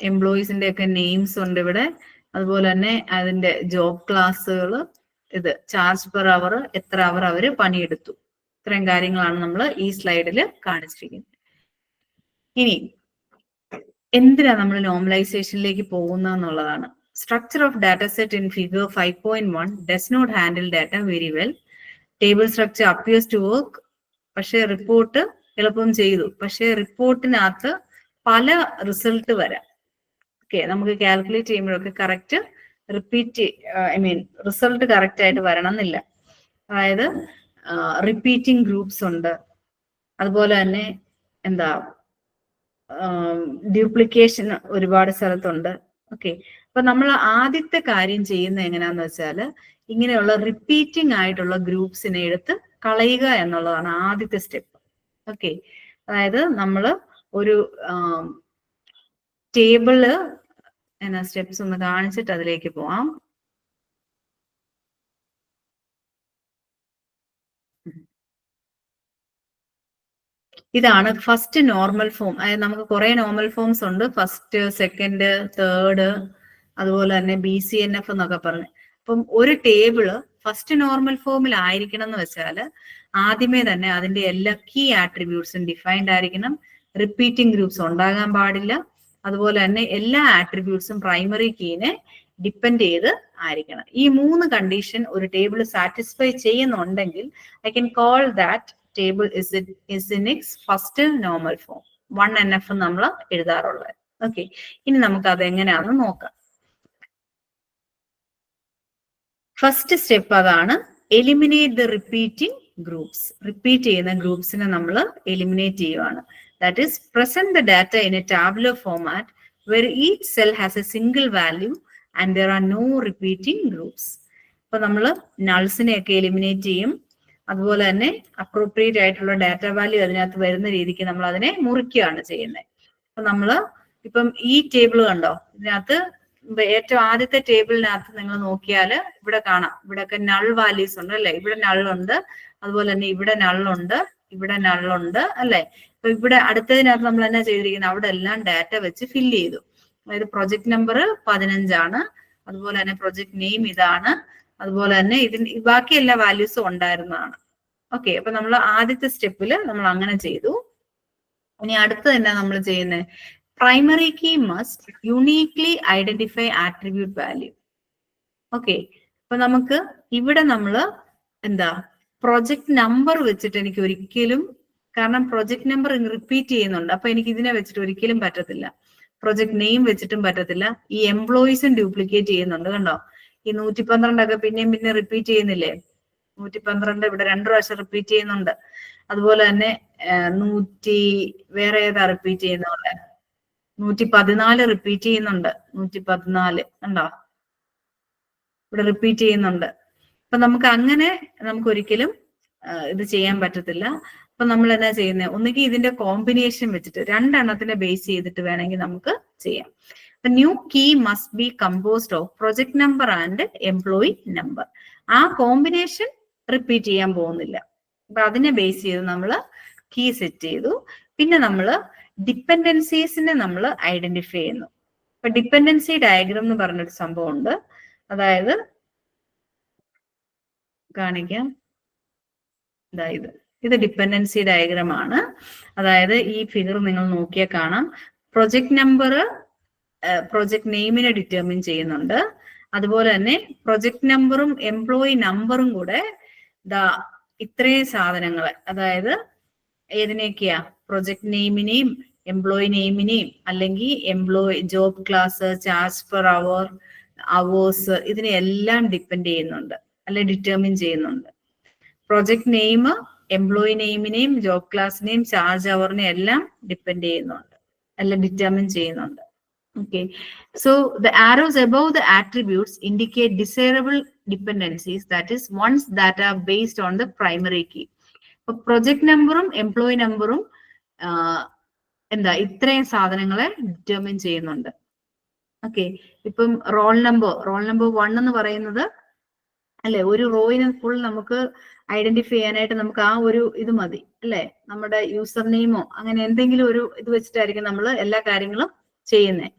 എംപ്ലോയീസിന്റെ ഒക്കെ നെയിംസ് ഉണ്ട് ഇവിടെ. അതുപോലെ തന്നെ അതിന്റെ ജോബ് ക്ലാസ്സുകൾ, ഇത് ചാർജ് പെർ അവർ, എത്ര അവർ അവര് പണിയെടുത്തു, ഇത്രയും കാര്യങ്ങളാണ് നമ്മൾ ഈ സ്ലൈഡിൽ കാണിച്ചിരിക്കുന്നത്. ഇനി എന്തിനാ നമ്മൾ നോർമലൈസേഷനിലേക്ക് പോകുന്നതെന്നുള്ളതാണ്. Structure of data set in figure 5.1 does not handle data very well. Table structure appears to work. പക്ഷെ റിപ്പോർട്ട് എളുപ്പം ചെയ്തു, പക്ഷെ റിപ്പോർട്ടിനകത്ത് പല റിസൾട്ട് വരാം. ഓക്കെ, നമുക്ക് കാൽക്കുലേറ്റ് ചെയ്യുമ്പോഴൊക്കെ കറക്റ്റ് റിസൾട്ട് കറക്റ്റ് ആയിട്ട് വരണം എന്നില്ല. അതായത് റിപ്പീറ്റിംഗ് ഗ്രൂപ്പ്സ് ഉണ്ട്, അതുപോലെ തന്നെ ഡ്യൂപ്ലിക്കേഷൻ ഒരുപാട് സ്ഥലത്തുണ്ട്. ഓക്കെ, അപ്പൊ നമ്മൾ ആദ്യത്തെ കാര്യം ചെയ്യുന്ന എങ്ങനെയാന്ന് വെച്ചാൽ ഇങ്ങനെയുള്ള റിപ്പീറ്റിംഗ് ആയിട്ടുള്ള ഗ്രൂപ്പ്സിനെ എടുത്ത് കളയുക എന്നുള്ളതാണ് ആദ്യത്തെ സ്റ്റെപ്പ്. ഓക്കെ, അതായത് നമ്മൾ ഒരു ടേബിള് സ്റ്റെപ്സ് ഒന്ന് കാണിച്ചിട്ട് അതിലേക്ക് പോവാം. ഇതാണ് ഫസ്റ്റ് നോർമൽ ഫോം. അതായത് നമുക്ക് കുറെ നോർമൽ ഫോംസ് ഉണ്ട്, ഫസ്റ്റ്, സെക്കൻഡ്, തേർഡ്, അതുപോലെ തന്നെ BCNF എന്നൊക്കെ പറഞ്ഞ്. അപ്പം ഒരു ടേബിള് ഫസ്റ്റ് നോർമൽ ഫോമിൽ ആയിരിക്കണം എന്ന് വെച്ചാൽ ആദ്യമേ തന്നെ അതിന്റെ എല്ലാ കീ ആട്രിബ്യൂട്ട്സും ഡിഫൈൻഡ് ആയിരിക്കണം, റിപ്പീറ്റിംഗ് ഗ്രൂപ്പ്സ് ഉണ്ടാകാൻ പാടില്ല, അതുപോലെ തന്നെ എല്ലാ ആട്രിബ്യൂട്ട്സും പ്രൈമറി കീനെ ഡിപ്പെൻഡ് ചെയ്ത് ആയിരിക്കണം. ഈ 3 കണ്ടീഷൻ ഒരു ടേബിൾ സാറ്റിസ്ഫൈ ചെയ്യുന്നുണ്ടെങ്കിൽ I can call that table is in its first normal form. 1NF നമ്മൾ എഴുതാറുള്ളത്. ഓക്കെ, ഇനി നമുക്ക് അത് എങ്ങനെയാണെന്ന് നോക്കാം. ഫസ്റ്റ് സ്റ്റെപ്പ് അതാണ്, eliminate the repeating groups. Repeat ചെയ്യുന്ന ഗ്രൂപ്പ്സിനെ നമ്മൾ എലിമിനേറ്റ് ചെയ്യുവാണ്. That is present the data in A tabular format where each cell has a single value and there are no repeating groups. അപ്പൊ നമ്മൾ നൾസിനെയൊക്കെ എലിമിനേറ്റ് ചെയ്യും, അതുപോലെ തന്നെ appropriate ആയിട്ടുള്ള ഡാറ്റ വാല്യൂ അതിനകത്ത് വരുന്ന രീതിക്ക് നമ്മൾ അതിനെ മുറിക്കുകയാണ് ചെയ്യുന്നത്. അപ്പൊ നമ്മള് ഇപ്പം ഈ ടേബിൾ കണ്ടോ, ഇതിനകത്ത് ഏറ്റവും ആദ്യത്തെ ടേബിളിനകത്ത് നിങ്ങൾ നോക്കിയാൽ ഇവിടെ കാണാം, ഇവിടെയൊക്കെ നൾ വാല്യൂസ് ഉണ്ട് അല്ലെ. ഇവിടെ നള്ളുണ്ട്, അതുപോലെ തന്നെ ഇവിടെ നള്ളുണ്ട്, ഇവിടെ നള്ളുണ്ട് അല്ലെ. അപ്പൊ ഇവിടെ അടുത്തതിനകത്ത് നമ്മൾ എന്നാ ചെയ്തിരിക്കുന്നത്, അവിടെ എല്ലാം ഡാറ്റ വെച്ച് ഫില്ല് ചെയ്തു. അതായത് പ്രൊജക്ട് നമ്പർ 15 അതുപോലെ തന്നെ പ്രൊജക്ട് നെയിം ഇതാണ്, അതുപോലെ തന്നെ ഇതിന് ബാക്കി എല്ലാ വാല്യൂസും ഉണ്ടായിരുന്നതാണ്. ഓക്കെ, അപ്പൊ നമ്മൾ ആദ്യത്തെ സ്റ്റെപ്പില് നമ്മൾ അങ്ങനെ ചെയ്തു. ഇനി അടുത്ത് തന്നെ നമ്മൾ ചെയ്യുന്നത്, primary key must uniquely identify attribute value. Okay, അപ്പൊ നമുക്ക് ഇവിടെ നമ്മൾ എന്താ പ്രൊജക്ട് നമ്പർ വെച്ചിട്ട് എനിക്ക് ഒരിക്കലും, കാരണം പ്രൊജക്ട് നമ്പർ റിപ്പീറ്റ് ചെയ്യുന്നുണ്ട്, അപ്പൊ എനിക്ക് ഇതിനെ വെച്ചിട്ട് ഒരിക്കലും പറ്റത്തില്ല. പ്രൊജക്ട് നെയിം വെച്ചിട്ടും പറ്റത്തില്ല. ഈ എംപ്ലോയീസും ഡ്യൂപ്ലിക്കേറ്റ് ചെയ്യുന്നുണ്ട്, കണ്ടോ. ഈ 112 പിന്നെയും പിന്നെ റിപ്പീറ്റ് ചെയ്യുന്നില്ലേ, 112 ഇവിടെ 2 പ്രാവശ്യം റിപ്പീറ്റ് ചെയ്യുന്നുണ്ട്. അതുപോലെ തന്നെ 100 വേറെ ഏതാ റിപ്പീറ്റ് ചെയ്യുന്നുണ്ട്, 114 റിപ്പീറ്റ് ചെയ്യുന്നുണ്ട്, 114 കണ്ടോ ഇവിടെ റിപ്പീറ്റ് ചെയ്യുന്നുണ്ട്. അപ്പൊ നമുക്ക് അങ്ങനെ നമുക്ക് ഒരിക്കലും ഇത് ചെയ്യാൻ പറ്റത്തില്ല. അപ്പൊ നമ്മൾ എന്നാ ചെയ്യുന്നത്, ഒന്നുകിൽ ഇതിന്റെ കോമ്പിനേഷൻ വെച്ചിട്ട് 2 എണ്ണത്തിനെ ബേസ് ചെയ്തിട്ട് വേണമെങ്കിൽ നമുക്ക് ചെയ്യാം. New key must be composed of project number and employee number. ആ കോമ്പിനേഷൻ റിപ്പീറ്റ് ചെയ്യാൻ പോകുന്നില്ല. അപ്പൊ അതിനെ ബേസ് ചെയ്ത് നമ്മൾ കീ സെറ്റ് ചെയ്തു. പിന്നെ നമ്മൾ ഡിപ്പെൻഡൻസീസിനെ നമ്മൾ ഐഡന്റിഫൈ ചെയ്യുന്നു. അപ്പൊ ഡിപ്പെൻഡൻസി ഡയഗ്രാം എന്ന് പറഞ്ഞൊരു സംഭവം ഉണ്ട്. അതായത് കാണിക്കാം, ഇത് ഡിപ്പെൻഡൻസി ഡയഗ്രാം ആണ്. അതായത് ഈ ഫിഗർ നിങ്ങൾ നോക്കിയാൽ കാണാം, പ്രൊജക്ട് നമ്പർ പ്രൊജക്ട് നെയിമിനെ ഡിറ്റർമിൻ ചെയ്യുന്നുണ്ട്. അതുപോലെ തന്നെ പ്രൊജക്ട് നമ്പറും എംപ്ലോയി നമ്പറും കൂടെ ഇത്രയും സാധനങ്ങൾ, അതായത് ഏതിനൊക്കെയാ, പ്രൊജക്ട് നെയിമിനെയും എംപ്ലോയി നെയിമിനെയും അല്ലെങ്കിൽ employee job class, charge per hour, hours, ഇതിനെല്ലാം ഡിപ്പെൻഡ് ചെയ്യുന്നുണ്ട് അല്ലെ ഡിറ്റർമിൻ ചെയ്യുന്നുണ്ട്. പ്രൊജക്ട് നെയിം എംപ്ലോയി നെയിമിനെയും ജോബ് ക്ലാസിനെയും ചാർജ് അവറിനെയും എല്ലാം ഡിപ്പെൻഡ് ചെയ്യുന്നുണ്ട് അല്ല ഡിറ്റർമിൻ ചെയ്യുന്നുണ്ട്. Okay, so the arrows above the attributes indicate desirable dependencies, that is ones that are based on the primary key. So project numberum employee numberum എന്താ ഇത്രയും സാധനങ്ങളെ ഡിറ്റർമിൻ ചെയ്യുന്നുണ്ട്. ഓക്കെ, ഇപ്പം റോൾ നമ്പർ 1 എന്ന് പറയുന്നത് അല്ലെ, ഒരു റോയിനെ ഫുൾ നമുക്ക് ഐഡന്റിഫൈ ചെയ്യാനായിട്ട് നമുക്ക് ആ ഒരു ഇത് മതി അല്ലെ, നമ്മുടെ യൂസർ നെയിമോ അങ്ങനെ എന്തെങ്കിലും ഒരു ഇത് വെച്ചിട്ടായിരിക്കും നമ്മൾ എല്ലാ കാര്യങ്ങളും ചെയ്യുന്നത്.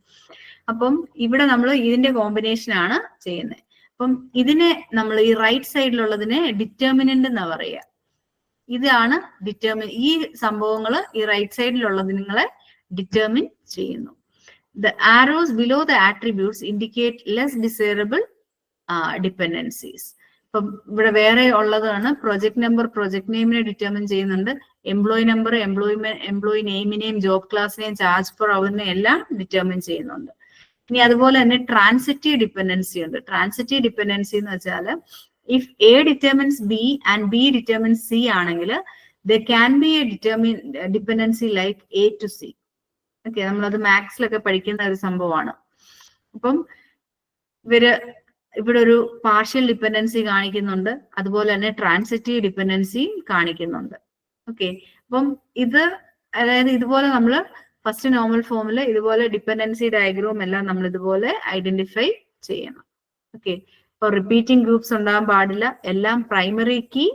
അപ്പം ഇവിടെ നമ്മൾ ഇതിന്റെ കോമ്പിനേഷൻ ആണ് ചെയ്യുന്നത്. അപ്പം ഇതിനെ നമ്മൾ ഈ റൈറ്റ് സൈഡിലുള്ളതിനെ ഡിറ്റർമിനന്റ് എന്നാ പറയുക. ഇതാണ് ഡിറ്റർമിൻ, ഈ സംഭവങ്ങൾ ഈ റൈറ്റ് സൈഡിലുള്ളത് നിങ്ങളെ ഡിറ്റർമിൻ ചെയ്യുന്നു. The arrows below the attributes indicate less desirable dependencies. ഇപ്പം ഇവിടെ വേറെ ഉള്ളതാണ് പ്രൊജക്ട് നമ്പർ പ്രൊജക്ട് നെയിമിനെ ഡിറ്റർമിൻ ചെയ്യുന്നുണ്ട്, എംപ്ലോയി നമ്പർ എംപ്ലോയി നെയിമിനെയും ജോബ് ക്ലാസിനെയും ചാർജ് പെർ അവറിനെയും എല്ലാം ഡിറ്റർമിൻ ചെയ്യുന്നുണ്ട്. ഇനി അതുപോലെ തന്നെ ട്രാൻസിറ്റീവ് ഡിപ്പെൻഡൻസി ഉണ്ട്. ട്രാൻസിറ്റീവ് ഡിപ്പെൻഡൻസി എന്ന് വെച്ചാൽ if A determines B and B determines C ആണെങ്കിൽ there can be a dependency like A to C. Okay, നമ്മളത് മാത്സിലൊക്കെ പഠിക്കുന്ന ഒരു സംഭവമാണ്. അപ്പം ഇവിടെ ഒരു പാർഷ്യൽ ഡിപ്പെൻഡൻസി കാണിക്കുന്നുണ്ട്, അതുപോലെ തന്നെ ട്രാൻസിറ്റീവ് ഡിപ്പെൻഡൻസി കാണിക്കുന്നുണ്ട്. ഓക്കെ, അപ്പം ഇത് അതായത് ഇതുപോലെ നമ്മൾ ഫസ്റ്റ് നോർമൽ ഫോമിൽ ഇതുപോലെ ഡിപ്പെൻഡൻസി ഡയഗ്രാം എല്ലാം നമ്മൾ ഇതുപോലെ ഐഡന്റിഫൈ ചെയ്യണം. ഓക്കെ, ഇപ്പൊ റിപ്പീറ്റിംഗ് ഗ്രൂപ്പ്സ് ഉണ്ടാകാൻ പാടില്ല, എല്ലാം പ്രൈമറി കീ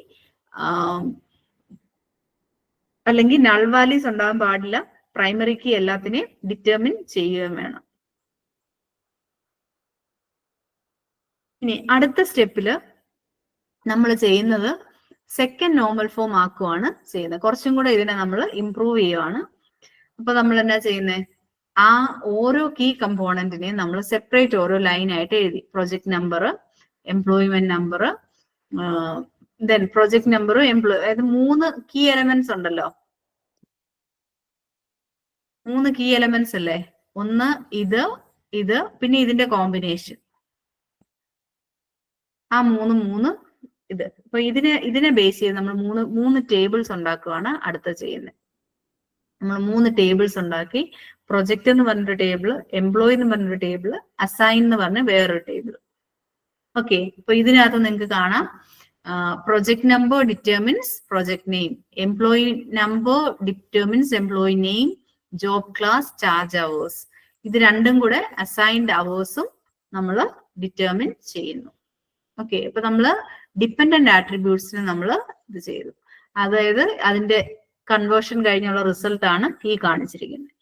അല്ലെങ്കിൽ നൾ വാല്യൂസ് ഉണ്ടാകാൻ പാടില്ല. പ്രൈമറി കീ എല്ലാത്തിനെയും ഡിറ്റർമിൻ ചെയ്യുകയും വേണം. ഇനി അടുത്ത സ്റ്റെപ്പില് നമ്മൾ ചെയ്യുന്നത് സെക്കൻഡ് നോർമൽ ഫോം ആക്കുവാണ് ചെയ്യുന്നത്. കുറച്ചും കൂടെ ഇതിനെ നമ്മൾ ഇംപ്രൂവ് ചെയ്യുവാണ്. അപ്പൊ നമ്മൾ എന്നാ ചെയ്യുന്നത്, ആ ഓരോ കീ കമ്പോണന്റിനെയും നമ്മൾ സെപ്പറേറ്റ് ഓരോ ലൈൻ ആയിട്ട് എഴുതി. Project number, employment number, then project number, അതായത് 3 കീ എലമെന്റ്സ് ഉണ്ടല്ലോ. 3 കീ എലമെന്റ്സ് അല്ലേ? ഒന്ന് ഇത്, പിന്നെ ഇതിന്റെ കോമ്പിനേഷൻ. ആ 3 ഇത്. അപ്പൊ ഇതിനെ ബേസ് ചെയ്ത് നമ്മൾ 3 ടേബിൾസ് ഉണ്ടാക്കുകയാണ് അടുത്ത ചെയ്യുന്നത്. നമ്മൾ 3 ടേബിൾസ് ഉണ്ടാക്കി. പ്രൊജക്ട് എന്ന് പറഞ്ഞൊരു ടേബിൾ, എംപ്ലോയി എന്ന് പറഞ്ഞൊരു ടേബിൾ, അസൈൻ എന്ന് പറഞ്ഞ വേറൊരു ടേബിൾ. ഓക്കെ, അപ്പൊ ഇതിനകത്ത് നിങ്ങൾക്ക് കാണാം project number determines project name, employee number determines employee name, job class, charge hours. ഇത് രണ്ടും കൂടെ അസൈൻഡ് അവേഴ്സും നമ്മൾ ഡിറ്റർമിൻ ചെയ്യുന്നു. ഓക്കെ, അപ്പൊ നമ്മള് ഡിപ്പെൻഡന്റ് ആട്രിബ്യൂട്ട്സിന് നമ്മൾ ഇത് ചെയ്തു. അതായത് അതിന്റെ കൺവേർഷൻ കഴിഞ്ഞുള്ള റിസൾട്ട് ആണ് ഈ കാണിച്ചിരിക്കുന്നത്.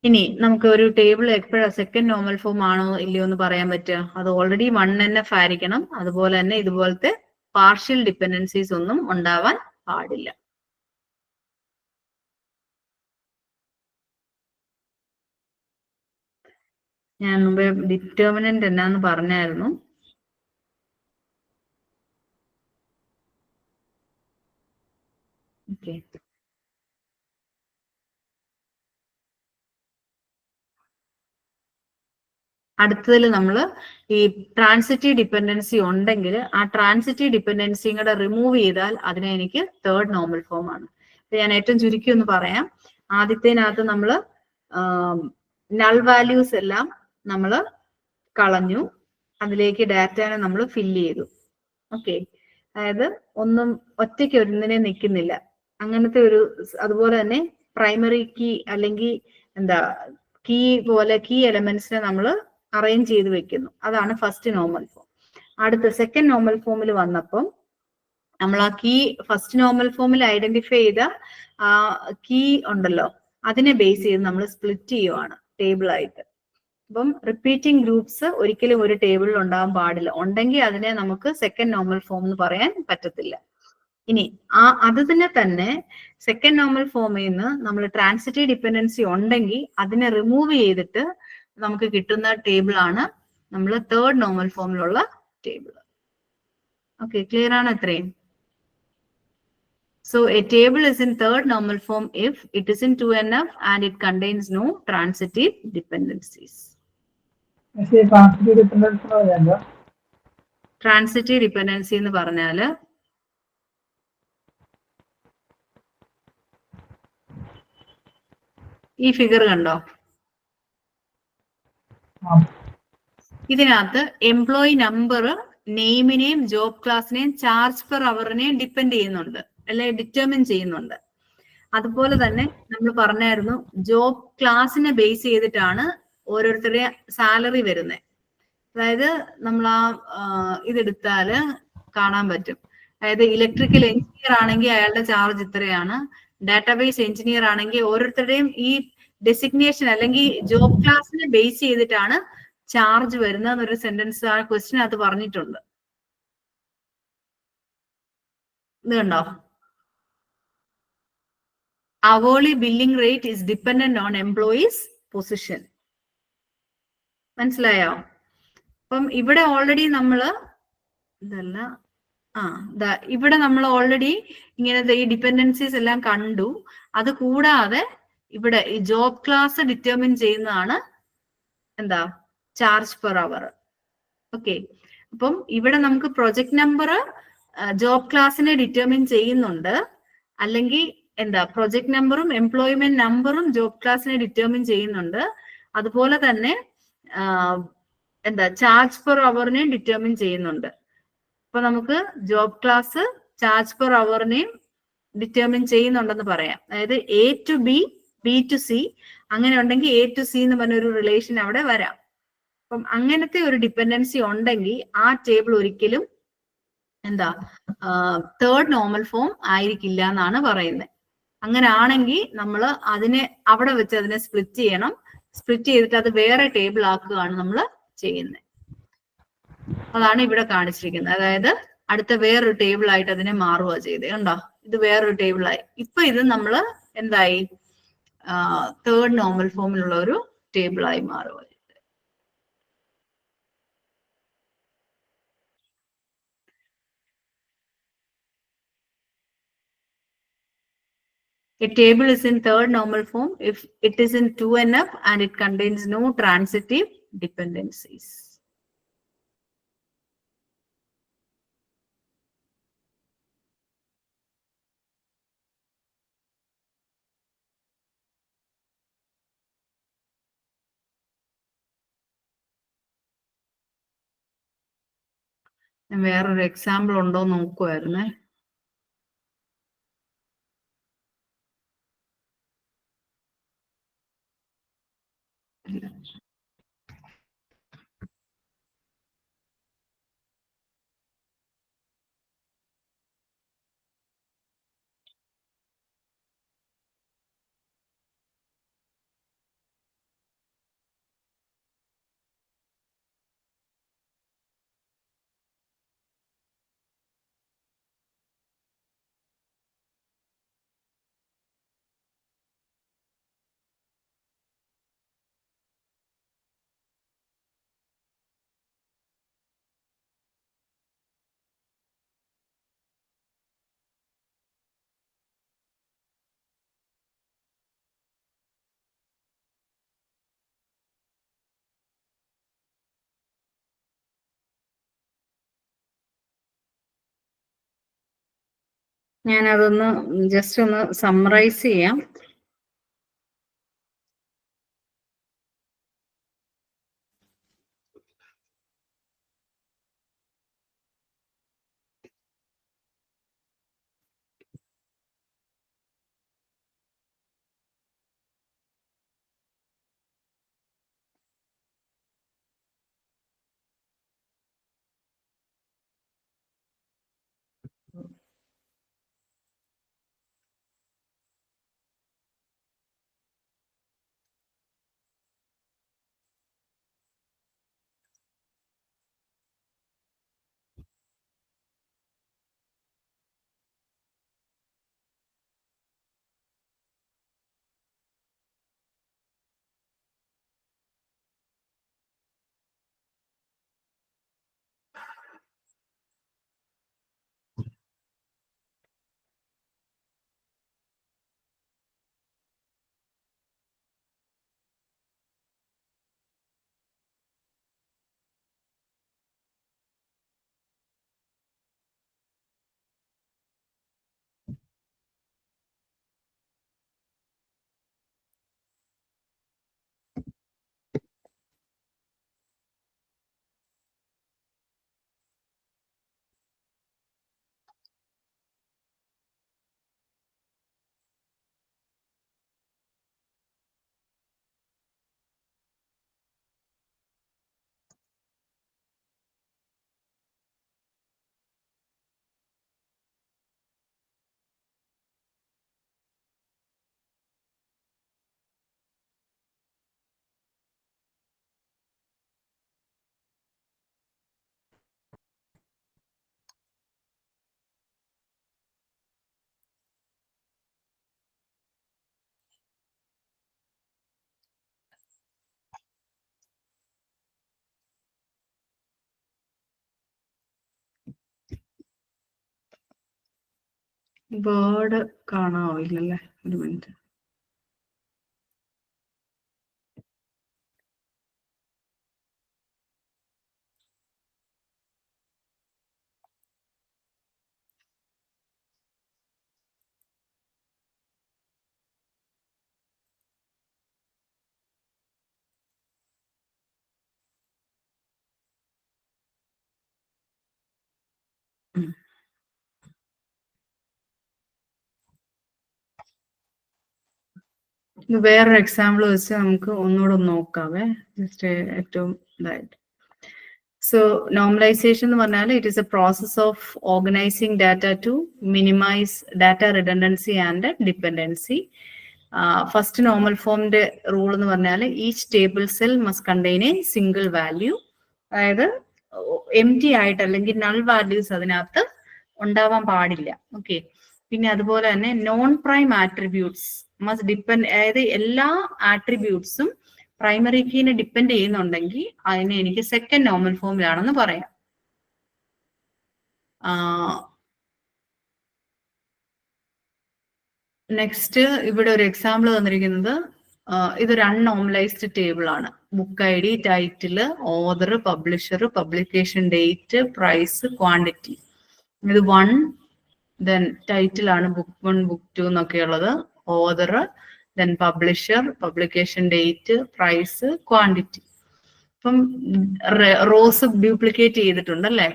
ഇനി നമുക്ക് ഒരു ടേബിൾ എപ്പോഴാ സെക്കൻഡ് നോർമൽ ഫോം ആണോ ഇല്ലയോ എന്ന് പറയാൻ പറ്റുക? അത് ഓൾറെഡി 1NF ആയിരിക്കണം. അതുപോലെ തന്നെ ഇതുപോലത്തെ പാർഷ്യൽ ഡിപ്പെൻഡൻസീസ് ഒന്നും ഉണ്ടാവാൻ പാടില്ല. ഞാൻ മുമ്പേ ഡിറ്റർമിനന്റ് എന്നാന്ന് പറഞ്ഞായിരുന്നു. ഓക്കെ, അടുത്തതിൽ നമ്മൾ ഈ ട്രാൻസിറ്റീവ് ഡിപ്പെൻഡൻസി ഉണ്ടെങ്കിൽ ആ ട്രാൻസിറ്റീവ് ഡിപ്പെൻഡൻസിയും കൂടെ റിമൂവ് ചെയ്താൽ അതിനെ എനിക്ക് തേർഡ് നോർമൽ ഫോം ആണ്. ഞാൻ ഏറ്റവും ചുരുക്കി ഒന്ന് പറയാം. ആദ്യത്തേനകത്ത് നമ്മൾ നൾ വാല്യൂസ് എല്ലാം നമ്മൾ കളഞ്ഞു, അതിലേക്ക് ഡാറ്റനെ നമ്മൾ ഫില്ല് ചെയ്തു. ഓക്കെ, അതായത് ഒന്നും ഒറ്റയ്ക്ക് ഒന്നിനെ നിൽക്കുന്നില്ല അങ്ങനത്തെ ഒരു. അതുപോലെ തന്നെ പ്രൈമറി കീ അല്ലെങ്കിൽ എന്താ കീ പോലെ കീ എലമെന്റ്സിനെ നമ്മൾ അറേഞ്ച് ചെയ്ത് വെക്കുന്നു. അതാണ് ഫസ്റ്റ് നോർമൽ ഫോം. അടുത്ത സെക്കൻഡ് നോർമൽ ഫോമിൽ വന്നപ്പം നമ്മൾ ആ കീ ഫസ്റ്റ് നോർമൽ ഫോമിൽ ഐഡന്റിഫൈ ചെയ്ത ആ കീ ഉണ്ടല്ലോ, അതിനെ ബേസ് ചെയ്ത് നമ്മൾ സ്പ്ലിറ്റ് ചെയ്യുവാണ് ടേബിൾ ആയിട്ട്. അപ്പം റിപ്പീറ്റിംഗ് ഗ്രൂപ്പ്സ് ഒരിക്കലും ഒരു ടേബിളിൽ ഉണ്ടാകാൻ പാടില്ല. ഉണ്ടെങ്കിൽ അതിനെ നമുക്ക് സെക്കൻഡ് നോർമൽ ഫോം എന്ന് പറയാൻ പറ്റത്തില്ല. ഇനി അതിനെ തന്നെ സെക്കൻഡ് നോർമൽ ഫോമിൽ നിന്ന് നമ്മൾ ട്രാൻസിറ്റീവ് ഡിപ്പെൻഡൻസി ഉണ്ടെങ്കിൽ അതിനെ റിമൂവ് ചെയ്തിട്ട് നമുക്ക് കിട്ടുന്ന ടേബിൾ ആണ് നമ്മൾ തേർഡ് നോർമൽ ഫോമിലുള്ള ടേബിൾ. ഓക്കെ, ക്ലിയർ ആണ് ഇത്രയും? So a table is in third normal form if it is in 2NF and it contains no transitive dependencies. Transitive dependency എന്ന് പറഞ്ഞാല് ഈ ഫിഗർ കണ്ടോ? ഇതിനകത്ത് എംപ്ലോയി നമ്പർ നെയിമിനെയും ജോബ് ക്ലാസിനെയും ചാർജ് പെർ അവറിനെയും ഡിപ്പെൻഡ് ചെയ്യുന്നുണ്ട്, അല്ലെ ഡിറ്റർമിൻ ചെയ്യുന്നുണ്ട്. അതുപോലെ തന്നെ നമ്മൾ പറഞ്ഞായിരുന്നു ജോബ് ക്ലാസിനെ ബേസ് ചെയ്തിട്ടാണ് ഓരോരുത്തരുടെ സാലറി വരുന്നത്. അതായത് നമ്മൾ ഇതെടുത്താല് കാണാൻ പറ്റും. അതായത് ഇലക്ട്രിക്കൽ എഞ്ചിനീയർ ആണെങ്കിൽ അയാളുടെ ചാർജ് ഇത്രയാണ്, ഡാറ്റാബേസ് എഞ്ചിനീയർ ആണെങ്കിൽ ഓരോരുത്തരുടെയും ഈ ഡെസിഗ്നേഷൻ അല്ലെങ്കിൽ ജോബ് ക്ലാസിനെ ബേസ് ചെയ്തിട്ടാണ് ചാർജ് വരുന്നത് എന്നൊരു സെന്റൻസ് ആ ക്വസ്റ്റ്യൻ അത് പറഞ്ഞിട്ടുണ്ട്. ഇത് കണ്ടോ? hourly billing rate is dependent on employees position. മനസ്സിലായോ? അപ്പം ഇവിടെ ഓൾറെഡി നമ്മള് ഇതല്ല ഇവിടെ നമ്മൾ ഓൾറെഡി ഇങ്ങനത്തെ ഈ ഡിപ്പെൻഡൻസീസ് എല്ലാം കണ്ടു. അത് കൂടാതെ ഇവിടെ ഈ ജോബ് ക്ലാസ് ഡിറ്റർമിൻ ചെയ്യുന്നതാണ് എന്താ ചാർജ് പെർ അവർ. ഓക്കെ, അപ്പം ഇവിടെ നമുക്ക് പ്രൊജക്ട് നമ്പർ ജോബ് ക്ലാസിനെ ഡിറ്റർമിൻ ചെയ്യുന്നുണ്ട്, അല്ലെങ്കിൽ എന്താ പ്രൊജക്ട് നമ്പറും എംപ്ലോയ്മെന്റ് നമ്പറും ജോബ് ക്ലാസിനെ ഡിറ്റർമിൻ ചെയ്യുന്നുണ്ട്. അതുപോലെ തന്നെ എന്താ ചാർജ് പെർ അവറിനെ ഡിറ്റർമിൻ ചെയ്യുന്നുണ്ട്. അപ്പൊ നമുക്ക് ജോബ് ക്ലാസ് ചാർജ് പെർ അവറിനെയും ഡിറ്റർമിൻ ചെയ്യുന്നുണ്ടെന്ന് പറയാം. അതായത് A to B, B to C, അങ്ങനെ ഉണ്ടെങ്കിൽ എ ടു സി എന്ന് പറഞ്ഞൊരു റിലേഷൻ അവിടെ വരാം. അപ്പം അങ്ങനത്തെ ഒരു ഡിപ്പെൻഡൻസി ഉണ്ടെങ്കിൽ ആ ടേബിൾ ഒരിക്കലും എന്താ തേർഡ് നോർമൽ ഫോം ആയിരിക്കില്ല എന്നാണ് പറയുന്നത്. അങ്ങനെയാണെങ്കിൽ നമ്മൾ അതിനെ അവിടെ വെച്ച് അതിനെ സ്പ്ലിറ്റ് ചെയ്യണം. സ്പ്ലിറ്റ് ചെയ്തിട്ട് അത് വേറെ ടേബിൾ ആക്കുകയാണ് നമ്മൾ ചെയ്യുന്നത്. അതാണ് ഇവിടെ കാണിച്ചിരിക്കുന്നത്. അതായത് അടുത്ത വേറൊരു ടേബിൾ ആയിട്ട് അതിനെ മാറുക ചെയ്തേ. കണ്ടോ, ഇത് വേറൊരു ടേബിളായി. ഇപ്പൊ ഇത് നമ്മൾ എന്തായി, തേർഡ് നോർമൽ ഫോമിലുള്ള ഒരു ടേബിളായി മാറുക. A table is in third normal form if it is in 2NF and it contains no transitive dependencies. വേറൊരു എക്സാമ്പിൾ ഉണ്ടോ നോക്കുമായിരുന്നേ. ഞാനതൊന്ന് ജസ്റ്റ് ഒന്ന് സമ്മറൈസ് ചെയ്യാം. വേർഡ് കാണാവില്ലല്ലേ, ഒരു മിനിറ്റ്. വേറൊരു എക്സാമ്പിൾ വെച്ച് നമുക്ക് ഒന്നുകൂടെ നോക്കാവേ, ജസ്റ്റ് ഏറ്റവും ഇതായിട്ട്. So normalization എന്ന് പറഞ്ഞാൽ it is a process of organizing data to minimize data redundancy and dependency. First normal ഫോമിന്റെ റൂൾ എന്ന് പറഞ്ഞാൽ each table cell must contain A single value. അതായത് എം ടി ആയിട്ട് അല്ലെങ്കിൽ നൾ വാല്യൂസ് അതിനകത്ത് ഉണ്ടാവാൻ പാടില്ല. ഓക്കെ. പിന്നെ അതുപോലെ തന്നെ non prime attributes must depend, അതായത് എല്ലാ ആട്രിബ്യൂട്ട്സും പ്രൈമറി കീനെ ഡിപ്പെൻഡ് ചെയ്യുന്നുണ്ടെങ്കിൽ അതിനെ എനിക്ക് സെക്കൻഡ് നോർമൽ ഫോമിലാണെന്ന് പറയാം. നെക്സ്റ്റ് ഇവിടെ ഒരു എക്സാമ്പിൾ തന്നിരിക്കുന്നത്, ഇതൊരു അൺനോർമലൈസ്ഡ് ടേബിൾ ആണ്. Book I D, title, author, publisher, publication date, price, quantity. ഇത് 1, ദെൻ ടൈറ്റിൽ ആണ് ബുക്ക് 1, ബുക്ക് 2 എന്നൊക്കെ ഉള്ളത്, author, then publisher, publication date, price, quantity. അപ്പം റോസ് ഡ്യൂപ്ലിക്കേറ്റ് ചെയ്തിട്ടുണ്ട് അല്ലേ?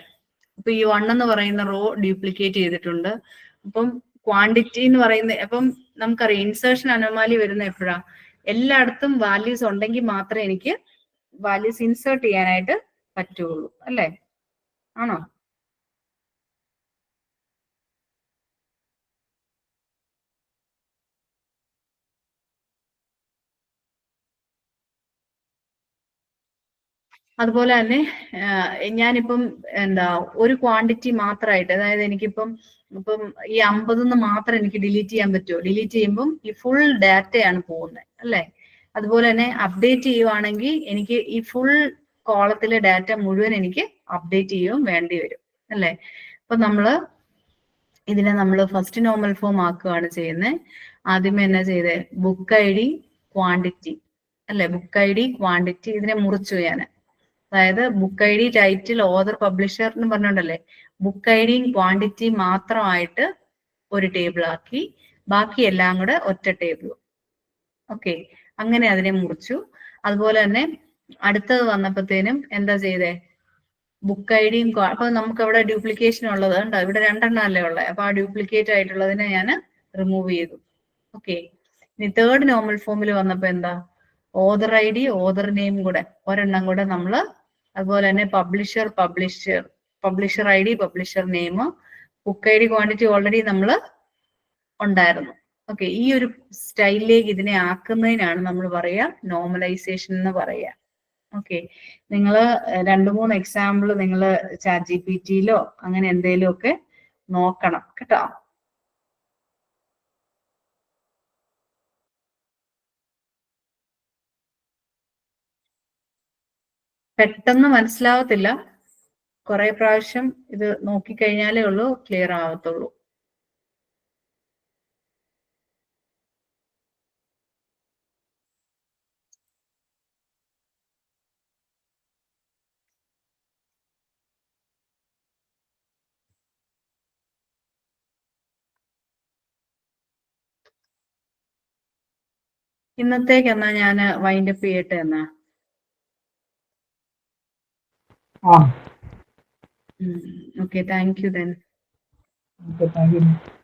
അപ്പൊ ഈ 1 എന്ന് പറയുന്ന റോ ഡ്യൂപ്ലിക്കേറ്റ് ചെയ്തിട്ടുണ്ട്. അപ്പം ക്വാണ്ടിറ്റി എന്ന് പറയുന്ന, അപ്പം നമുക്കറിയാം ഇൻസേർഷൻ അനോമാലി വരുന്ന എപ്പോഴാ? എല്ലായിടത്തും വാല്യൂസ് ഉണ്ടെങ്കിൽ മാത്രമേ എനിക്ക് വാല്യൂസ് ഇൻസേർട്ട് ചെയ്യാനായിട്ട് പറ്റുള്ളൂ അല്ലേ? ആണോ? അതുപോലെ തന്നെ ഞാനിപ്പം എന്താ ഒരു ക്വാണ്ടിറ്റി മാത്രമായിട്ട്, അതായത് എനിക്കിപ്പം ഈ 50 മാത്രം എനിക്ക് ഡിലീറ്റ് ചെയ്യാൻ പറ്റുമോ? ഡിലീറ്റ് ചെയ്യുമ്പം ഈ ഫുൾ ഡാറ്റയാണ് പോകുന്നത് അല്ലേ? അതുപോലെ തന്നെ അപ്ഡേറ്റ് ചെയ്യുവാണെങ്കിൽ എനിക്ക് ഈ ഫുൾ കോളത്തിലെ ഡാറ്റ മുഴുവൻ എനിക്ക് അപ്ഡേറ്റ് ചെയ്യുകയും വേണ്ടി വരും അല്ലേ? അപ്പൊ ഇതിനെ നമ്മൾ ഫസ്റ്റ് നോർമൽ ഫോം ആക്കുകയാണ് ചെയ്യുന്നത്. ആദ്യമേ എന്നാ ചെയ്തേ? ബുക്ക് ഐ ഡി, ക്വാണ്ടിറ്റി അല്ലെ? ബുക്ക് ഐ ഡി, ക്വാണ്ടിറ്റി, ഇതിനെ മുറിച്ചു ഞാൻ. അതായത് book I D, title, author, publisher എന്ന് പറഞ്ഞോണ്ടല്ലേ, ബുക്ക് ഐ ഡിയും ക്വാണ്ടിറ്റി മാത്രമായിട്ട് ഒരു ടേബിൾ ആക്കി, ബാക്കി എല്ലാം കൂടെ ഒറ്റ ടേബിളും. ഓക്കെ, അങ്ങനെ അതിനെ മുറിച്ചു. അതുപോലെ തന്നെ അടുത്തത് വന്നപ്പോഴത്തേനും എന്താ ചെയ്തേ? ബുക്ക് ഐ ഡിയും, അപ്പൊ നമുക്ക് അവിടെ ഡ്യൂപ്ലിക്കേഷൻ ഉള്ളത് ഉണ്ടോ? ഇവിടെ 2 എണ്ണം അല്ലേ ഉള്ളത്. അപ്പൊ ആ ഡ്യൂപ്ലിക്കേറ്റ് ആയിട്ടുള്ളതിനെ ഞാൻ റിമൂവ് ചെയ്തു. ഓക്കെ. ഇനി തേർഡ് നോർമൽ ഫോമിൽ വന്നപ്പോ എന്താ? Author I D, author name കൂടെ ഒരെണ്ണം കൂടെ നമ്മൾ, അതുപോലെ തന്നെ publisher I D, publisher name, book I D, quantity already നമ്മൾ ഉണ്ടായിരുന്നു. ഓക്കെ, ഈ ഒരു സ്റ്റൈലിലേക്ക് ഇതിനെ ആക്കുന്നതിനാണ് നമ്മൾ പറയുക നോർമലൈസേഷൻ എന്ന് പറയുക. ഓക്കെ, നിങ്ങൾ 2-3 എക്സാമ്പിൾ നിങ്ങൾ ചാറ്റ് GPT-യിലോ അങ്ങനെ എന്തെങ്കിലും ഒക്കെ നോക്കണം കേട്ടോ. പെട്ടെന്ന് മനസ്സിലാവത്തില്ല, കുറെ പ്രാവശ്യം ഇത് നോക്കിക്കഴിഞ്ഞാലേ ഉള്ളൂ ക്ലിയർ ആവത്തുള്ളൂ. ഇന്നത്തേക്ക് എന്നാ ഞാൻ വൈൻഡപ്പ് ചെയ്യട്ടെ എന്നാ. Okay, thank you then. Okay, thank you.